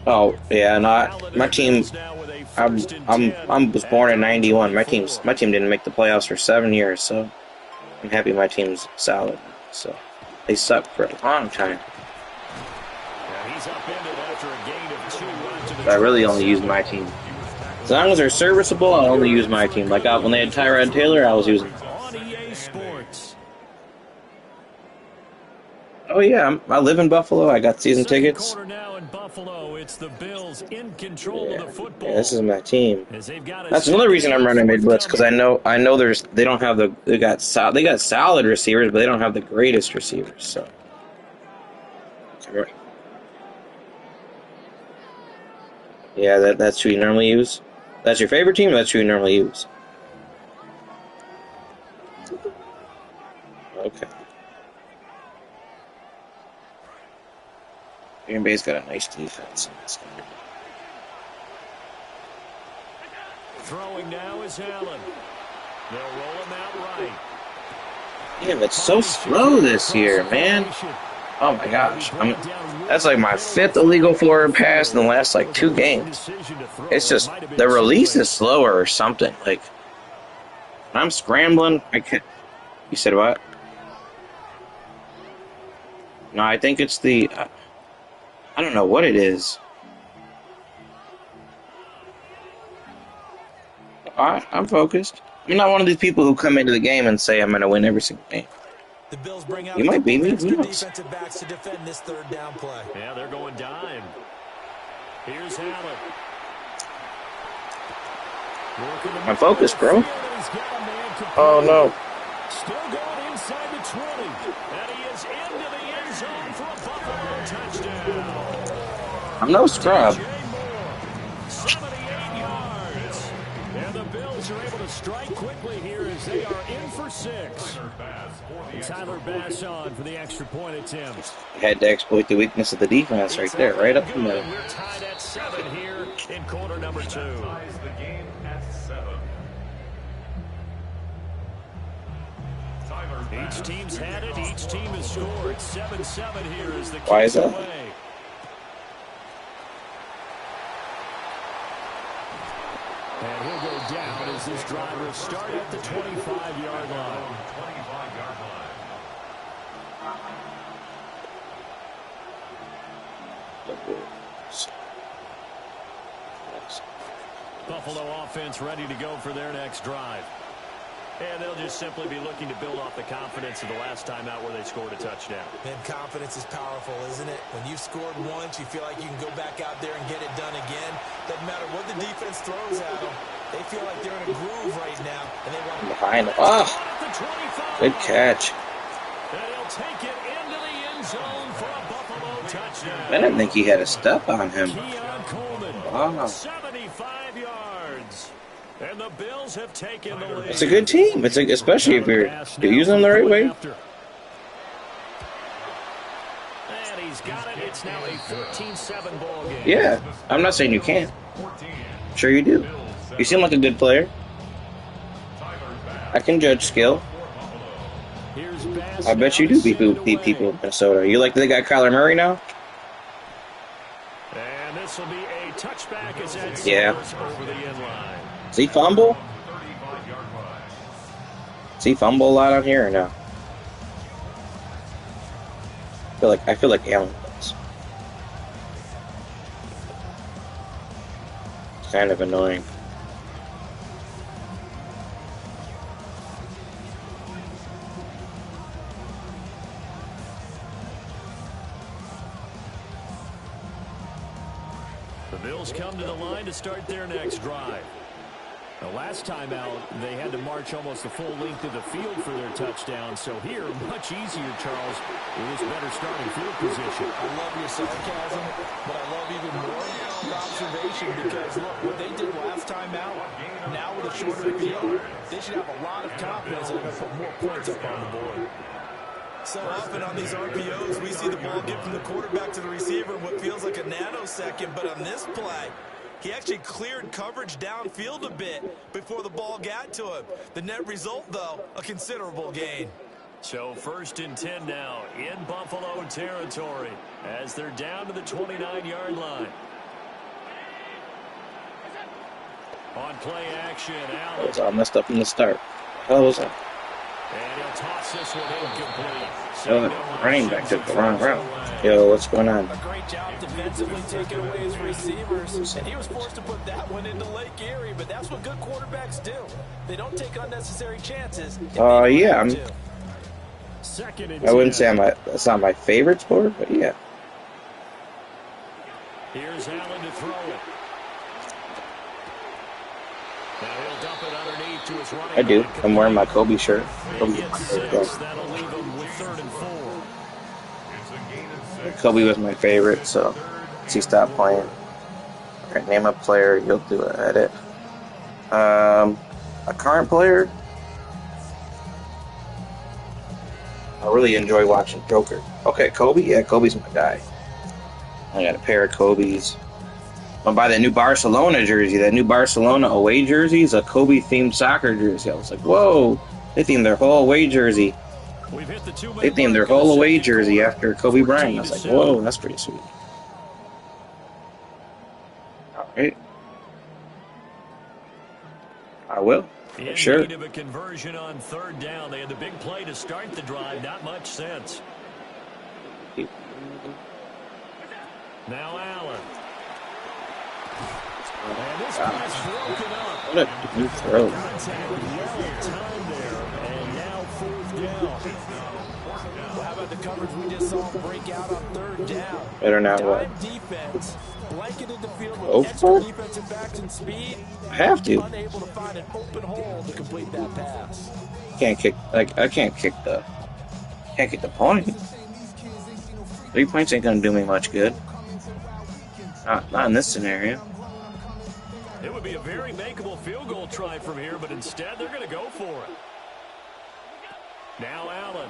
oh yeah, not my team. I was born in '91. My team didn't make the playoffs for 7 years, so I'm happy my team's solid. So they sucked for a long time. But I really only use my team. As long as they're serviceable, I'll only use my team. Like when they had Tyrod Taylor, I was using them. Oh yeah, I live in Buffalo. I got season tickets. It's the Bills in control of the football. Yeah, this is my team. That's another reason I'm running mid blitz, because I know they don't have they got solid receivers, but they don't have the greatest receivers. So. Yeah, that's who you normally use. That's your favorite team. That's who you normally use. Okay. Green Bay's got a nice defense. Throwing now is Allen. They'll roll him out right. Damn, it's so slow this year, man. Oh my gosh. That's like my 5th illegal forward pass in the last like 2 games. It's just the release is slower or something. Like when I'm scrambling, I can't. You said what? No, I think it's the. I don't know what it is. I'm focused. I'm not one of these people who come into the game and say I'm going to win every single game. The Bills bring out you might beat me. Who knows? Defensive backs to defend this 3rd down play. Yeah, they're going dime. Here's Allen. I'm focused, bro. Oh no. Still going inside the 20. And he is into the end zone for a Buffalo touchdown. I'm no scrub. 78 yards. And the Bills are able to strike quickly here as they are in for 6. Tyler Bass on for the extra point attempt. Had to exploit the weakness of the defense right there, right up the middle. We're tied at 7 here in quarter number 2. Ties the game at 7. Each team's had it. Each team has scored. 7-7 here is the Why is that? away. And he'll go down as this drive will start at the 25-yard line. Buffalo offense ready to go for their next drive. And they'll just simply be looking to build off the confidence of the last time out where they scored a touchdown. And confidence is powerful, isn't it? When you've scored once, you feel like you can go back out there and get it done again. Doesn't matter what the defense throws at them. They feel like they're in a groove right now. And they want behind them. Oh, good catch. And he'll take it into the end zone for a Buffalo touchdown. I didn't think he had a step on him. Wow. 75 yards. And the Bills have taken the lead. It's a good team. Especially if you're using them the right way. And he's got it. It's now a 14-7 ball game. Yeah, I'm not saying you can't. Sure you do. You seem like a good player. I can judge skill. Here's Bass I bet now you to do send it beat away. people in Minnesota. You like they got Kyler Murray now? And this will be a touchback as that Yeah. sails over the inline. Does he fumble? Does he fumble a lot on here or no? I feel like Allen does. It's kind of annoying. The Bills come to the line to start their next drive. The last time out, they had to march almost the full length of the field for their touchdown. So here, much easier, Charles, with this better starting field position. I love your sarcasm, but I love even more your observation because, look, what they did last time out, now with a shorter field, they should have a lot of confidence and they're going to put more points up on the board. So often on these RPOs, we see the ball get from the quarterback to the receiver in what feels like a nanosecond, but on this play, he actually cleared coverage downfield a bit before the ball got to him. The net result, though, a considerable gain. So 1st and 10 now in Buffalo territory as they're down to the 29-yard line. On play action, Allen. It was all messed up from the start. What the hell was that? And he'll toss this one incomplete. Running back took the wrong route. Yo, what's going on? A great job defensively taking away his receivers. And he was forced to put that one into Lake Erie, but that's what good quarterbacks do. They don't take unnecessary chances. Yeah, Second and I wouldn't 10. say that's not my favorite sport, but yeah. Here's Allen to throw it. Now he'll dump it underneath to his running I do. back. I'm wearing my Kobe shirt. He gets 6. That'll leave him with 3rd and 4. Kobe was my favorite, so once he stopped playing. All right, name a player. You'll do an edit. A current player. I really enjoy watching Joker. Okay, Kobe. Yeah, Kobe's my guy. I got a pair of Kobe's. I'm buy that new Barcelona jersey. That new Barcelona away jersey is a Kobe-themed soccer jersey. I was like, whoa! They themed their whole away jersey. They themed their whole away jersey after Kobe Bryant. I was like, whoa, that's pretty sweet. All right. I will. In Sure. need of a conversion on 3rd down. They had the big play to start the drive. Not much sense. Now Allen. And this pass broken up. What a good throw. Contact well timed there. And now 4th down. Well, how about the coverage we just saw break out on 3rd down? Better not what? Dime defense. Blanketed the field with Go extra for it? defensive backs and speed. I have to. Unable to find an open hole to complete that pass. Can't kick. Like I can't kick the point. 3 points ain't gonna do me much good. Not in this scenario. It would be a very makeable field goal try from here, but instead they're going to go for it. Now Allen.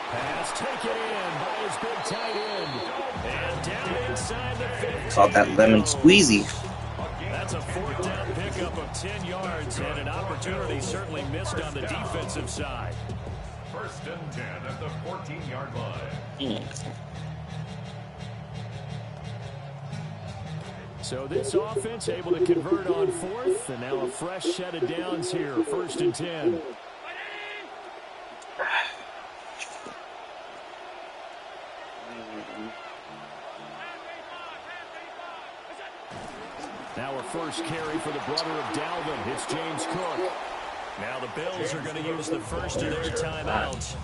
Pass taken in by his big tight end. And down inside the 15. Call that lemon squeezy. That's a 4th down pickup of 10 yards and an opportunity certainly missed on the defensive side. 1st and 10 at the 14-yard line. So this offense able to convert on 4th, and now a fresh set of downs here, 1st and 10. Now a first carry for the brother of Dalvin. It's James Cook. Now the Bills are going to use the first of their timeouts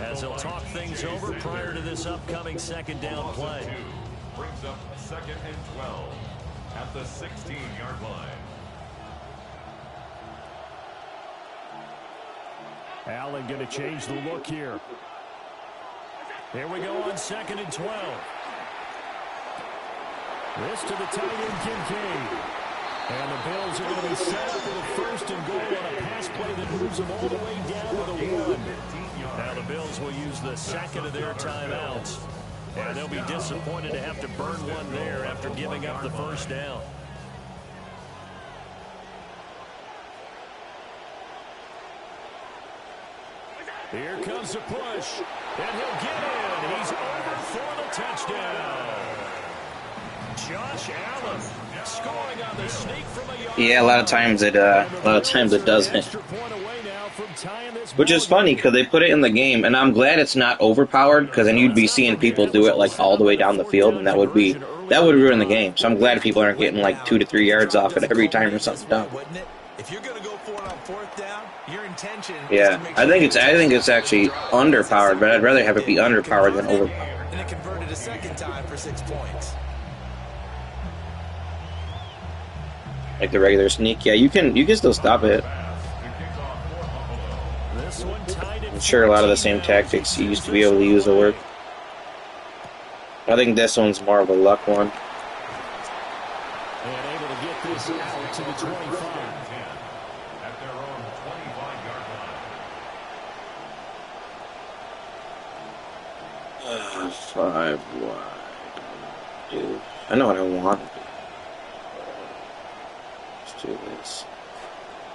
as they'll talk things over prior to this upcoming 2nd down play. Brings up 2nd and 12 at the 16-yard line. Allen going to change the look here. Here we go on 2nd and 12. This to the tight end, Kincaid. And the Bills are going to be set up with a 1st and goal on a pass play that moves them all the way down to the 1. Now the Bills will use the 2nd of their timeouts. And they'll be disappointed to have to burn one there after giving up the 1st down. Here comes the push, and he'll get in. He's over for the touchdown. Josh Allen scoring on the sneak from a yard. Yeah, a lot of times it doesn't. Which is funny because they put it in the game, and I'm glad it's not overpowered because then you'd be seeing people do it like all the way down the field, and that would ruin the game. So I'm glad people aren't getting like 2 to 3 yards off it every time or something dumb. If you're going to go for it on fourth down, your intention Yeah, I think it's actually underpowered, but I'd rather have it be underpowered than overpowered. And it converted a second time for 6 points. Like the regular sneak, yeah, you can still stop it. I'm sure a lot of the same tactics you used to be able to use will work. I think this one's more of a luck one. And able to get this out to the 25. At their own 25-yard line. 5 wide. Dude, I know what I want. Let's do this.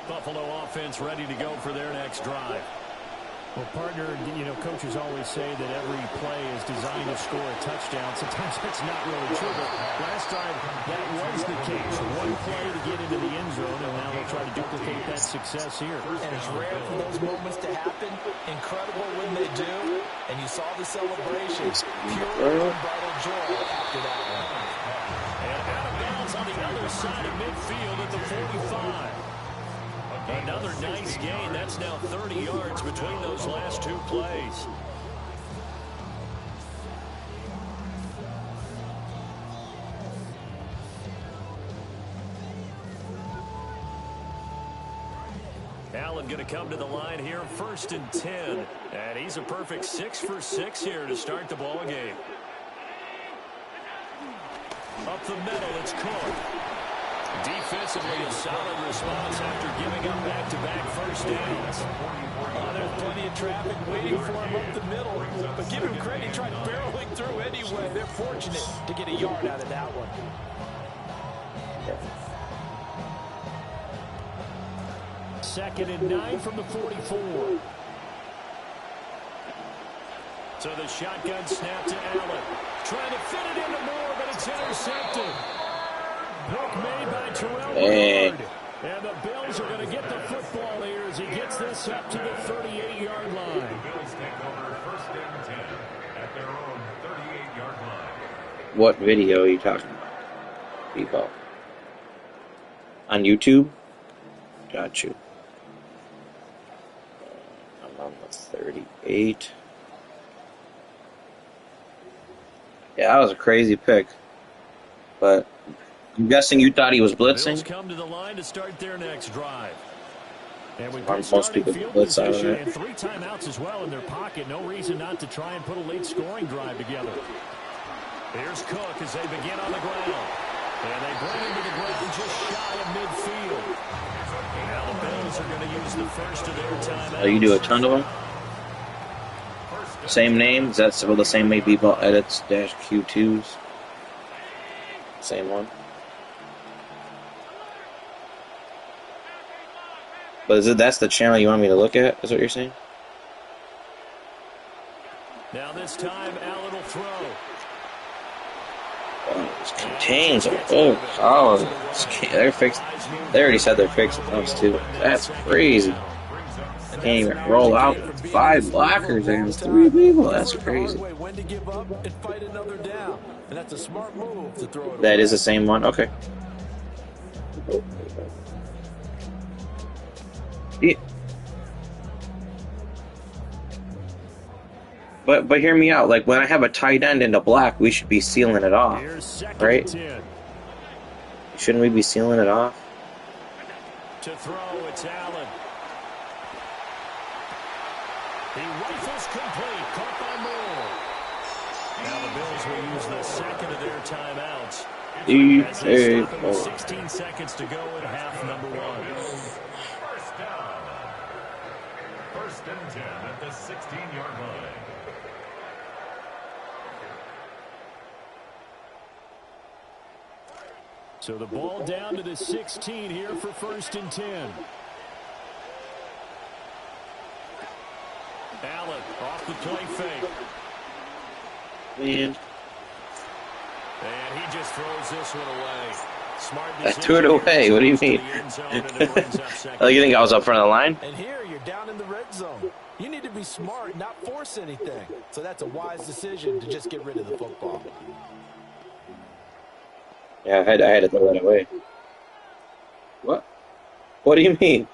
Buffalo offense ready to go for their next drive. Well, partner, coaches always say that every play is designed to score a touchdown. Sometimes that's not really true, but last time that was the case. One play to get into the end zone, and now they'll try to duplicate that success here. And it's rare for those moments to happen. Incredible when they do. And you saw the celebration. Pure unbridled joy after that one. And out of bounds on the other side of midfield at the 45. Another nice gain. That's now 30 yards between those last 2 plays. Allen going to come to the line here, 1st and 10. And he's a perfect 6 for 6 here to start the ball game. Up the middle, it's Cook. Defensively, a solid response after giving up back-to-back first downs. There's plenty of traffic waiting for him up the middle. But give him credit, he tried barreling through anyway. They're fortunate to get a yard out of that one. Second and 9 from the 44. So the shotgun snap to Allen. Trying to fit it into Moore, but it's intercepted. Pick made by Terrell Bernard. And the Bills are going to get the football here as he gets this up to the 38-yard line. The Bills take over 1st and 10 at their own 38-yard line. What video are you talking about, people? On YouTube? Got you. I'm on the 38. Yeah, that was a crazy pick. But I'm guessing you thought he was blitzing? Bills come to the line to start their next drive. And with most people blitz out of it. And 3 timeouts as well in their pocket. No reason not to try and put a late scoring drive together. Here's Cook as they begin on the ground. And they bring him to the ground just shy of midfield. Now the Bills are going to use the first of their timeouts. Oh, you do a ton of them? Same name? Is that the same maybe about edits -Q2s? Same one? But that's the channel you want me to look at? Is what you're saying? Now this time Allen will throw. Oh, it's contains. They're fixed. They already said they're fixing those too. That's crazy. Can't even roll out 5 blockers against 3 people. That's crazy. When to give up and fight another down. And that's a smart move to throw it. That is the same one? Okay. Yeah. But hear me out. Like, when I have a tight end in the block, we should be sealing it off. Right? Shouldn't we be sealing it off? To throw, it's Allen. He rifles complete, caught by Moore. Now the Bills will use the second of their timeouts. As they stop with 16 seconds to go in half number 1. First down. 1st and 10 at the 16-yard line. So the ball down to the 16 here for 1st and 10. Allen off the play fake. Man. And he just throws this one away. Smart I threw it away. What do you mean? Like you think I was up front of the line? And here you're down in the red zone. You need to be smart, not force anything. So that's a wise decision to just get rid of the football. Yeah, I had to throw that away. What? What do you mean?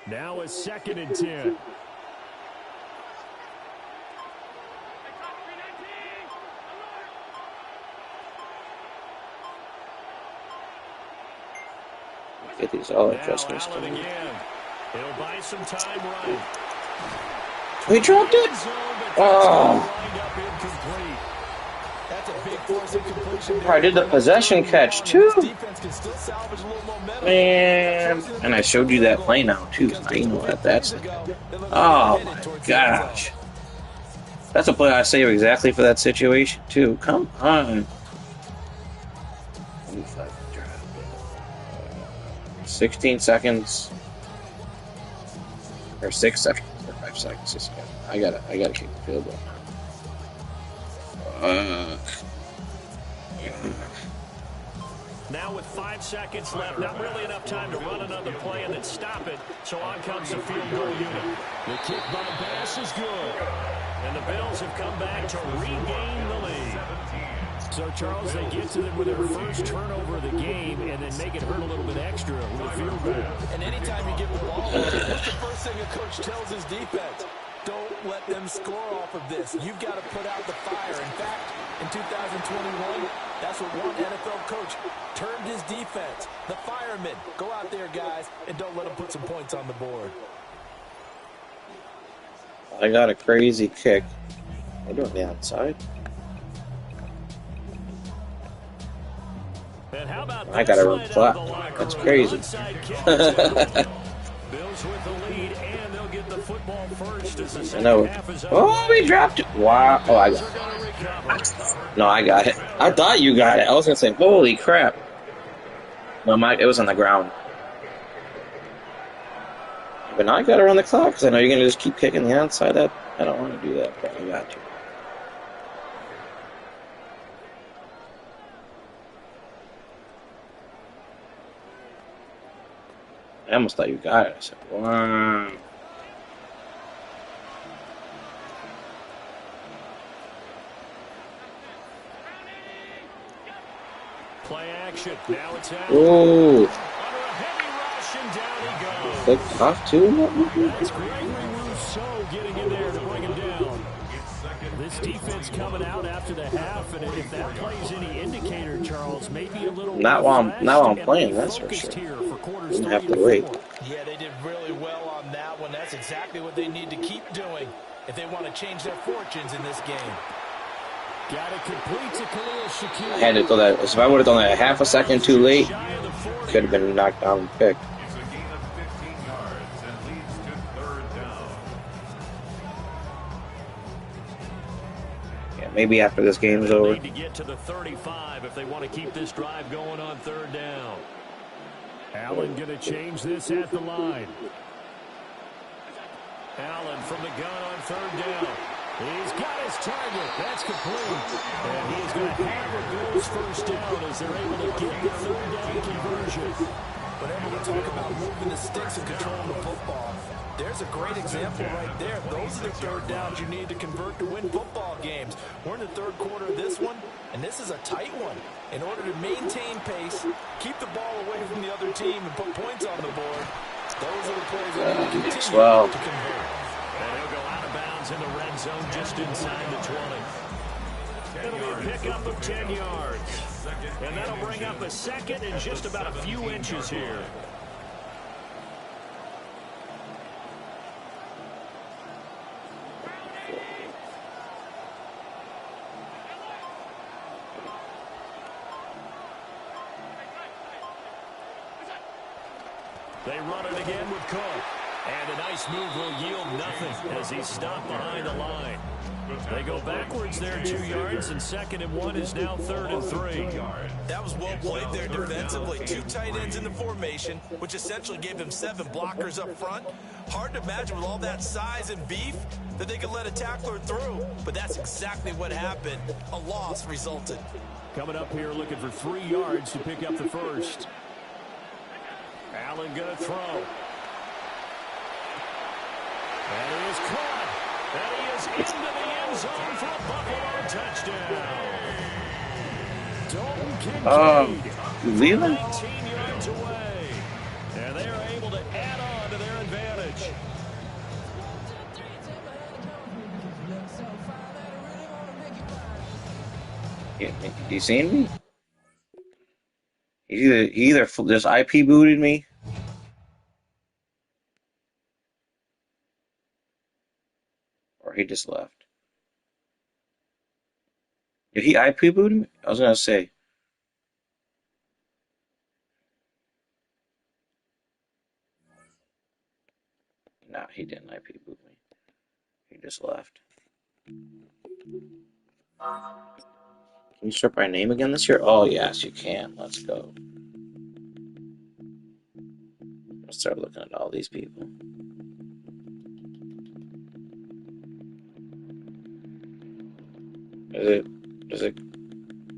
Now it's 2nd and 10. Get these all adjustments going. It'll buy some time right. We dropped it. Oh. I did the possession catch too. Man, and I showed you that play now too. So now you know what that's. Oh my gosh, that's a play I saved exactly for that situation too. Come on. 16 seconds or 6 seconds or 5 seconds. I gotta kick the field goal. Now with 5 seconds left, not really enough time to run another play and then stop it. So on comes the field goal unit. The kick by Bass is good, and the Bills have come back to regain the lead. So, Charles, they get to them with their first turnover of the game and then make it hurt a little bit extra with a field goal. And anytime you give the ball, what's the first thing a coach tells his defense? Don't let them score off of this. You've got to put out the fire. In fact, in 2021, that's what one NFL coach termed his defense. The firemen. Go out there, guys, and don't let them put some points on the board. I got a crazy kick. I do on the outside. I gotta run flat. That's crazy. Bills with the lead, and they'll get the football first as the second half is over. Oh, we dropped it. Wow. Oh, I got it. No, I got it. I thought you got it. I was gonna say, holy crap. No, it was on the ground. But now I gotta run the clock because I know you're gonna just keep kicking the outside. I don't want to do that, but I got to. I almost thought you got it. I said, wow. Play action. Now it's out. Ooh. Under a heavy rush, and down he goes. Clicked off too? That's Gregory Rousseau getting in there to bring him down. This defense coming out after the half, and if that plays any indicator, Charles, maybe a little not while I'm playing, that's for sure. Didn't have to wait. Yeah, they did really well on that one. That's exactly what they need to keep doing if they want to change their fortunes in this game. Got it complete to Khalil Shakir. I had to throw that. If I would have done that a half a second too late, could have been knocked down and picked. It's a gain of 15 yards and leads to 3rd down. Yeah, maybe after this game is over. Need to get to the 35 if they want to keep this drive going on 3rd down. Allen going to change this at the line. Allen from the gun on 3rd down. He's got his target. That's complete. And he's going to have a goes first down as they're able to get the 3rd down conversion. Whenever we talk about moving the sticks and controlling the football, there's a great example right there. Those are the 3rd downs you need to convert to win football games. We're in the 3rd quarter of this one, and this is a tight one. In order to maintain pace, keep the ball away from the other team, and put points on the board, those are the plays that need to continue to convert. And he'll go out of bounds in the red zone just inside the 20. It'll be a pickup of 10 yards. And that'll bring up a 2nd and just about a few inches here. They run it again with Cook. And a nice move will yield nothing as he's stopped behind the line. They go backwards there 2 yards, and 2nd and 1 is now 3rd and 3. That was well played there defensively. 2 tight ends in the formation, which essentially gave them 7 blockers up front. Hard to imagine with all that size and beef that they could let a tackler through, but that's exactly what happened. A loss resulted. Coming up here looking for 3 yards to pick up the first. Allen going to throw. And he is caught. And he is into the end zone for a Buffalo touchdown. Dalton Kincaid, Leland? 19 yards away. And they are able to add on to their advantage. You seen me? He either just IP booted me. Or he just left. Did he IP boot me? I was gonna say. Nah, he didn't IP boot me. He just left. Can you start by name again this year? Oh yes, you can. Let's go. Let's start looking at all these people. Does it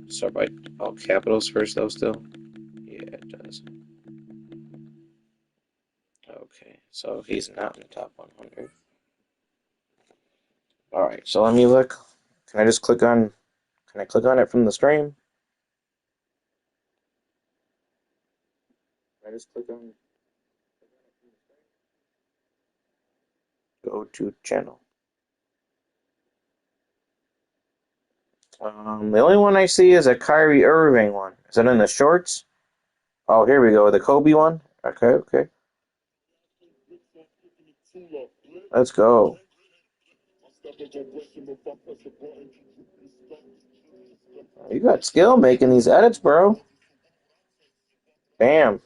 start by all capitals first though still? Yeah, it does. Okay, so he's not in the top 100. Alright, so let me look. Can I click on it from the stream? Can I just click on go to channel? The only one I see is a Kyrie Irving one. Is it in the shorts? Oh, here we go. The Kobe one. Okay. Let's go. You got skill making these edits, bro. Damn.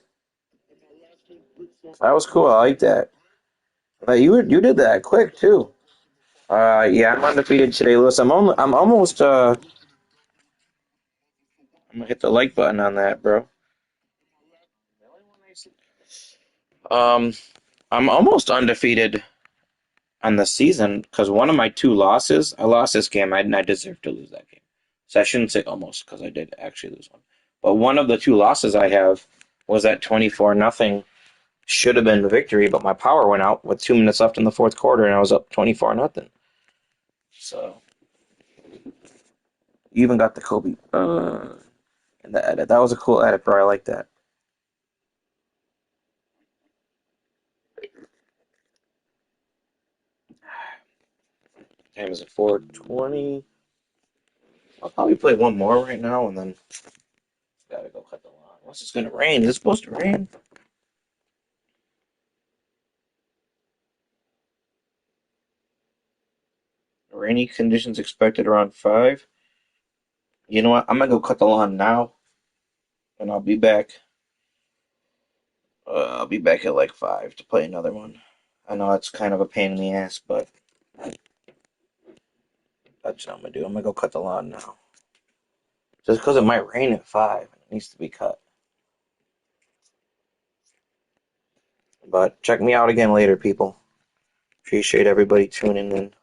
That was cool. I like that. You did that quick too. Yeah, I'm undefeated today, Lewis. I'm almost I'm gonna hit the like button on that, bro. Um, I'm almost undefeated on the season because one of my 2 losses, I lost this game. I deserve to lose that game. So I shouldn't say almost because I did actually lose one. But one of the 2 losses I have was that 24-0 should have been a victory, but my power went out with 2 minutes left in the 4th quarter, and I was up 24-0. So you even got the Kobe in the edit. That was a cool edit, bro. I like that. Time is at 4:20. I'll probably play one more right now, and then gotta go cut the lawn. Unless it's gonna rain. Is it supposed to rain? Rainy conditions expected around 5. You know what? I'm gonna go cut the lawn now, and I'll be back. I'll be back at like 5 to play another one. I know it's kind of a pain in the ass, but that's what I'm gonna do. I'm gonna go cut the lawn now. Just because it might rain at 5, it needs to be cut. But check me out again later, people. Appreciate everybody tuning in.